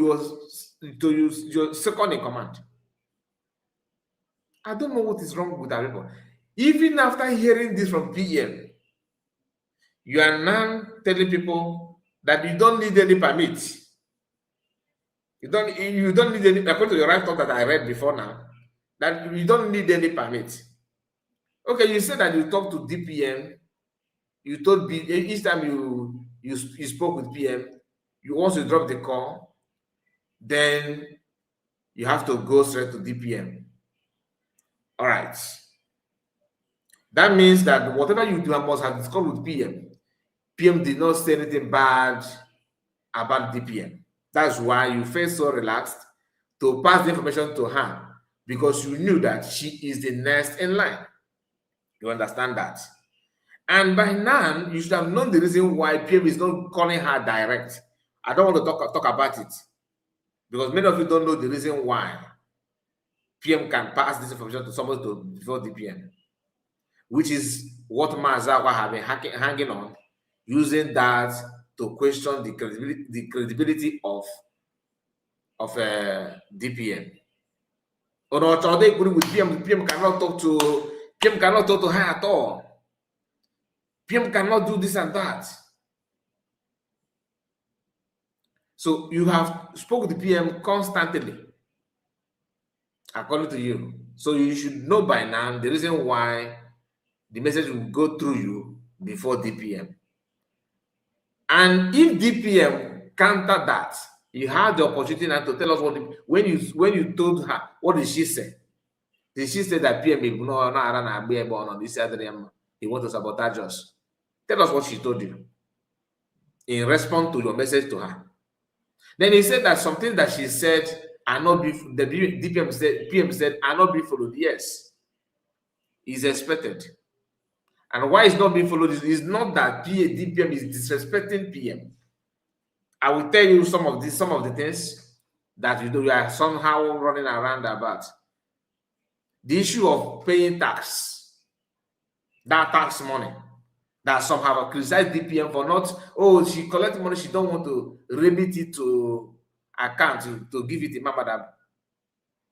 your second in command, I don't know what is wrong with that people. Even after hearing this from PM, you are now telling people that you don't need any permit. You don't need any, according to your right talk that I read before now, that you don't need any permit. Okay, you said that you talked to DPM, you told each time you spoke with PM, once you drop the call, then you have to go straight to DPM. All right. That means that whatever you do, I must have discussed with PM. PM did not say anything bad about DPM. That's why you felt so relaxed to pass the information to her, because you knew that she is the next in line. You understand that? And by now, you should have known the reason why PM is not calling her direct. I don't want to talk about it, because many of you don't know the reason why PM can pass this information to somebody before DPM, which is what Mazawa have been hanging on, using that to question the credibility of DPM. Or not, they agree with PM. PM cannot talk to her at all. PM cannot do this and that. So you have spoken to PM constantly, according to you. So you should know by now the reason why the message will go through you before DPM. And if DPM counter that, you had the opportunity now to tell us when you told her, what did she say? Did she say that PM he want to sabotage us? Tell us what she told you in response to your message to her. Then he said that something that she said are not be, the PM said are not be followed. Yes, is expected. And why it's not being followed is not that DPM is disrespecting PM. I will tell you some of the things that you are somehow running around about. The issue of paying tax, that tax money, that somehow criticize DPM for not, oh, she collect money, she don't want to remit it to account to give it to Mamadab.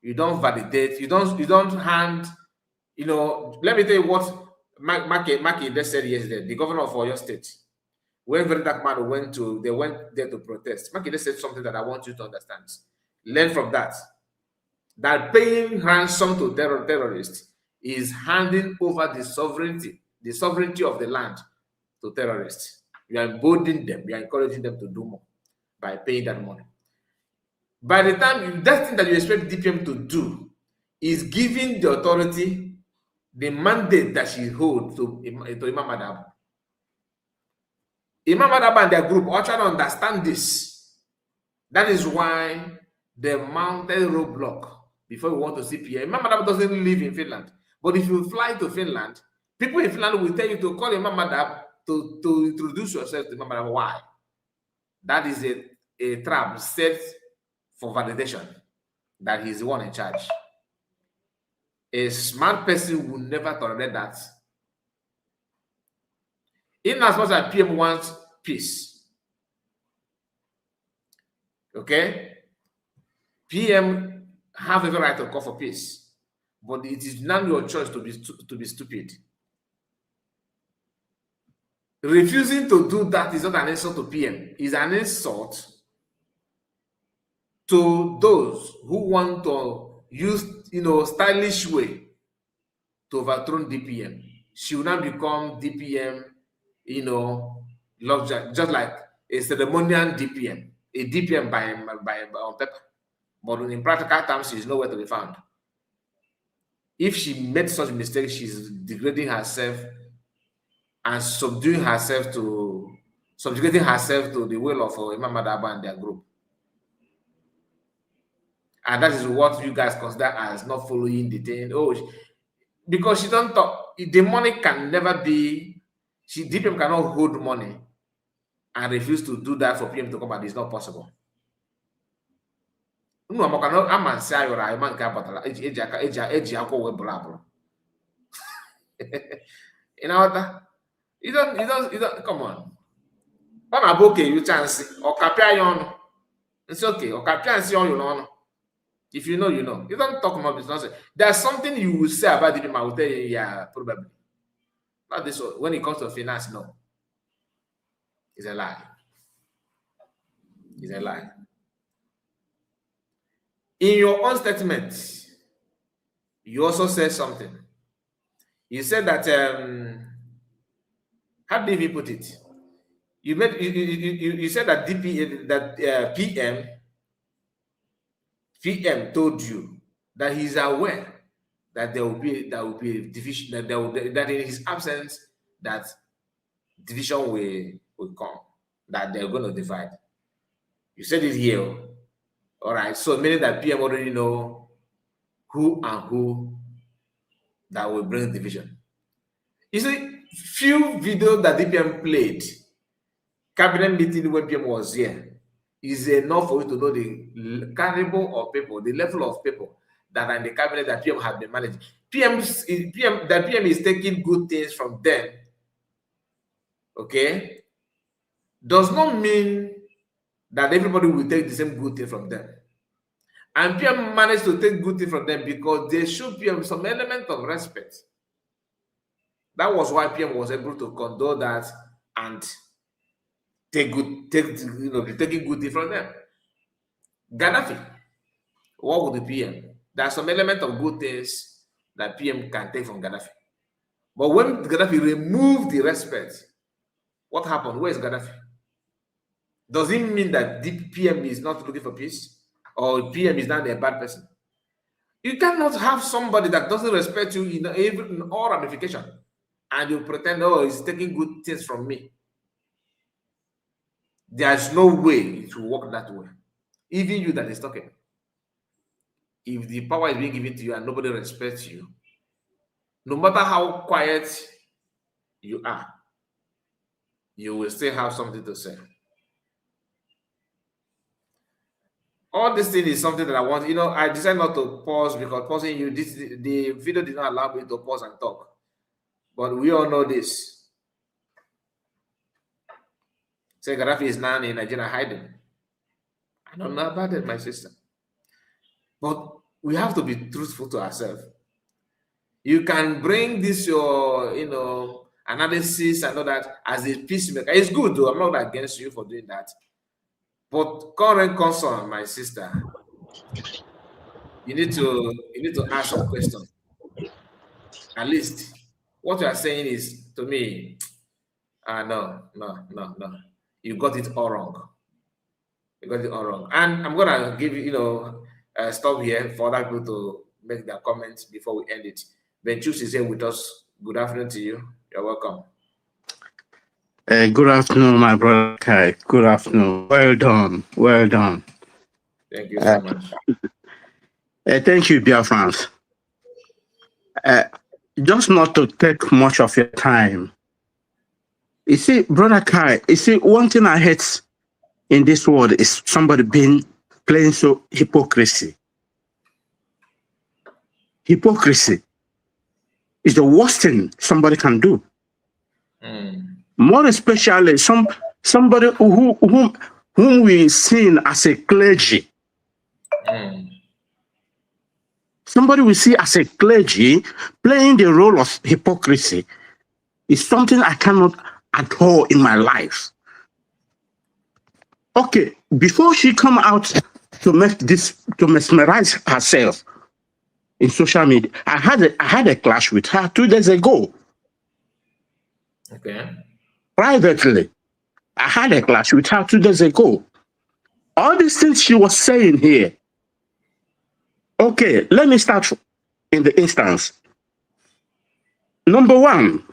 You don't validate, you don't hand, let me tell you what Maki said yesterday, the governor of Oyo State. When Very Dark Man went there to protest, Maki said something that I want you to understand. Learn from that. That paying ransom to terrorists is handing over the sovereignty of the land to terrorists. You are emboldening them, you are encouraging them to do more by paying that money. By the time that thing that you expect DPM to do is giving the authority the mandate that she holds to Imam Adab. Imam Adab and their group are trying to understand this. That is why they mounted roadblock before we want to see PM. Imam Adab doesn't live in Finland. But if you fly to Finland, people in Finland will tell you to call Imam Adab to introduce yourself to Imam Adab. Why? That is a trap set for validation that he's the one in charge. A smart person will never tolerate that. In as much as PM wants peace, okay, PM have every right to call for peace, but it is not your choice to be stupid. Refusing to do that is not an insult to PM. It's an insult to those who want to use, stylish way to overthrow DPM. She will not become DPM, just like a ceremonial DPM, a DPM by on paper. But in practical terms, she is nowhere to be found. If she made such a mistake, she's degrading herself and subjugating herself to the will of Imam Adaba and their group. And that is what you guys consider as not following the thing. Oh, because she don't talk. The money can never be. DPM cannot hold money and refuse to do that for PM to come out. It's not possible. No, I'm not saying you're a man. You know what? You don't. Come on. I'm okay. You chance or capture you. It's okay. Or capture you know. If you know, you know. You don't talk about this nonsense. There's something you will say about the people. I will tell you, yeah, probably. Not this one. When it comes to finance, no. It's a lie. It's a lie. In your own statement, you also said something. You said that how did you put it? You said that PM told you that he's aware that there will be a division, that in his absence that division will come, that they're going to divide. You said it here. All right, so meaning that PM already know who that will bring division. You see, few videos that DPM played, cabinet meeting when PM was here, is enough for you to know the caliber of people, the level of people that are in the cabinet that PM has been managing. PM is taking good things from them, okay, does not mean that everybody will take the same good thing from them. And PM managed to take good thing from them because they showed PM some element of respect. That was why PM was able to condone that and taking good thing from them. Gaddafi, what would the PM? There are some element of good things that PM can take from Gaddafi. But when Gaddafi removed the respect, what happened? Where is Gaddafi? Does it mean that the PM is not looking for peace? Or PM is not a bad person? You cannot have somebody that doesn't respect you in all ramification, and you pretend, oh, he's taking good things from me. There's no way it will work that way. Even you that is talking, if the power is being given to you and nobody respects you, no matter how quiet you are, you will still have something to say. All this thing is something that I want. I decided not to pause because pausing you, the video did not allow me to pause and talk. But we all know this. Say Gaddafi is now in Nigeria hiding. I don't know about it, my sister. But we have to be truthful to ourselves. You can bring this your, analysis and all that as a peacemaker. It's good though. I'm not against you for doing that. But current concern, my sister, you need to ask some questions. At least what you are saying is to me, no. You got it all wrong. You got it all wrong. And I'm gonna give you, stop here for other people to make their comments before we end it. Benchus is here with us. Good afternoon to you. You're welcome. Good afternoon, my brother Kai. Good afternoon. Well done. Well done. Thank you so much. Thank you, Biafrans. Just not to take much of your time. You see, brother Kai, one thing I hate in this world is somebody playing so hypocrisy. Hypocrisy is the worst thing somebody can do. More especially somebody whom we seen as a clergy. Somebody we see as a clergy playing the role of hypocrisy is something I cannot adore in my life. Okay, before she come out to mesmerize herself in social media, I had a clash with her 2 days ago. Okay. Privately, I had a clash with her 2 days ago. All these things she was saying here. Okay, let me start in the instance. Number one,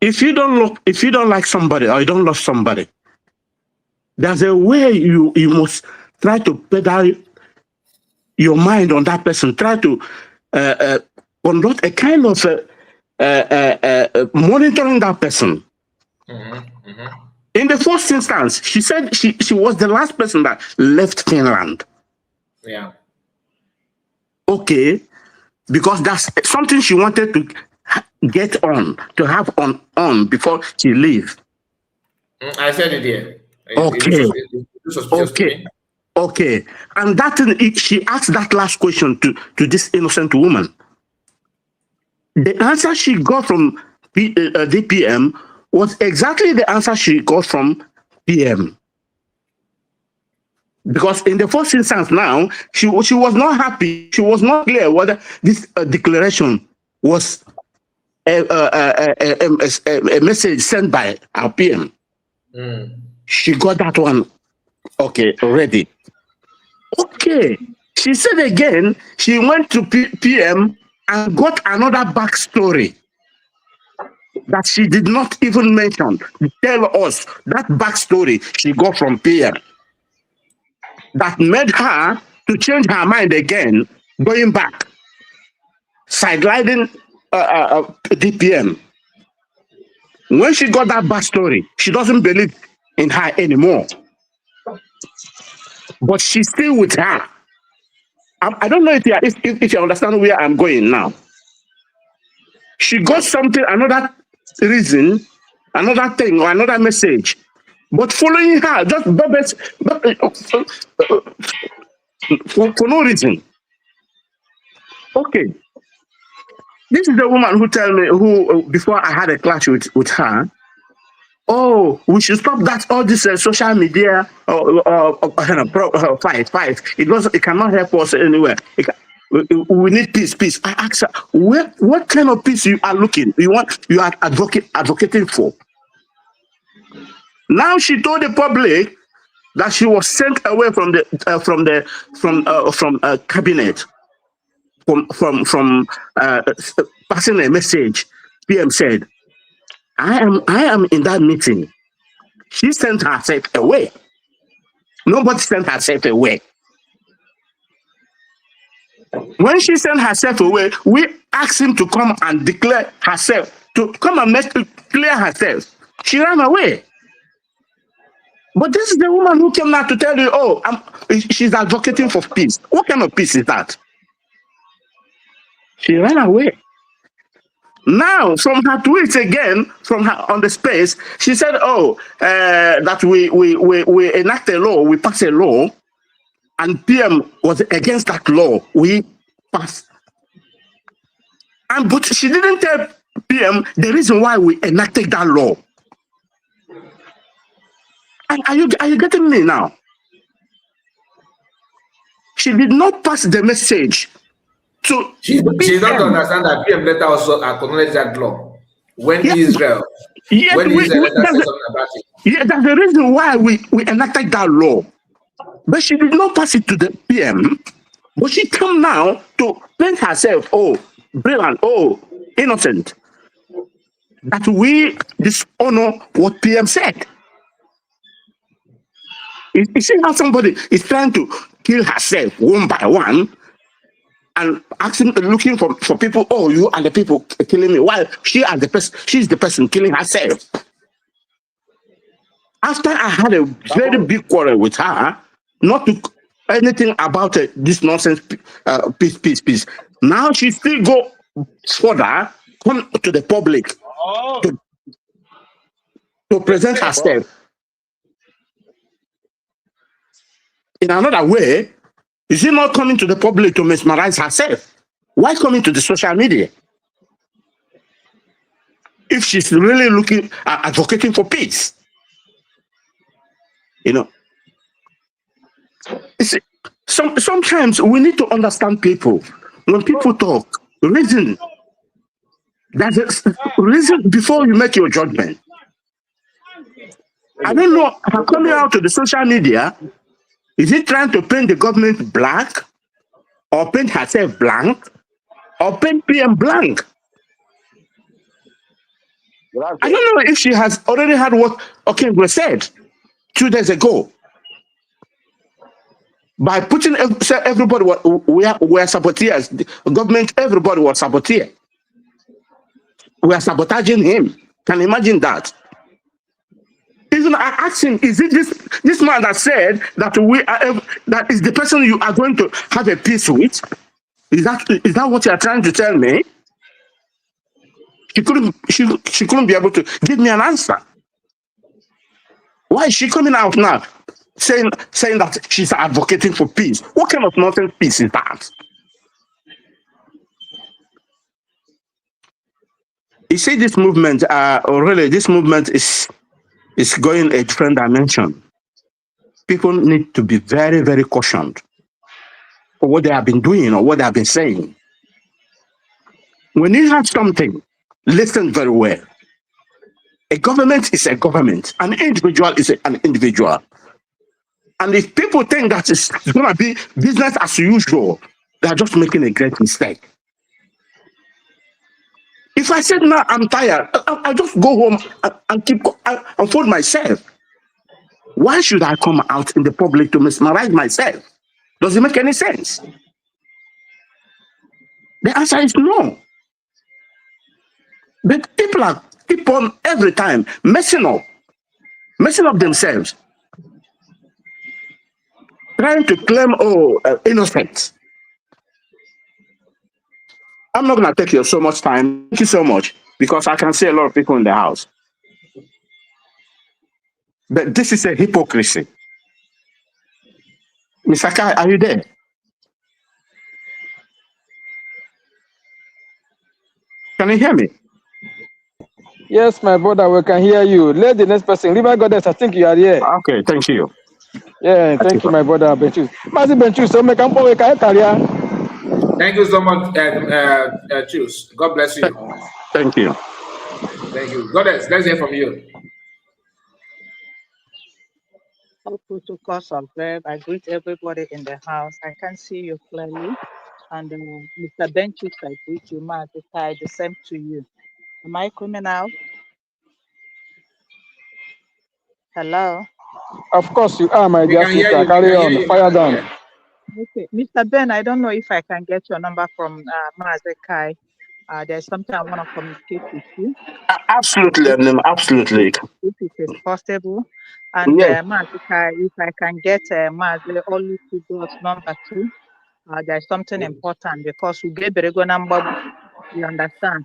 if you don't like somebody or you don't love somebody, there's a way you must try to pedal your mind on that person. Try to conduct a kind of monitoring that person. In the first instance, she said she was the last person that left Finland. Yeah. Okay, because that's something she wanted to get on, to have on before she leave. I said it here. Okay. And that she asked that last question to this innocent woman. The answer she got from DPM was exactly the answer she got from PM. Because in the first instance now, she was not happy. She was not clear whether this declaration was a message sent by our PM. She got that one, okay, ready. Okay. She said again, she went to PM and got another backstory that she did not even mention. Tell us that backstory she got from PM that made her to change her mind again, going back, sidelining DPM. When she got that backstory, she doesn't believe in her anymore. But she's still with her. I don't know if you understand where I'm going now. She got something, another reason, another thing, or another message. But following her, just for no reason. Okay. This is the woman who told me, before I had a clash with her, oh, we should stop that, all this social media fight. It cannot help us anywhere. We need peace. I asked her, what kind of peace you are looking? You are advocating for? Now she told the public that she was sent away from cabinet, from passing a message. PM said, I am in that meeting. She sent herself away. Nobody sent herself away. When she sent herself away, we asked him to come and declare herself to come and clear herself. She ran away. But this is the woman who came now to tell you, oh, she's advocating for peace. What kind of peace is that? She ran away. Now, from her tweets again, from her on the space, she said, oh, that we enact a law, we pass a law, and PM was against that law. We passed. But she didn't tell PM the reason why we enacted that law. Are you getting me now? She did not pass the message to She don't understand that PM later also acknowledged that law when Israel. Yes, when Israel said something about it. Yeah, that's the reason why we enacted that law. But she did not pass it to the PM. But she come now to paint herself, oh, brilliant, oh, innocent. That we dishonor what PM said. You see how somebody is trying to kill herself one by one and asking, looking for people, oh, you are the people killing me, while she's the person killing herself. After I had a very big quarrel with her, not to anything about this nonsense, peace. Now she still go further, come to the public to present herself. In another way, is she not coming to the public to mesmerize herself? Why coming to the social media? If she's really looking, advocating for peace. You know, sometimes we need to understand people. When people talk, reason. There's a reason before you make your judgment. I don't know, her coming out to the social media, is it trying to paint the government black, or paint herself blank, or paint PM blank? I don't know if she has already had what Okengwe said 2 days ago. By putting everybody, we are saboteurs. The government, everybody was saboteur. We are sabotaging him. Can you imagine that? Even I asked him, is it this man that said that that is the person you are going to have a peace with? Is that what you are trying to tell me? She couldn't be able to give me an answer. Why is she coming out now saying that she's advocating for peace? What kind of nonsense peace is that? You see, this movement, really, this movement is going a different dimension. People need to be very, very cautioned for what they have been doing or what they have been saying. When you have something, listen very well. A government is a government. An individual is an individual. And if people think that it's going to be business as usual, they are just making a great mistake. If I said, now I'm tired, I'll just go home and fold myself. Why should I come out in the public to mesmerize myself? Does it make any sense? The answer is no. But people keep on every time messing up themselves, trying to claim, innocence. I'm not going to take you so much time. Thank you so much, because I can see a lot of people in the house. But this is a hypocrisy. Mr. Kai, are you there? Can you hear me? Yes, my brother, we can hear you. Let the next person. River Goddess, I think you are here. Okay, thank you. Yeah, thank you, my brother, Benchu. Thank you so much, Choose. God bless you. Thank you. Thank you. Goddess, let's hear from you. All protocols observed. I greet everybody in the house. I can see you clearly. And Mr. Benchus, I greet you, Mazikai, the same to you. Am I coming out? Hello? Of course you are, my dear sister. Carry on. Fire down. Okay. Mr. Ben, I don't know if I can get your number from Mazikai. There's something I want to communicate with you. Absolutely, If, absolutely. if it is possible. And Yes. if I can get only to God's number 2, there's something important because we get you understand.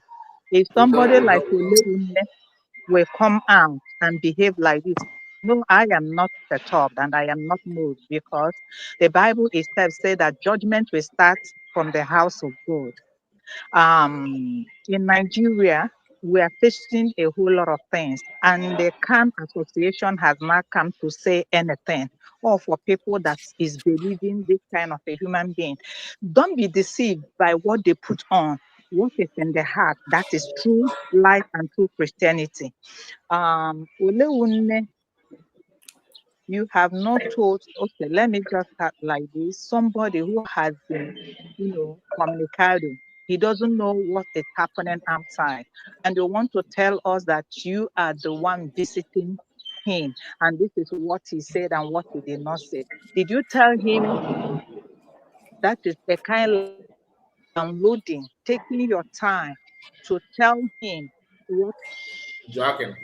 If somebody like Olewunne will come out and behave like this, no, I am not perturbed and I am not moved because the Bible itself says that judgment will start from the house of God. In Nigeria, we are facing a whole lot of things, and the CAN Association has not come to say anything. Or for people that is believing this kind of a human being, don't be deceived by what they put on. What is in the heart? That is true life and true Christianity. Olewunne, you have not told, okay, let me just start like this. Somebody who has been, communicating, he doesn't know what is happening outside. And you want to tell us that you are the one visiting him. And this is what he said and what he did not say. Did you tell him that is the kind of downloading, taking your time to tell him what Joaquin.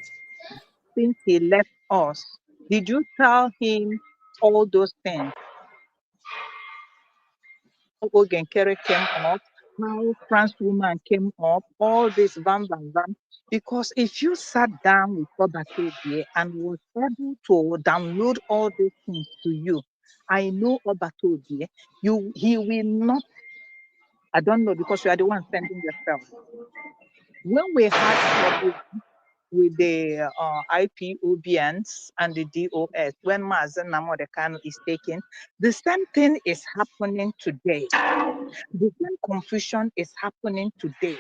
since he left us? Did you tell him all those things? Ogenkere came up, how trans woman came up, all this bam. Because if you sat down with Obatobie and was able to download all these things to you, I know Obatobie, he will not, I don't know, because you are the one sending yourself. When we had problems with the IPOBNs and the DOS, when Mazen Namodekano is taken, the same thing is happening today. The same confusion is happening today.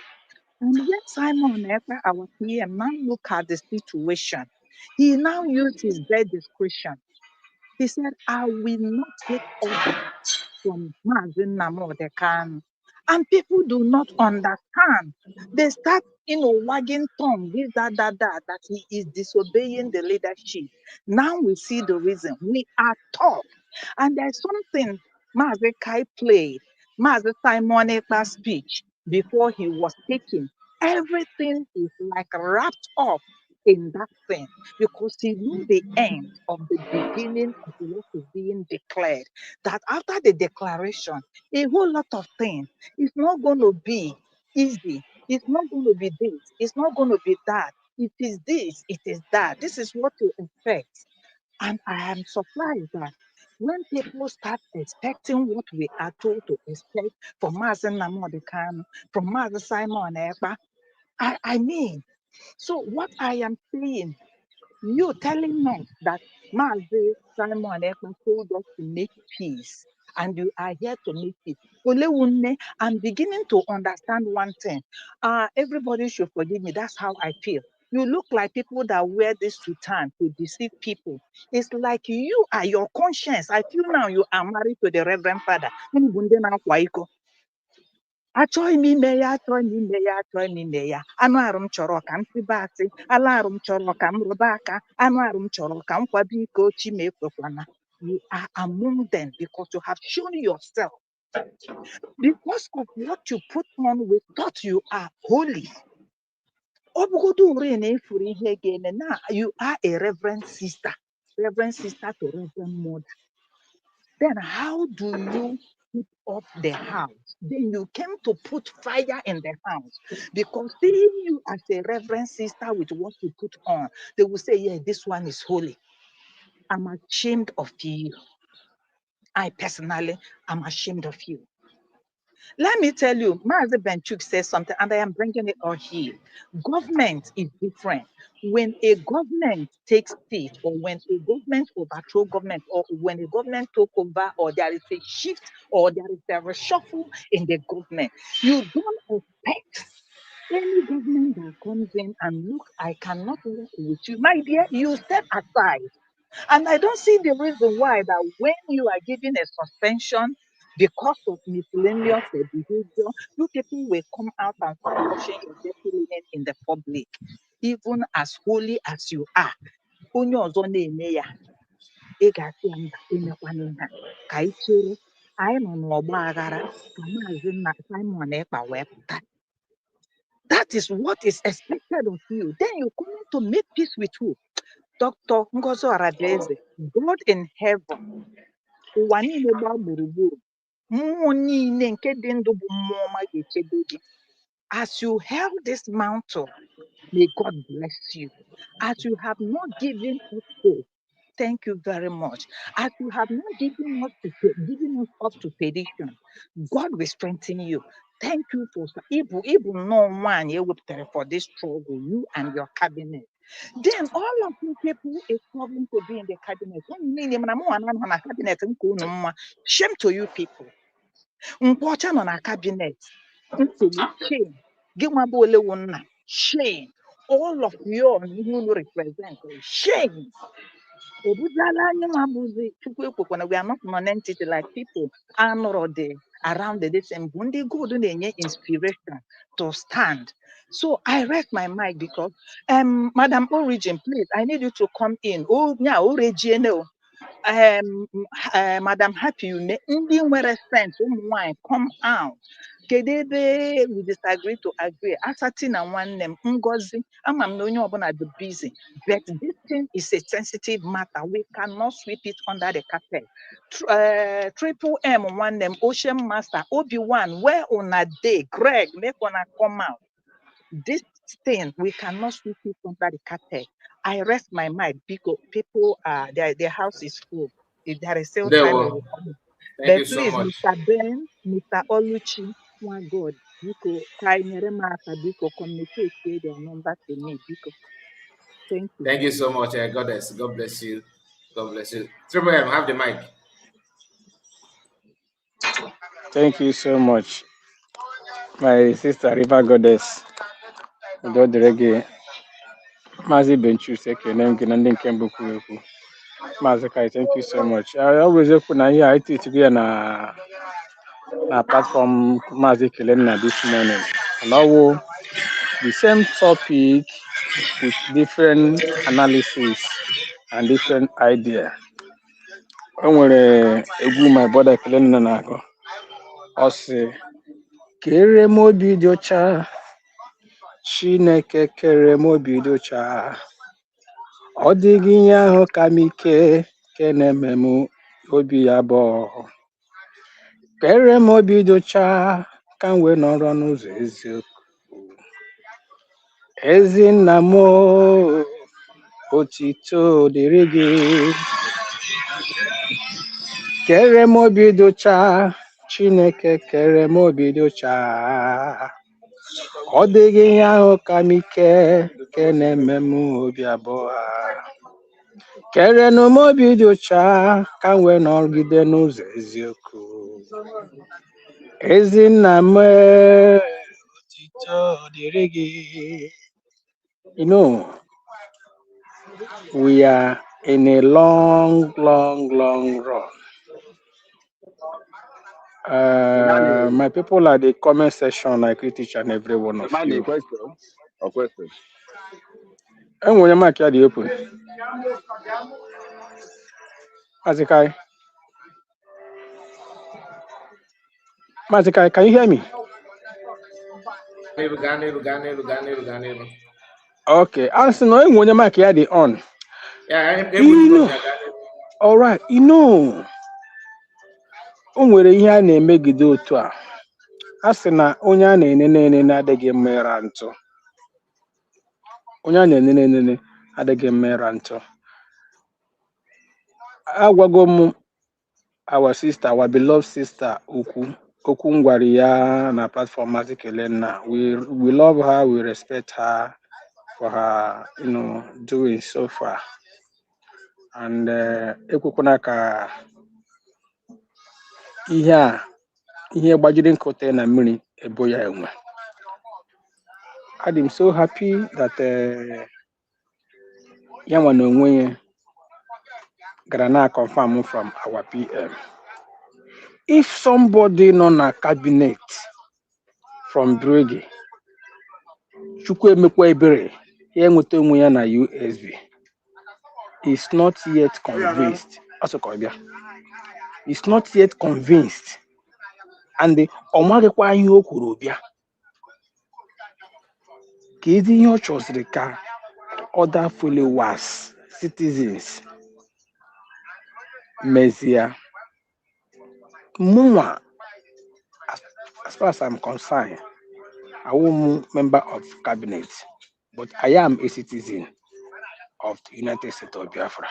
And when Simon Ekpa, our PM, now look at the situation, he now used his great discretion. He said, I will not take order from Mazin Namodekano. And people do not understand. They start, wagging tongue, this, that he is disobeying the leadership. Now we see the reason. We are taught. And there's something Mazi Kai played, Mazi Simon Ekpa's speech before he was taken. Everything is like wrapped up in that thing because he knew the end of the beginning of what is being declared. That after the declaration, a whole lot of things, it's not going to be easy. It's not going to be this. It's not going to be that. It is this. It is that. This is what to expect. And I am surprised that when people start expecting what we are told to expect from Mazen Namodekano, from Mazen Simon Ekpa, I mean, so what I am saying, you telling us that Mazi Simon Ekpa told us to make peace, and you are here to make peace. Olewunne, I'm beginning to understand one thing. Everybody should forgive me. That's how I feel. You look like people that wear this sutan to deceive people. It's like you are your conscience. I feel now you are married to the Reverend Father. Achọghị m ime ya, anụ arụ m chọrọ ka m tiba asị, ala arụ m chọrọ ka m rụba aka, anụ arụ m chọrọ ka m kwado iko chi m ekwekwana. You are among them because you have shown yourself. Because of what you put on, we thought you are holy. Now you are a reverend sister to reverend mother. Then how do you put up the house? Then you came to put fire in the house. Because seeing you as a reverend sister with what you put on, they will say, yeah, this one is holy. I'm ashamed of you. I personally am ashamed of you. Let me tell you, Mazi Benchuk says something, and I am bringing it all here. Government is different. When a government takes seat, or when a government overthrows government, or when a government took over, or there is a shift, or there is a reshuffle in the government, you don't expect any government that comes in and look, I cannot work with you. My dear, you step aside. And I don't see the reason why that when you are given a suspension because of miscellaneous behavior, you people will come out and start washing your dirty linen in the public, even as holy as you are. Onye ọzọ na-eme ya, ị ga-asị ya mba, emekwana ihe a. Ka anyị chere, anyị nọ n'ọgba aghara ka Maazị Simon Ekpa wee pụta. That is what is expected of you. Then you come to make peace with who? Dr. Ngozo Aradeze, God in heaven, ụwa niile gbaa gburugburu, mmụọ niile nke dị ndụ bụ mmụọ ọma ga-echebe gị. As you held this mantle, may God bless you. As you have not given us hope, thank you very much. As you have not given us up to perdition, God will strengthen you. Thank you for no one for this struggle, you and your cabinet. Then all of you people is struggling to be in the cabinet. Shame to you people. Unfortunately, on our cabinet, shame. Give my boy Olewunne, shame. All of you who represent, shame. We are not non-entity like people around the same good inspiration to stand. So I rest my mic because Madam Origin, please, I need you to come in. Oh, yeah, Origin. Madam Happy, you may nwere sense wine come out. Kedebe we disagree to agree. Asati na nwanne m Ngozi, ama m na onye ọbụla dị busy, but this thing is a sensitive matter. We cannot sweep it under the carpet. Triple M nwanne m Ocean Master Obi-Wan, where una dey? Greg, make una come out. This thing we cannot sweep it under the carpet. I rest my mind because people are their house is full. If there is still time, we will come. Thank But you so please, much. Mr. Ben, Mr. Oluchi, my God, Biko, Biko, communicate their number to me, Biko. Thank you. Thank you so much, Goddess. God bless you. God bless you. Triple M, have the mic. Thank you so much, my sister River Goddess. God reggae. Mazi Benchu Sekenem Ginandin Kembuku. Mazakai, thank you so much. I always open here I to be na platform Mazi Kelena this morning. And now the same topic with different analysis and different idea. Onwere egwu my brother Kelena na-akọ. Ọ sị kere m obi dị ọcha, Chineke kere m obi dị ọcha. Ọ dịghị ihe ahụ ka m ike ke na-eme m obi abụọ. Kere m obi dị ọcha ka m wee nọrọ n'ụzọ eziokwu. Ezi nna m otito dịrị gị. Kere m obi dị ọcha, Chineke kere m obi dị ọcha. Ọ dịghị ihe ahụ ka m ike ke na-eme m obi abụọ. Kerenụ m obi dị ọcha ka m wee nọgide n'ụzọ eziokwu. Ezi nna m otito dịrị gị. You know, we are in a long run. My people are the comment section. I greet each and every one of you. Question. And when your mic are open, Mazikai, can you hear me? Okay, answer no when your mic are on. Yeah, all right, you know. O nwere ihe a na-emegide otu a. A sị na onye a na-enene adịghị mmera ntụ. Onye a na-enene adịghị mmera ntụ. Agwago m our sister, our beloved sister okwu ngwara ya na platform Mazi Kelena. We love her, we respect her for her, doing so far. And ekwekwana ka ihe gbajiri nkụte na mmiri ebo ya enwe. I'm so happy that ya na onwe ya gara na confirm from our PM. If somebody non a cabinet from Brege, Chukwu emekwa ebere, ya nweta onwe ya na USB, is not yet convinced. Is not yet convinced. And the omagekwa ihe o kwuru bịa. Ka ezi ihe ọ chọziri ka other followers, citizens mezie. Mụnwa, as far as I'm concerned, I am a member of cabinet, but I am a citizen of the United States of Biafra.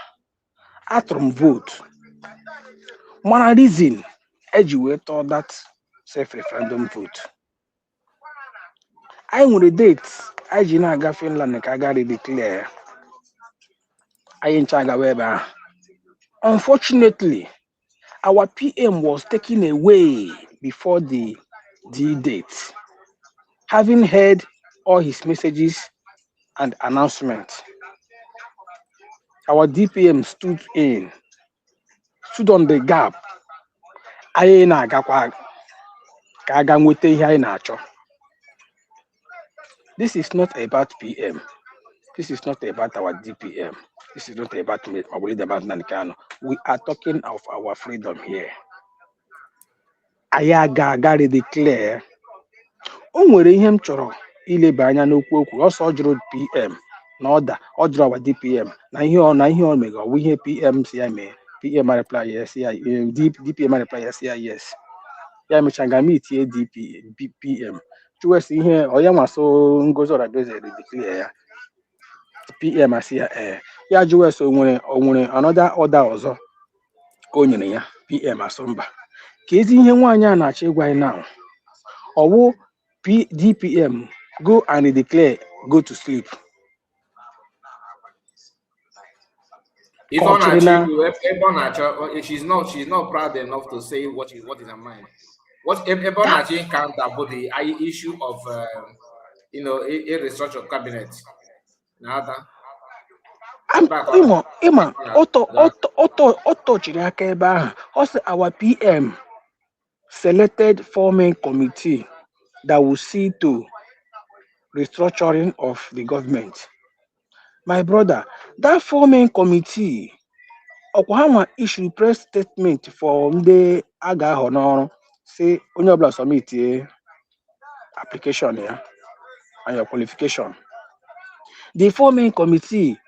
Atụrụ m vote. Mana reason eji wee tụọ that self-referendum vote. Anyị nwere date anyị ji na-aga Finland ka aga redeclare. Anyị ncha agawa ebe ahụ. Unfortunately, our PM was taken away before the date, having heard all his messages and announcements. Our DPM stood on the gap. Anyị na-agakwa ka aga nweta ihe anyị na-achọ. This is not about PM. This is not about our DPM. This is not about me. We are talking of our freedom here. Anyị aga declare. O nwere ihe m chọrọ ileba anya n'okwu okwu. Ọsọ jụrụ PM na ọ jụrụ our DPM na ihe ọ mega ọ bụ ihe PM si ya mee. PM reply yes, yeah, DPM reply yes. Ya mecha ga meet PM. Chuwes ihe onye nwaso Ngozi Oradeze declare ya. PM asị ya ya Juwes o nwere another order ọzọ ka o nyere ya. PM asụ mba. Ka ezi ihe nwaanyị a na-achọ ịgwa anyị now. Ọwụ DPM go and declare, go to sleep. She's not proud enough to say what is her mind. What Ebonachi can't about the issue of a restructure of cabinet. Nada. Also, our PM selected forming committee that will see to restructuring of the government. My brother, that forming committee, Oklahoma issued press statement for the Aga Honor, say only obla submit application here and your qualification. The forming committee,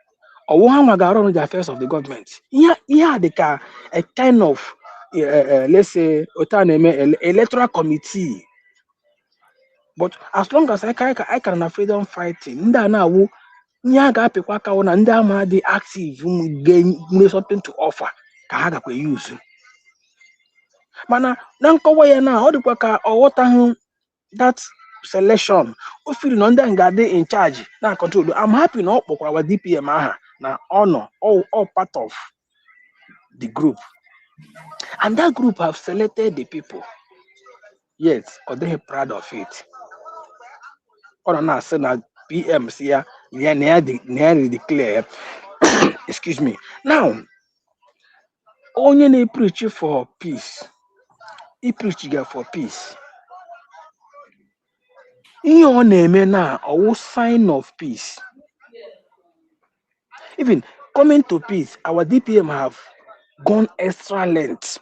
Oklahoma run the affairs of the government. Yeah, they can a kind of let's say electoral committee. But as long as I can freedom fighting, now the active gain something to offer. Use. Mana that selection in charge now control. I'm happy not our DPM now honor all part of the group. And that group have selected the people. Yes, or they're proud of it. Or not say that PMs here nearly declare. Excuse me. Now, only they preach for peace. He preach for peace. In your name now, a sign of peace. Even coming to peace, our DPM have gone extra length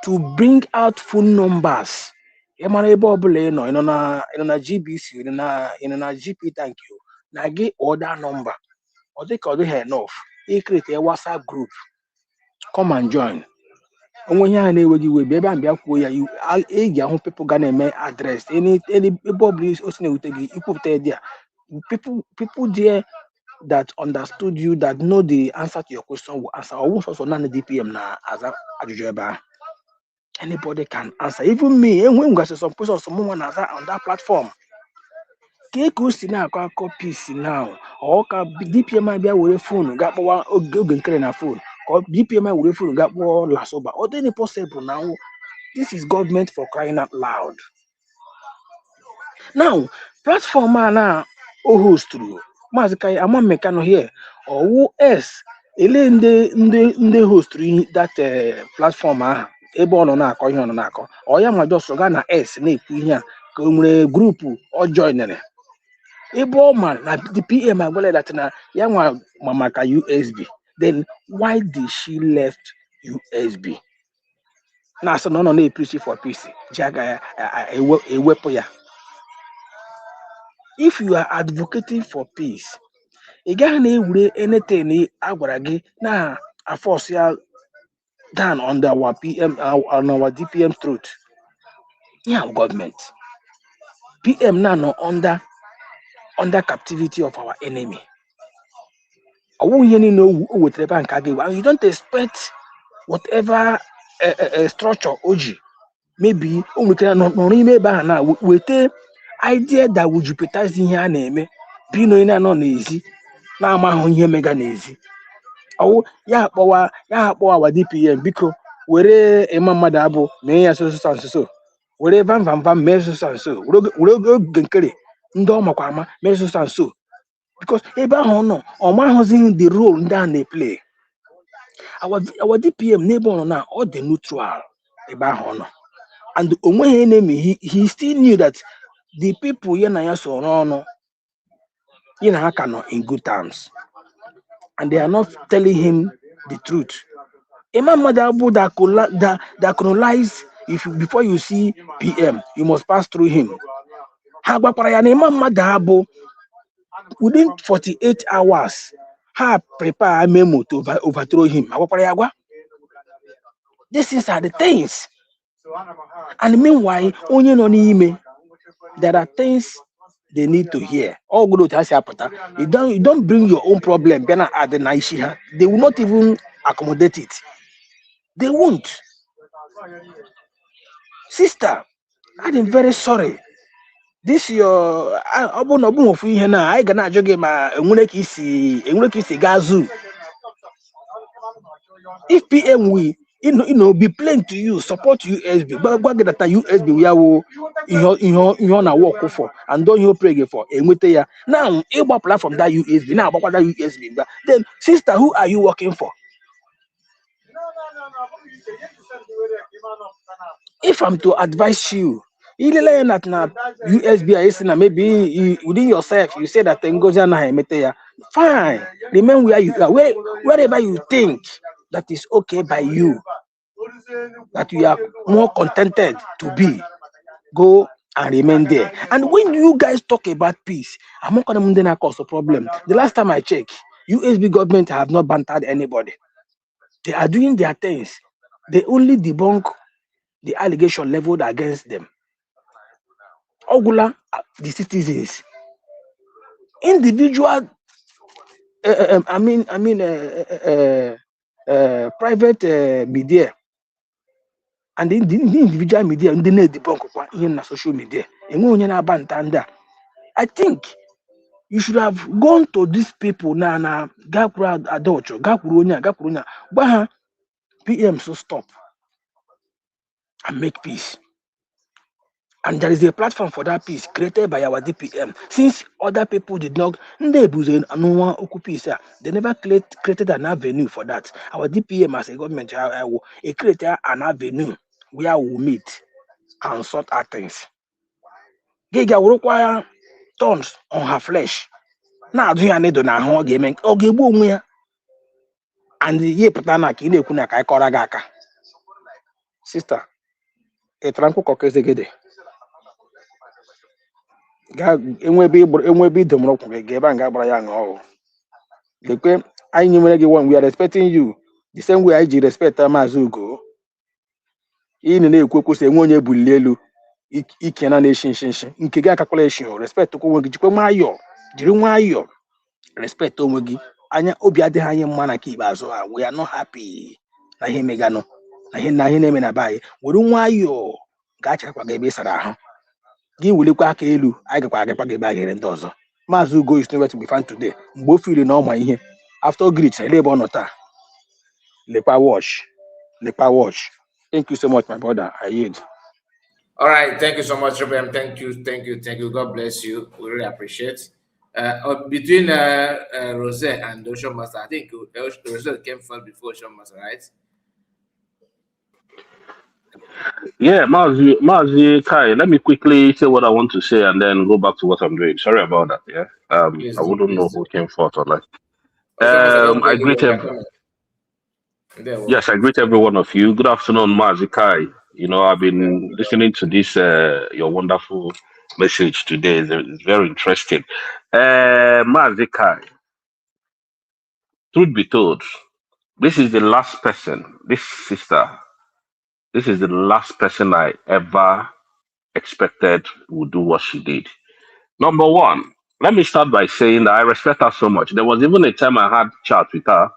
to bring out phone numbers. In a GBC, in a GP, thank you. Now get order number. Or they call it enough. He create a WhatsApp group. Come and join. And when you baby and you people gonna make address. Any public people there that understood you, that know the answer to your question will answer. Also none DPM na as a anybody can answer. Even me, and when we got some person someone on that platform. Copies now, or DPM might be away phone, got one or phone, or DPM away phone, got one last over, or any possible now. This is government for crying out loud. Now, platform now, host through Mazikai, I'm a mechanic here, or who else? In the host through that platform, able on Nako, or Yama just Gana S, Nick here, group or join. Able man, the PM I well that na young mamaka USB. Then why did she left USB? Now so no preach for PC. Jaga a weapon ya. if you are advocating for peace, you can't ewure anything agwara na a force ya down on our PM on our DPM throat. Yeah, government. PM now no under captivity of our enemy. You don't expect whatever structure OG maybe we can not now with the idea that would jeopardize ihe a na-eme bi no ina no n'ezi na amahụ ihe mega n'ezi. Ya akpọwa our DPM biko were ịma mmadụ abụ mee ya so were vam mee so were oge nkere ndị ọ makwa ama mee so because ebe ahụ nọ ọ mahụzi the role ndị a na-play. Our DPM n'ebe ọ nọ na ọ dị neutral ebe ahụ nọ, and onweghị enemy. He still knew that the people ya na ya so no ha ka nọ in good terms, and they are not telling him the truth. Imam Madabu that colonize, before you see PM, you must pass through him. Imam Madabu, within 48 hours, prepare a memo to overthrow him. These are the things. And meanwhile, there are things they need to hear. All good has happened. You don't bring your own problem. They will not even accommodate it. They won't. Sister, I'm very sorry. This your I gonna joke ma gazu. If PM we be plain to you, support USB, but what get that USB we are na work for and don't you pray for now able platform that USB now about that USB. Then sister, who are you working for? If I'm to advise you, USB maybe within yourself you say that fine, remain where you are, wherever you think that is okay by you, that you are more contented to be, go and remain there. And when you guys talk about peace, I'm not going to cause a problem. The last time I checked, USB government have not bantered anybody. They are doing their things. They only debunk the allegation leveled against them. Ogula, the citizens, individual, private media, and the individual media, and the debunk in social media. I think you should have gone to these people now. PM, so stop and make peace. And there is a platform for that peace created by our DPM. Since other people did not, they never created an avenue for that. Our DPM as a government, it created an avenue where we meet and sort out things. Giga will require thorns on her flesh. Now do you need to know gaming? Okay, boom, and the ye putana kine kuna kai koragaka. Sister, a tranquil cockes enwebe idomrokwu ga-ebe nga gbara ya ṅụọ. Lekwe anyị nwere gị one, we are respecting you the same way I respect Maazị Ugo. Ị na-ekwu kwụsị enwe onye bulili elu ike na na-eshi nshi nke gị akakwala eshi. Respect onwe gị, jikwa nwayọọ, jiri nwayọọ respect onwe gị. Anya obi adịghị anyị mma na nke ikpeazụ a. We are not happy na ihe meganụ na ihe na-eme na be anyị. Were nwayọọ ga-achakwa gị ebe ịsara ahụ. Gị welikwa aka elu, anyị gakwa agakwa gị ebe aghere ndị ọzọ. Maazị Ugo is nowhere to be found today. Mgbe o firi na ọma ihe after greet ele ebe ọ nọ taa. Lekwa watch. Thank you so much, my brother. I yield. All right, thank you so much, Ruben. Thank you. God bless you. We really appreciate. Between Rose and Ocean Master, I think Rose came first before Ocean Master, right? Yeah, Mazi Kai, let me quickly say what I want to say and then go back to what I'm doing. Sorry about that. Yeah, I wouldn't know who came first or not. I greet I greet every one of you. Good afternoon, Mazi Kai. You know, I've been listening to this your wonderful message today. It's very interesting. Mazikai, truth be told, this is the last person, this sister, this is the last person I ever expected would do what she did. Number one, let me start by saying that I respect her so much. There was even a time I had chat with her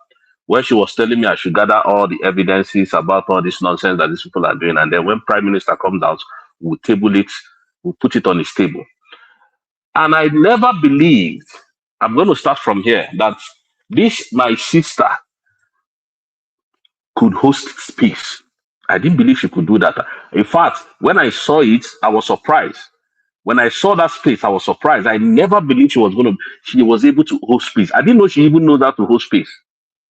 where she was telling me I should gather all the evidences about all this nonsense that these people are doing. And then when Prime Minister comes out, we'll table it, we'll put it on his table. And I never believed, I'm going to start from here, that this, my sister, could host space. I didn't believe she could do that. In fact, when I saw it, I was surprised. When I saw that space, I was surprised. I never believed she was able to host space. I didn't know she even knows how to host space,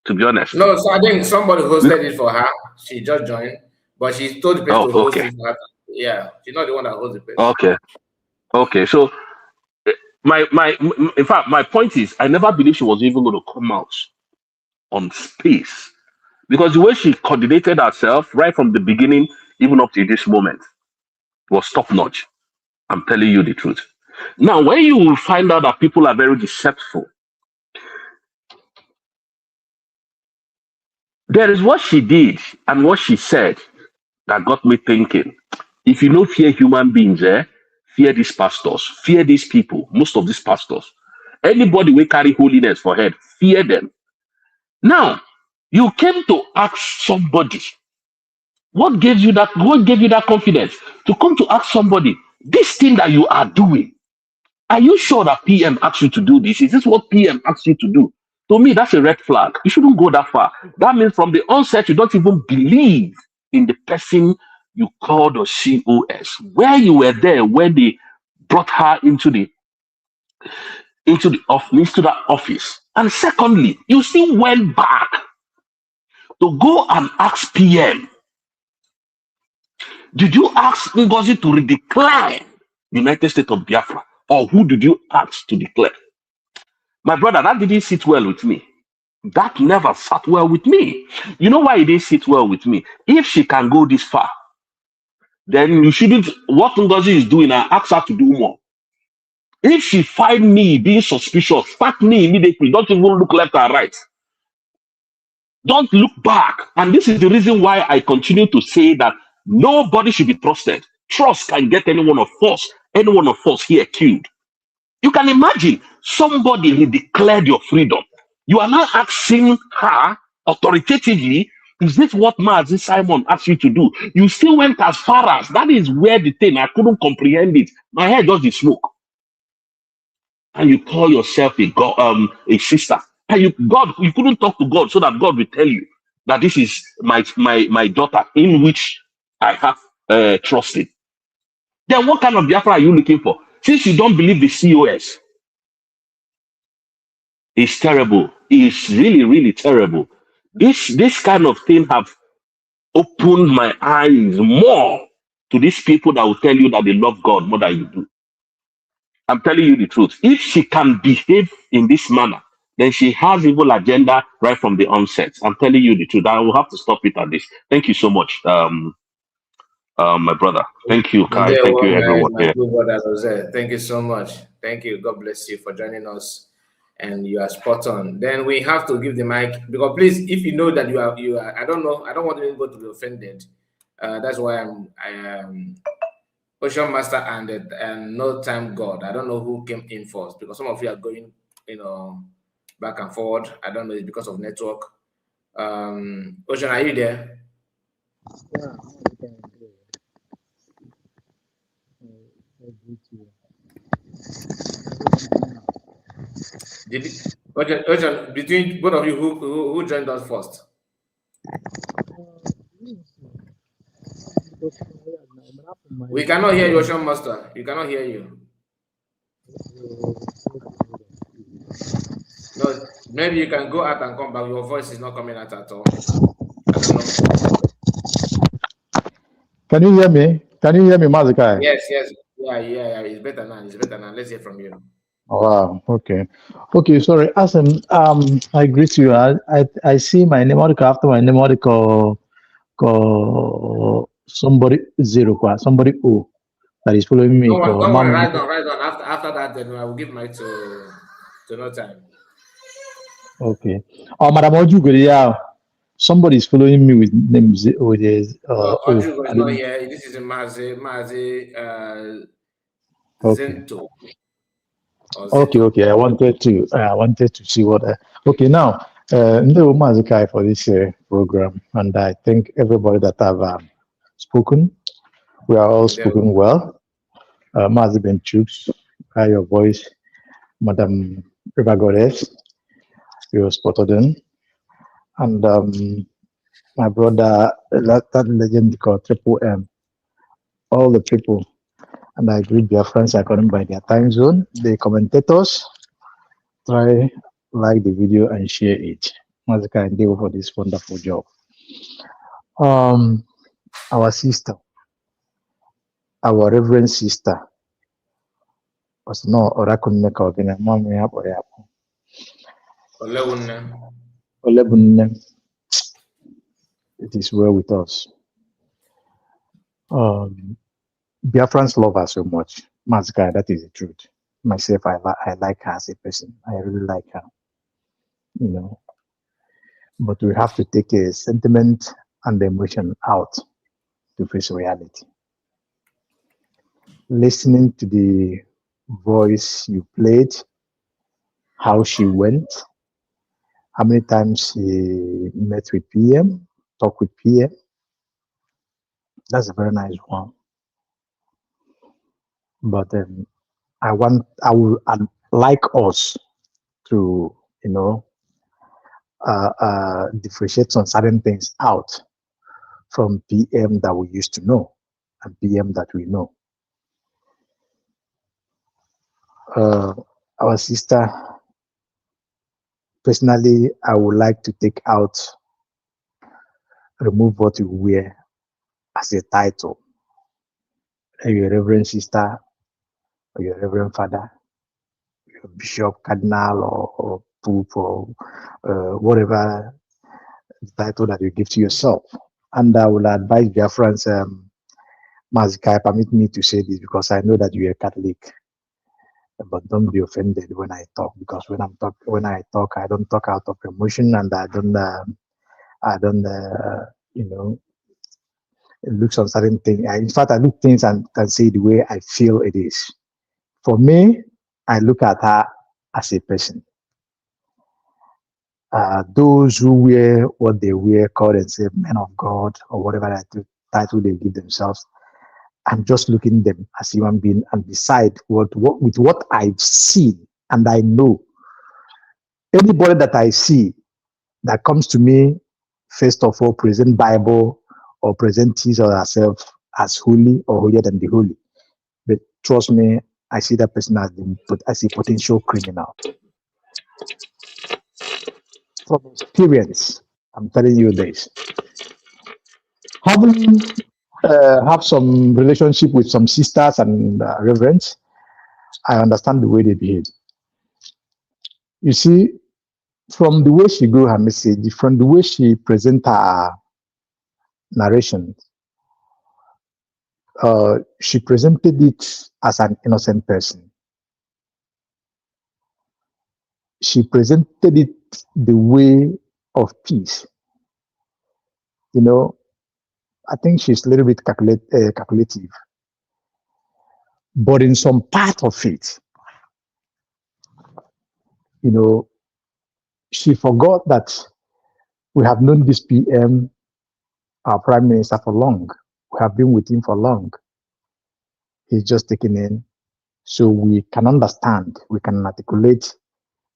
to be honest. No, so I think somebody hosted it for her. She just joined, but she told the person to host it for her. Yeah, she's not the one that hosts the place. Okay. So in fact, my point is, I never believed she was even going to come out on space, because the way she coordinated herself right from the beginning, even up to this moment, was top notch. I'm telling you the truth. Now, when you will find out that people are very deceitful, there is what she did and what she said that got me thinking. If you don't fear human beings, fear these pastors, fear these people, most of these pastors. Anybody will carry holiness for head, fear them. Now, you came to ask somebody, what gave you that confidence to come to ask somebody, this thing that you are doing, are you sure that PM asked you to do this? Is this what PM asked you to do? To me, that's a red flag. You shouldn't go that far. That means from the onset, you don't even believe in the person you called a COS. Where you were there when they brought her into that office. And secondly, you still went back to go and ask PM. Did you ask Ngozi to redeclare United States of Biafra? Or who did you ask to declare? My brother, that didn't sit well with me. That never sat well with me. You know why it didn't sit well with me? If she can go this far, then you shouldn't, what Ngozi is doing, I ask her to do more. If she find me being suspicious, start me immediately. Don't even look left or right. Don't look back. And this is the reason why I continue to say that nobody should be trusted. Trust can get any one of us here killed. You can imagine somebody who declared your freedom. You are now asking her authoritatively, is this what Mazi Simon asked you to do? You still went as far as, that is where the thing, I couldn't comprehend it. My head just the smoke. And you call yourself a sister. And you couldn't talk to God so that God will tell you that this is my daughter in which I have trusted. Then what kind of Biafra are you looking for? Since you don't believe the COS, it's terrible. It's really, really terrible. This kind of thing have opened my eyes more to these people that will tell you that they love God more than you do. I'm telling you the truth. If she can behave in this manner, then she has evil agenda right from the onset. I'm telling you the truth. I will have to stop it at this. Thank you so much, my brother. Thank you, Kai. Thank you, everyone. Thank you so much. Thank you. God bless you for joining us. And you are spot on. Then we have to give the mic, because please, if you know that you are, I don't know, I don't want anybody to be offended. That's why I am Ocean Master and No Time God. I don't know who came in first, because some of you are going, back and forward. I don't know, it's because of network. Ocean, are you there? Yeah. Ocean, between both of you, who joined us first? We cannot hear you, Ocean Master. You cannot hear you. No, maybe you can go out and come back. Your voice is not coming out at all. I don't know. Can you hear me? Can you hear me, Mazikai? Yes. Yeah. It's better now. Let's hear from you. Oh, wow. Okay. Sorry. Asen, I greet you. I see my name after my name call somebody zero, somebody O. that is following me. Don't worry, right on. After that, then I will give my to no time. Okay. Oh, Madam Ojugo, somebody is following me with names. With his, Ojugo is I not don't. here. This is Mazi Okay. Zento or Okay. Zeto. Okay. I wanted to see what. Okay. Now, no Mazikai for this program, and I think everybody that have spoken, we are all spoken well. Mazi Benchuk, your voice, Madam River Goddess, you spotted in, and my brother, that legend called Triple M, all the people, and I greet their friends according by their time zone. The commentators, try like the video and share it. Mazika and Deo for this wonderful job. Our sister, our reverend sister, was no oracle maker in a mommy up or Olewunne. It is well with us. Biafrans love her so much. Mazika, that is the truth. Myself, I like her as a person. I really like her. You know, but we have to take a sentiment and emotion out to face reality. Listening to the voice you played, how she went, how many times she met with PM, talked with PM, that's a very nice one. But I'd like us to, differentiate some certain things out from PM that we used to know and PM that we know. Our sister, personally, I would like to remove what you wear as a title. Your reverend sister, or your reverend father, your bishop, cardinal, or pope, or whatever title that you give to yourself. And I will advise their friends, Mazikai, permit me to say this because I know that you're a Catholic. But don't be offended when I talk, because when I talk, I don't talk out of emotion, and I don't, look on certain things. In fact, I look things and can say the way I feel it is. For me, I look at her as a person. Those who wear what they wear, call themselves men of God or whatever title they give themselves, I'm just looking at them as human being and decide with what I've seen and I know. Anybody that I see that comes to me, first of all, present Bible or present his or herself as holy or holier than the holy. But trust me, I see that person as a potential criminal. From experience, I'm telling you this. Having have some relationship with some sisters and reverends, I understand the way they behave. You see, from the way she grew her message, from the way she present her narration, she presented it as an innocent person. She presented it the way of peace. I think she's a little bit calculative. But in some part of it, she forgot that we have known this PM, our prime minister, for long. We have been with him for long. He's just taken in. So we can understand, we can articulate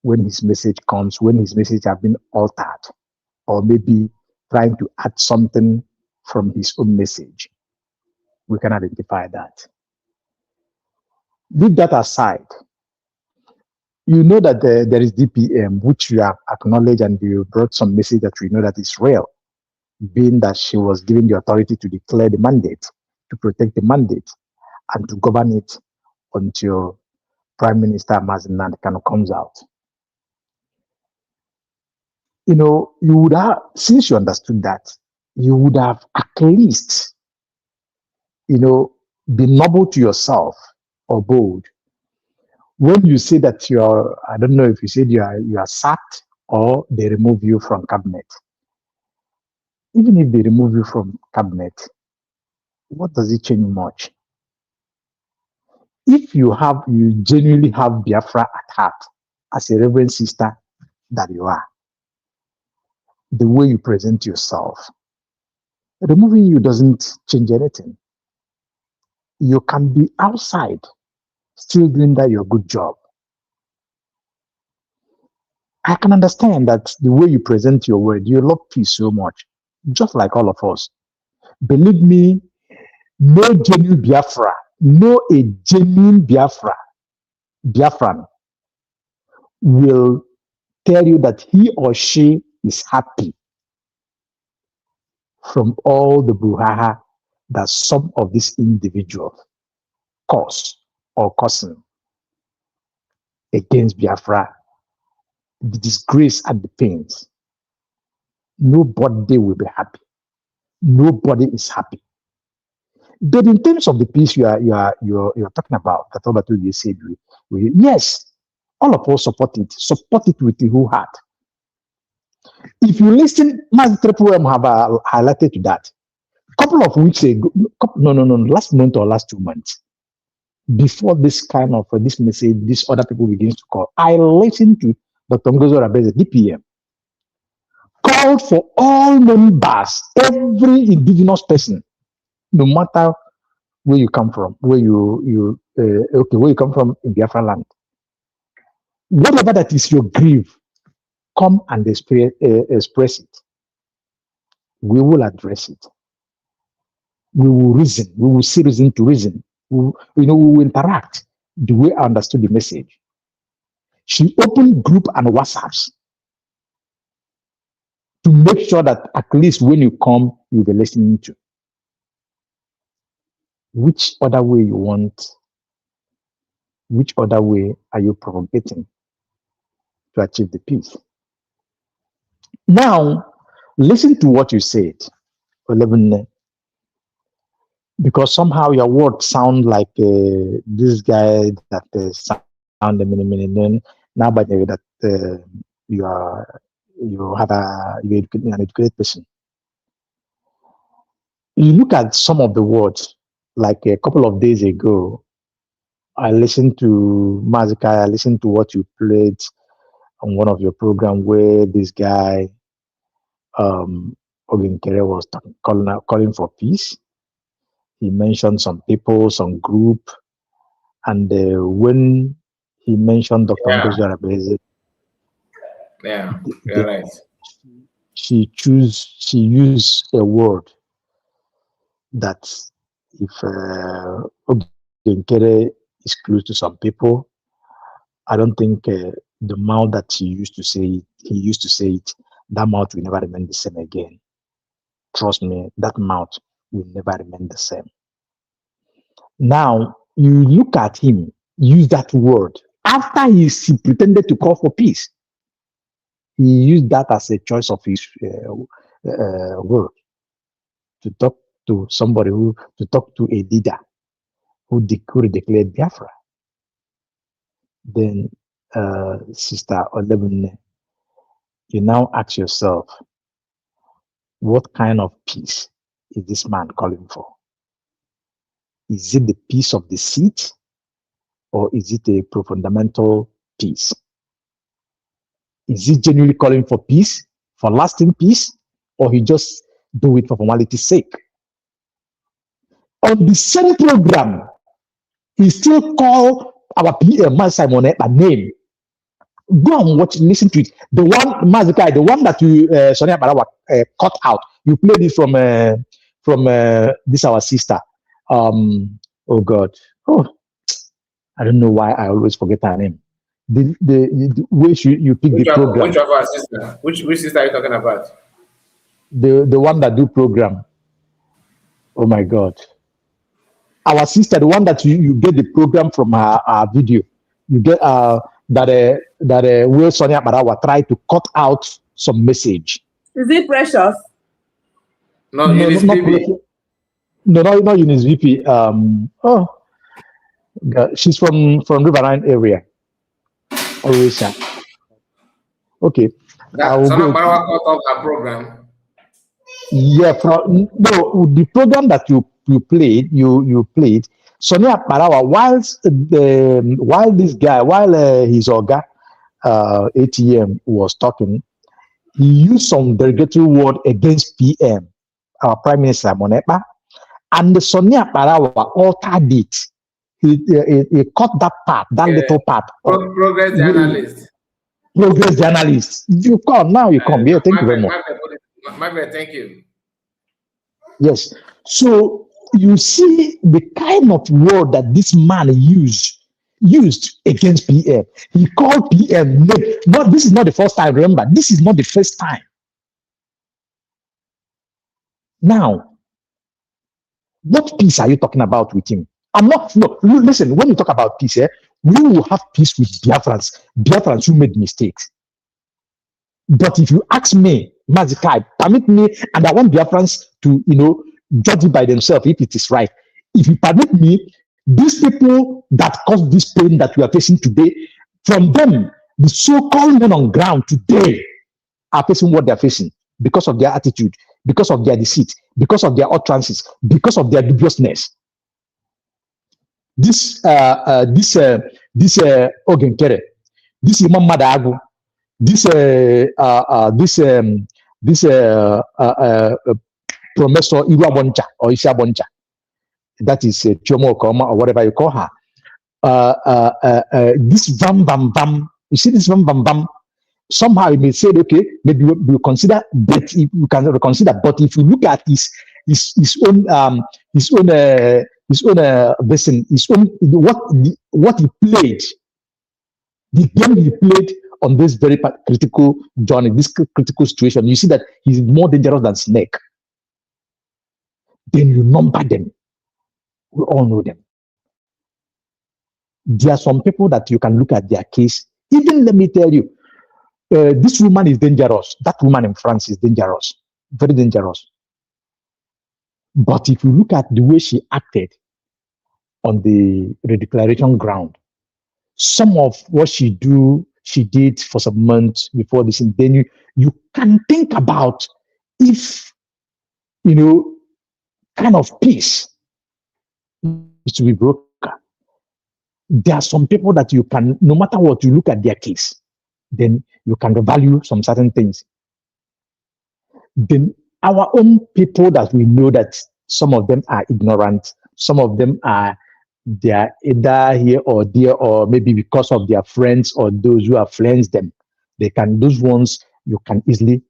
when his message comes, when his message has been altered, or maybe trying to add something from his own message. We can identify that. Leave that aside. You know that there is DPM, which you have acknowledged, and you brought some message that we know that is real, being that she was given the authority to declare the mandate, to protect the mandate, and to govern it until Prime Minister Mazen Kanu comes out. You would have, since you understood that, you would have at least, be noble to yourself or bold. When you say that you're, I don't know if you said you are sacked or they remove you from cabinet. Even if they remove you from cabinet, what does it change much? If you genuinely have Biafra at heart, as a reverend sister that you are, the way you present yourself, removing you doesn't change anything. You can be outside, still doing that your good job. I can understand that the way you present your word, you love peace so much, just like all of us. Believe me, no genuine Biafra, no a genuine Biafran will tell you that he or she is happy from all the brouhaha that some of these individuals cause or causing against Biafra, the disgrace and the pains. Nobody will be happy. Nobody is happy. But in terms of the peace you're talking about, that all that you said, yes, all of us support it with the whole heart. If you listen, Master Triple M have highlighted to that. Couple of weeks ago, last month or last 2 months, before this kind of this message, this other people begins to call, I listened to Dr. Ngozo Rabeze, DPM, called for all members, every indigenous person, no matter where you come from, where you come from in Biafra land, whatever that is your grief, come and express it. We will address it. We will reason. We will see reason to reason. We will interact the way I understood the message. She opened group and WhatsApps to make sure that at least when you come, you'll be listening to. Which other way you want? Which other way are you propagating to achieve the peace? Now, listen to what you said, Olewunne, because somehow your words sound like this guy that sound a minute. Now, by the way, that you're an educated person. You look at some of the words, like a couple of days ago, I listened to Mazika, I listened to what you played on one of your programs where this guy, Oginkere, was calling for peace. He mentioned some people, some group, and when he mentioned Dr. Ngozi Arabeze, you're right. She used a word that if Oginkere is close to some people, I don't think the mouth that he used to say it, that mouth will never remain the same again. Trust me, that mouth will never remain the same. Now, you look at him, use that word. After he pretended to call for peace, he used that as a choice of his word to talk to somebody to talk to a leader who declared Biafra. Then, Sister Olewunne, you now ask yourself, what kind of peace is this man calling for? Is it the peace of the seat, or is it a fundamental peace? Is he genuinely calling for peace, for lasting peace, or he just do it for formality's sake? On the same program, he still call our PM Simon by name. Go and watch, listen to it. The one Mazikai, the one that you Sonia Barawa cut out. You played it from this our sister. Oh God. Oh, I don't know why I always forget her name. The way you pick the program. Which of our sister? Which sister are you talking about? The one that do program. Oh my God. Our sister, the one that you get the program from her video. You get that where Sonia Barawa tried to cut out some message. Is it Precious? No, it is not PB. No, not Eunice VP. She's from Riverine area. Orissa. Okay. I That will Sana go. Barawa cut off her program. Yeah, no, the program that you played, you played Sonia Parawa while this guy, his Oga ATM was talking, he used some derogatory word against PM, our Prime Minister Monepa, and the Sonia Parawa altered it. He cut that part, that little part. Progress journalist. Progress journalist. You come now, you come. Yeah, thank you very much. My bad, thank you. Yes. So you see the kind of word that this man used against PM. He called PM name. But this is not the first time. Remember, this is not the first time. Now, what peace are you talking about with him? I'm not. No, listen. When you talk about peace, we will have peace with Biafrans who made mistakes. But if you ask me, Mazikai, permit me, and I want Biafrans to, judge it by themselves if it is right. If you permit me, these people that caused this pain that we are facing today, from them, the so-called men on ground today are facing what they're facing because of their attitude, because of their deceit, because of their utterances, because of their dubiousness. This Ogenkere, this Imam Madagu, this Professor Iwaboncha or Ishaboncha, that is Chomo Koma or whatever you call her. This Vam Bam Bam, you see this Vam Bam Bam. Somehow you may say, okay, maybe we'll consider, but if you can reconsider. But if you look at his own what he played, the game he played on this very critical journey, this critical situation, you see that he's more dangerous than snake. Then you number them. We all know them. There are some people that you can look at their case. Even let me tell you, this woman is dangerous. That woman in France is dangerous, very dangerous. But if you look at the way she acted on the redeclaration ground, some of what she did for some months before this, and then you can think about if, kind of peace is to be broken. There are some people that you can, no matter what, you look at their case, then you can value some certain things. Then our own people that we know that some of them are ignorant, some of them they are either here or there, or maybe because of their friends or those who have friends them, those ones you can easily,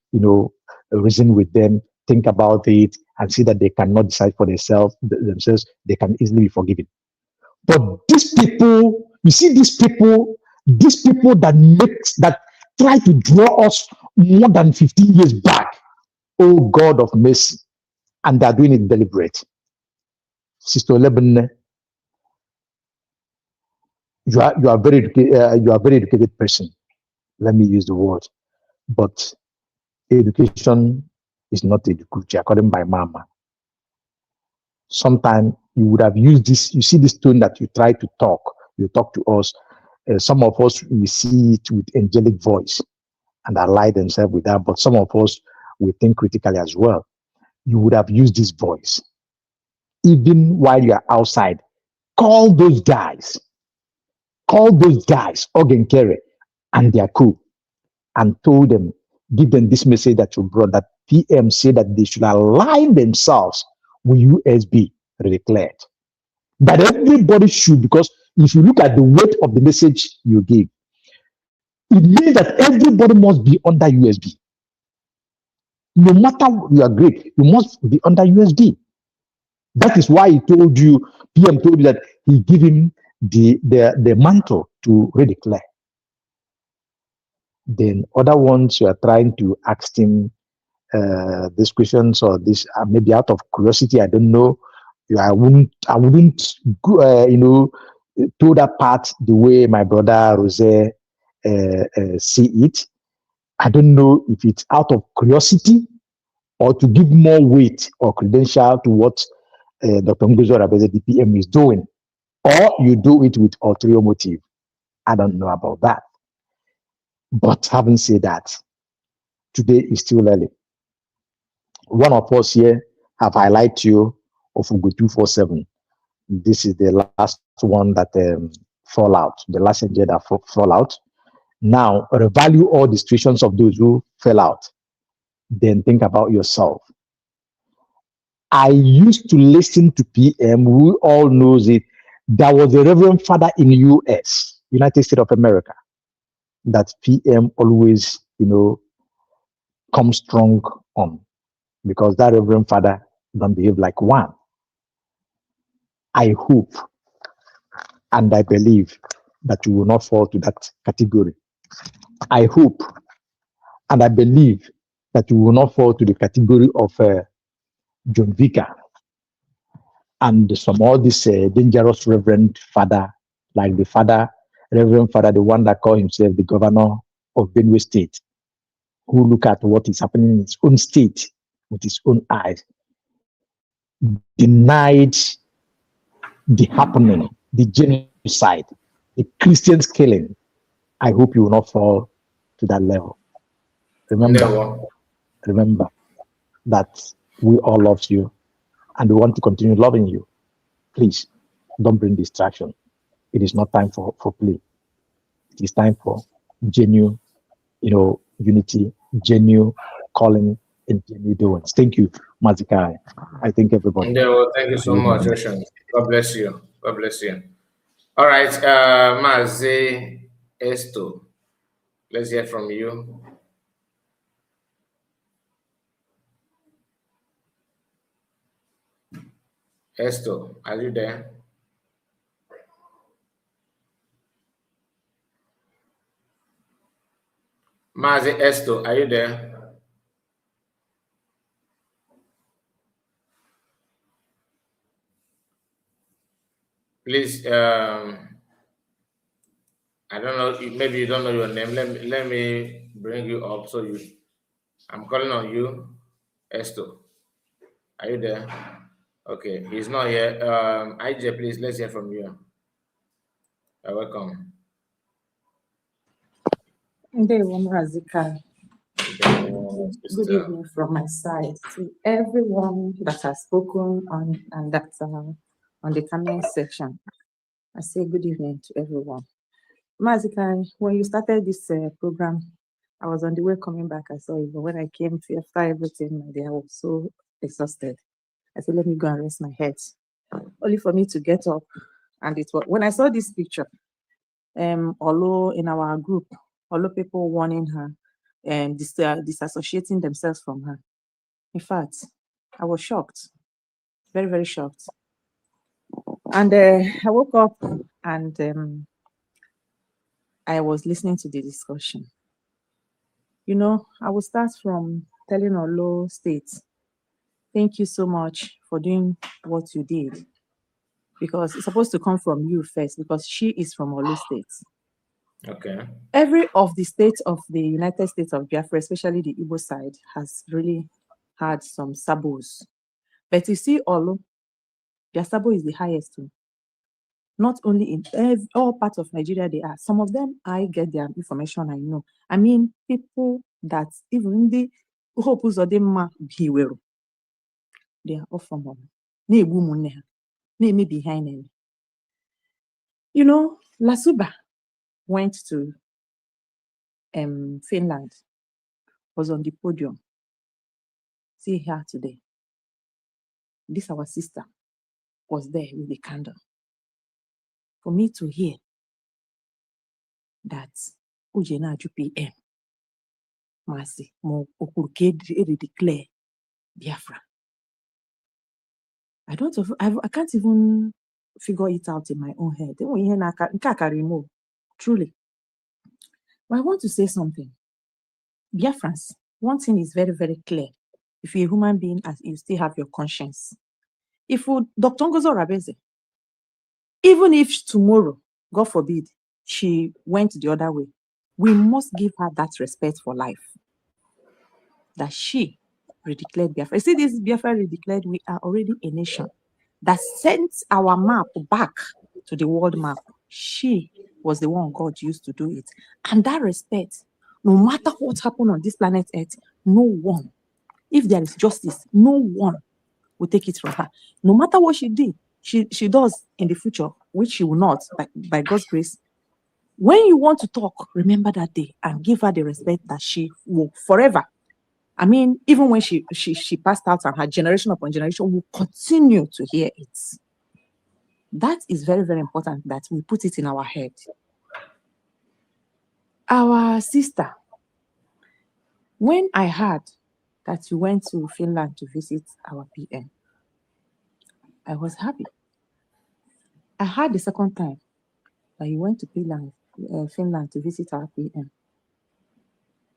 reason with them, think about it, and see that they cannot decide for themselves, they can easily be forgiven. But these people, you see, these people that try to draw us more than 15 years back, oh God of mercy, and they're doing it deliberate. Sister Olewunne, you are very educated person. Let me use the word, but education is not education according by Mama. Sometimes you would have used this. You see this tone that you try to talk. You talk to us. Some of us we see it with angelic voice, and ally themselves with that. But some of us we think critically as well. You would have used this voice, even while you are outside. Call those guys, Ogenkere and their crew, and told them, give them this message that you brought, that PM said that they should align themselves with USB declared. That everybody should, because if you look at the weight of the message you give, it means that everybody must be under USB. No matter your grade, you must be under USB. That is why PM told you that he gave him the mantle to redeclare. Then other ones you are trying to ask him these questions, or this maybe out of curiosity, I don't know. I wouldn't do that part the way my brother Rose see it. I don't know if it's out of curiosity or to give more weight or credential to what Dr. Ngozi Orabeze, the PM, is doing, or you do it with ulterior motive. I don't know about that. But having said that, today is still early. One of us here have highlighted you of Ugo 247. This is the last one that fall out, the last angel that fall out. Now, revalue all the situations of those who fell out. Then think about yourself. I used to listen to PM, who all knows it. There was a Reverend Father in US, United States of America, that PM always, come strong on, because that Reverend Father don't behave like one. I hope and I believe that you will not fall to that category. I hope and I believe that you will not fall to the category of John Vicar and some all this dangerous Reverend Father, like the Father, Reverend Father, the one that called himself the governor of Benue State, who look at what is happening in his own state with his own eyes, denied the happening, the genocide, the Christians killing. I hope you will not fall to that level. Remember that we all love you and we want to continue loving you. Please don't bring distraction. It is not time for play. It is time for genuine, unity, genuine calling, and genuine doings. Thank you, Mazikai. I thank everybody. Thank you so much, Ocean. God bless you. God bless you. All right, Mazi Esto, let's hear from you. Esto, are you there? Mazi Esto, are you there? Please, I don't know, maybe you don't know your name. Let me bring you up so I'm calling on you. Esto, are you there? Okay, he's not here. IJ, please, let's hear from you. You're welcome. Good evening from my side to everyone that has spoken and that's on the comment section. I say good evening to everyone. Mazika, when you started this program, I was on the way coming back. I saw you, but when I came to after everything, my dear, I was so exhausted. I said, let me go and rest my head. Only for me to get up, and it was when I saw this picture. Although in our group, although people warning her and disassociating themselves from her. In fact, I was shocked, very, very shocked. And I woke up and I was listening to the discussion. I will start from telling Olo State, thank you so much for doing what you did. Because it's supposed to come from you first, because she is from Olo State. Okay. Every of the states of the United States of Biafra, especially the Igbo side, has really had some sabos. But you see, Olo, their sabo is the highest too. Not only in all parts of Nigeria, they are. Some of them, I get their information, I know. I mean, people that even the Hopus or them they are all from Olo. They may behind them. Lasuba went to Finland, was on the podium. See her today. This our sister was there with the candle. For me to hear that Ujenaju PM, Mercy, Mo Okuruke declare Biafra. I can't even figure it out in my own head. Truly. But I want to say something. Biafrans, one thing is very, very clear. If you're a human being, you still have your conscience. If Dr. Ngozi Orabeze, even if tomorrow, God forbid, she went the other way, we must give her that respect for life. That she redeclared Biafra. You see, this Biafra redeclared, we are already a nation. that sent our map back to the world map. She was the one God used to do it. And that respect, no matter what happened on this planet Earth, no one, if there is justice, no one will take it from her. No matter what she did, she does in the future, which she will not, by God's grace. When you want to talk, remember that day and give her the respect that she will forever. I mean, even when she passed out and her generation upon generation will continue to hear it. That is very, very important that we put it in our head. Our sister, when I heard that you went to Finland to visit our PM, I was happy. I heard the second time that you went to Finland to visit our PM.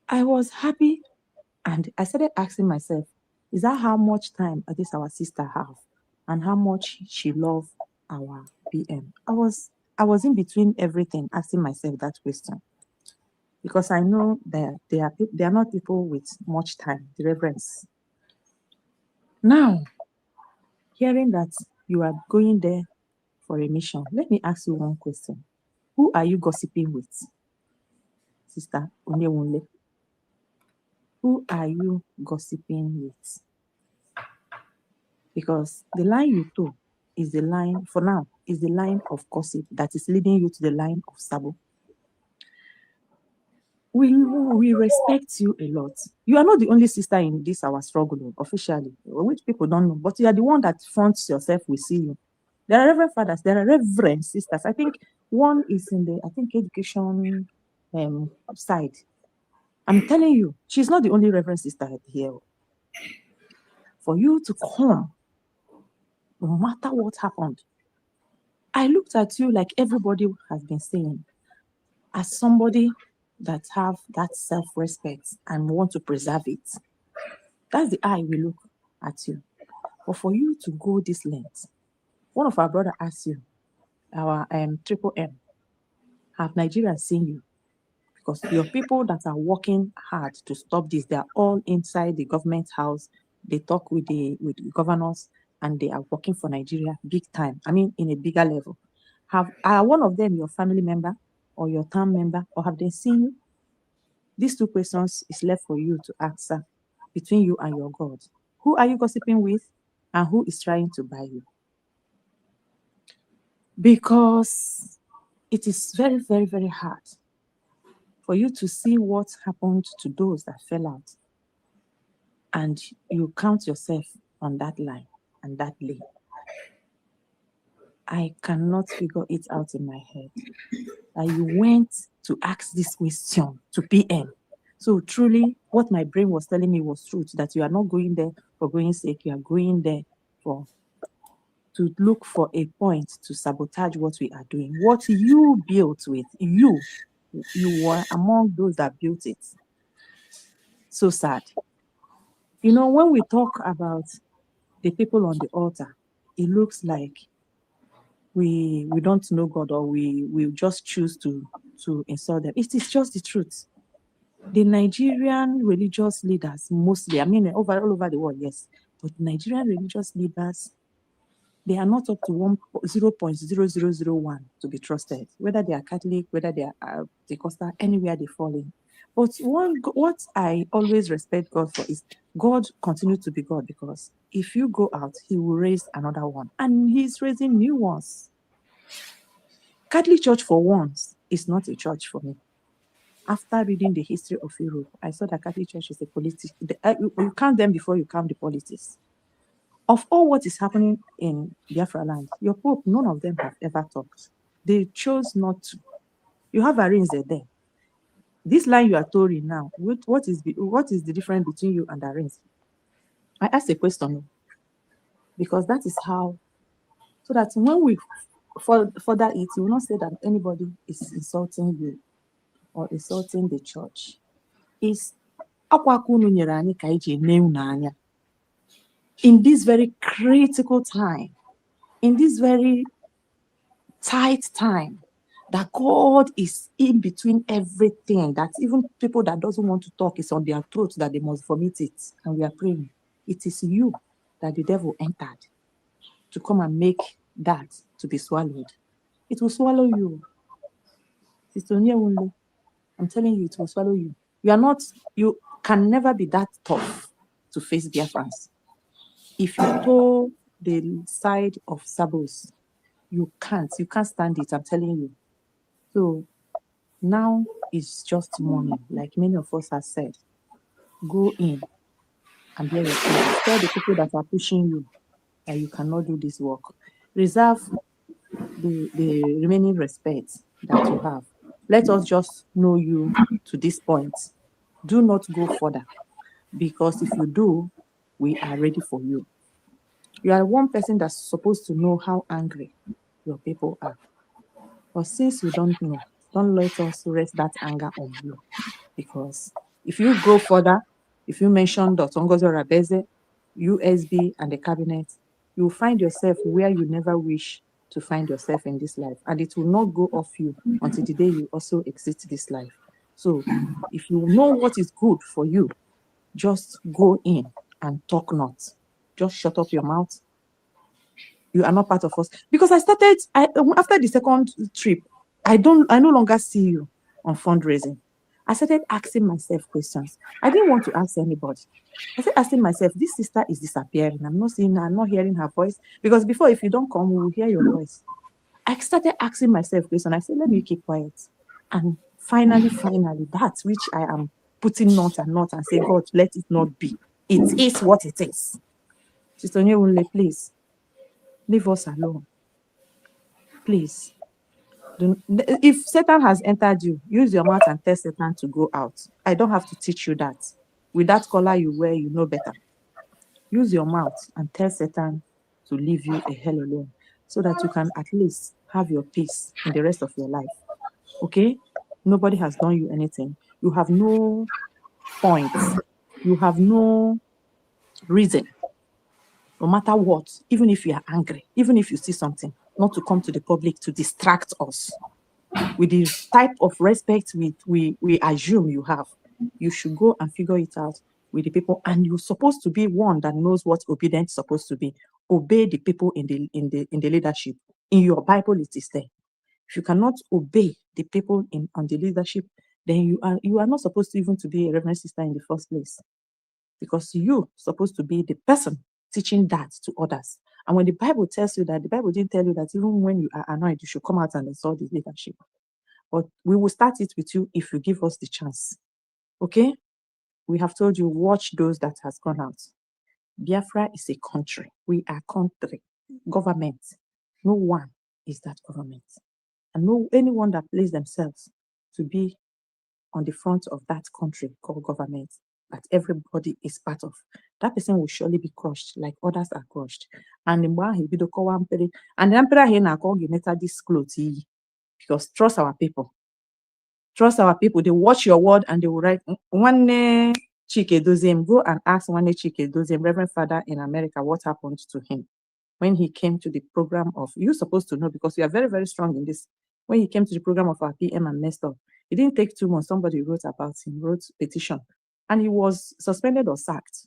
I was happy, and I started asking myself, is that how much time this our sister have, and how much she love our PM? I was in between everything, asking myself that question, because I know that they are not people with much time, the reverence. Now, hearing that you are going there for a mission, let me ask you one question. Who are you gossiping with, Sister Olewunne? Who are you gossiping with? Because the line you told is the line, for now, is the line of gossip that is leading you to the line of sabo. We respect you a lot. You are not the only sister in this our struggle officially, which people don't know, but you are the one that fronts yourself. We see you. There are reverend fathers, there are reverend sisters. I think one is in the education side. I'm telling you, she's not the only reverend sister here. For you to come, no matter what happened, I looked at you like everybody has been saying, as somebody that have that self-respect and want to preserve it. That's the eye we look at you. But for you to go this length, one of our brother asked you, our Triple M, have Nigerians seen you? Because your people that are working hard to stop this, they are all inside the government house. They talk with the governors, and they are working for Nigeria big time. I mean, in a bigger level. Are one of them your family member or your town member, or have they seen you? These two questions is left for you to answer between you and your God. Who are you gossiping with, and who is trying to buy you? Because it is very, very, very hard for you to see what happened to those that fell out, and you count yourself on that line and that lane. I cannot figure it out in my head that you went to ask this question to PM. So truly, what my brain was telling me was truth, that you are not going there for going sake, you are going there to look for a point to sabotage what we are doing. What you built with, you were among those that built it. So sad. You know, when we talk about the people on the altar, it looks like we don't know God, or we just choose to insult them. It is just the truth. The Nigerian religious leaders, mostly, I mean, all over the world, yes, but Nigerian religious leaders, they are not up to 0.0001 to be trusted, whether they are Catholic, whether they are Pentecostal, anywhere they fall in. But what I always respect God for is God continues to be God, because if you go out, he will raise another one, and he's raising new ones. Catholic Church, for once, is not a church for me. After reading the history of Europe, I saw that Catholic Church is a politics. You count them before you count the politics. Of all what is happening in Biafra land, your Pope, none of them have ever talked. They chose not to. You have Arinze there. This line you are touring now, what is the difference between you and Arinze? I asked a question, because that is how, so that when we further it, you will not say that anybody is insulting you or insulting the church. Is in this very critical time, in this very tight time, that God is in between everything, that even people that doesn't want to talk is on their throat, that they must vomit it, and we are praying. It is you that the devil entered to come and make that to be swallowed. It will swallow you. Sister Olewunne, I'm telling you, it will swallow you. You can never be that tough to face Biafrans. If you toe the side of Sabos, you can't stand it, I'm telling you. So now it's just morning, like many of us have said. Go in and bear your presence. Tell the people that are pushing you that you cannot do this work. Reserve the remaining respect that you have. Let us just know you to this point. Do not go further, because if you do, we are ready for you. You are one person that's supposed to know how angry your people are. But since you don't know, don't let us rest that anger on you. Because if you go further, if you mention Dr. Ngozi Rabeze, USB, and the cabinet, you'll find yourself where you never wish to find yourself in this life. And it will not go off you until the day you also exit this life. So if you know what is good for you, just go in and talk not. Just shut up your mouth. You are not part of us. Because after the second trip, I no longer see you on fundraising. I started asking myself questions. I didn't want to ask anybody. I started asking myself, this sister is disappearing. I'm not seeing her, I'm not hearing her voice. Because before, if you don't come, we will hear your voice. I started asking myself questions. I said, let me keep quiet. And finally, that which I am putting not and say, God, let it not be. It is what it is. Sister Olewunne, please, leave us alone. Please. If Satan has entered you, use your mouth and tell Satan to go out. I don't have to teach you that. With that collar you wear, you know better. Use your mouth and tell Satan to leave you a hell alone, so that you can at least have your peace in the rest of your life. Okay? Nobody has done you anything. You have no points. You have no reason, no matter what, even if you are angry, even if you see something, not to come to the public to distract us. With the type of respect we assume you have, you should go and figure it out with the people. And you're supposed to be one that knows what obedience is supposed to be. Obey the people in the leadership. In your Bible, it is there. If you cannot obey the people on the leadership, then you are not supposed to even to be a reverend sister in the first place, because you're supposed to be the person teaching that to others. And when the Bible tells you that, the Bible didn't tell you that even when you are annoyed, you should come out and insult the leadership. But we will start it with you if you give us the chance. Okay? We have told you, watch those that has gone out. Biafra is a country. We are country. Government. No one is that government. And no anyone that places themselves to be on the front of that country called government, that everybody is part of, that person will surely be crushed like others are crushed. And the emperor here now call this clothes, because trust our people. Trust our people. They watch your word and they will write one Chike Doziem. Go and ask one Chike Doziem, Reverend Father in America, what happened to him when he came to the program of, you're supposed to know because you are very, very strong in this. When he came to the program of our PM and messed up, it didn't take 2 months. Somebody wrote about him, wrote petition, and he was suspended or sacked.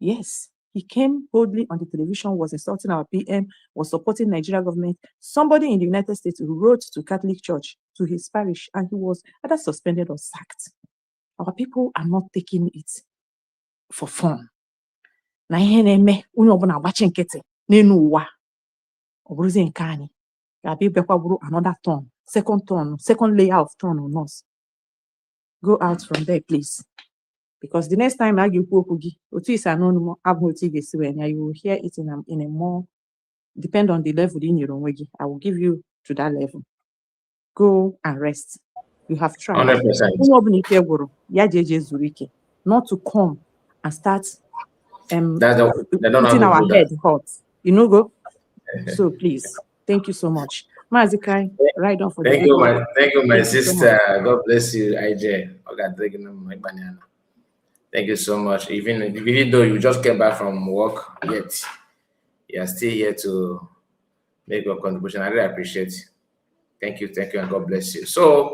Yes, he came boldly on the television, was insulting our PM, was supporting Nigeria government. Somebody in the United States wrote to Catholic Church, to his parish, and he was either suspended or sacked. Our people are not taking it for fun. Na ihe na-eme onye ọbụla agbachi nkịtị n'elu ụwa ọ bụrụzie nke anyị ga-abịa ịbịakwa bụrụ another turn, second layer of turn on us. Go out from there, please. Because the next time I give you will hear it in a more, depend on the level in your own. I will give you to that level. Go and rest. You have tried. 100%. Not to come and start putting our head hot. You know, go. So please, thank you so much. Mazikai, right on for thank you, my sister. So God bless you, IJ. Thank you so much. Even though you just came back from work, yet you are still here to make your contribution. I really appreciate it. Thank you, and God bless you. So,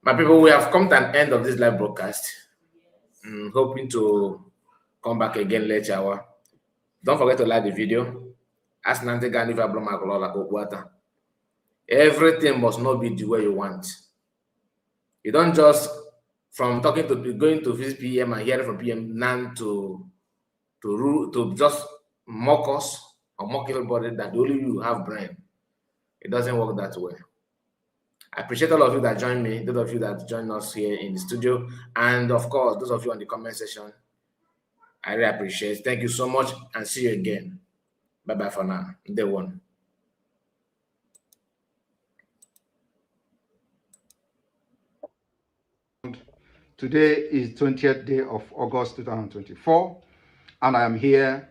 my people, we have come to an end of this live broadcast. Hoping to come back again later hour. Don't forget to like the video, Everything must not be the way you want. You don't just from talking to going to visit PM and hearing from PM now to just mock us or mock everybody that only you have brain. It doesn't work that way. I appreciate all of you that joined me, those of you that joined us here in the studio, and of course, those of you on the comment section. I really appreciate it. Thank you so much and see you again. Bye-bye for now. Day one. Today is 20th day of August 2024, and I am here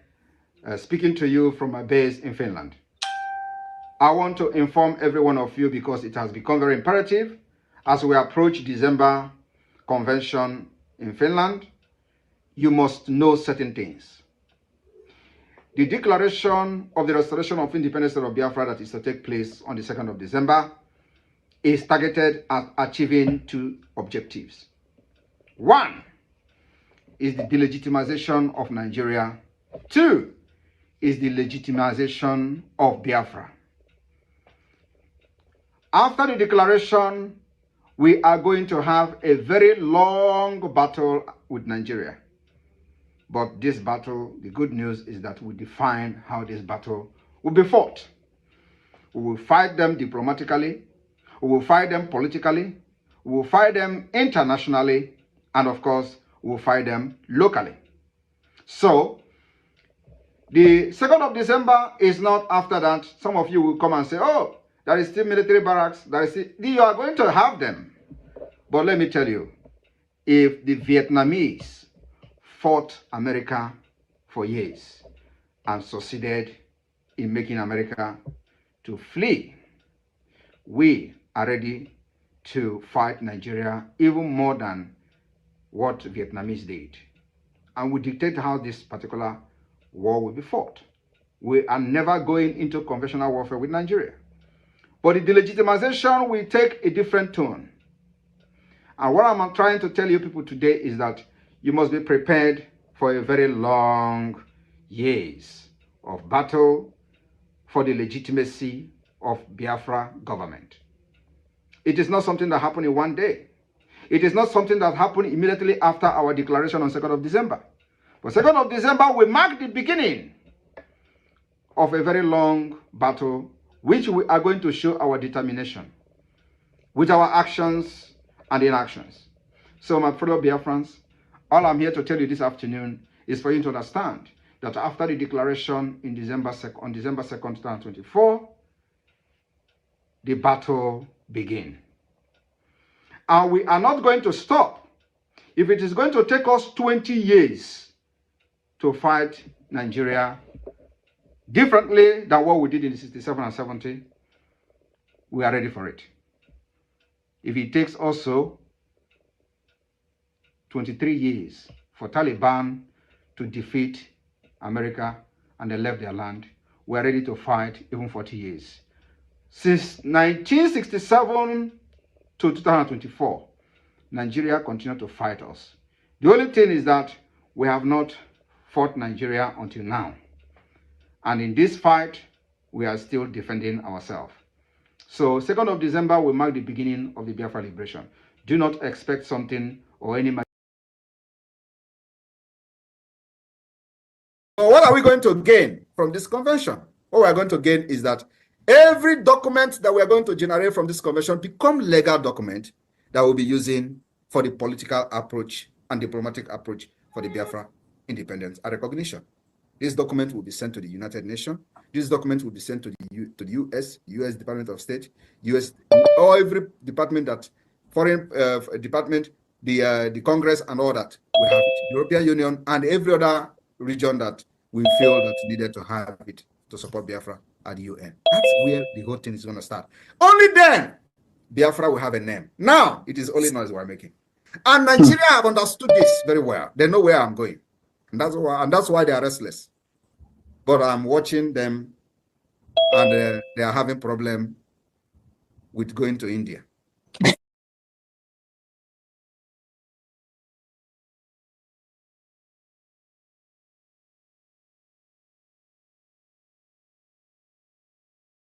speaking to you from my base in Finland. I want to inform every one of you because it has become very imperative as we approach December convention in Finland. You must know certain things. The declaration of the restoration of independence of Biafra that is to take place on the 2nd of December is targeted at achieving two objectives. One is the delegitimization of Nigeria. Two is the legitimization of Biafra. After the declaration, we are going to have a very long battle with Nigeria. But this battle, the good news is that we define how this battle will be fought. We will fight them diplomatically, we will fight them politically, we will fight them internationally, and of course, we will fight them locally. So, the 2nd of December is not after that. Some of you will come and say, oh, there is still military barracks, you are going to have them. But let me tell you, if the Vietnamese fought America for years and succeeded in making America to flee, we are ready to fight Nigeria even more than what Vietnamese did. And we dictate how this particular war will be fought. We are never going into conventional warfare with Nigeria. But the delegitimization will take a different tone. And what I'm trying to tell you people today is that you must be prepared for a very long years of battle for the legitimacy of Biafra government. It is not something that happened in one day. It is not something that happened immediately after our declaration on 2nd of December. But 2nd of December will mark the beginning of a very long battle, which we are going to show our determination with our actions and inactions. So my fellow Biafrans, all I'm here to tell you this afternoon is for you to understand that after the declaration on December 2nd, 2024, the battle begins. And we are not going to stop. If it is going to take us 20 years to fight Nigeria differently than what we did in 67 and 70, we are ready for it. If it takes also 23 years for Taliban to defeat America and they left their land, we are ready to fight even 40 years. Since 1967 to 2024, Nigeria continued to fight us. The only thing is that we have not fought Nigeria until now. And in this fight, we are still defending ourselves. So 2nd of December will mark the beginning of the Biafra liberation. Do not expect something or any. So what are we going to gain from this convention? What we are going to gain is that every document that we are going to generate from this convention become legal document that we'll be using for the political approach and diplomatic approach for the Biafra independence and recognition. This document will be sent to the United Nations. This document will be sent to the U.S. Department of State, or every department that, foreign department, the Congress and all that. We have it. European Union and every other region that we feel that needed to have it to support Biafra at the UN. That's where the whole thing is going to start. Only then, Biafra will have a name. Now, it is only noise we're making. And Nigeria have understood this very well. They know where I'm going. And that's why they are restless. But I'm watching them, and they are having problem with going to India.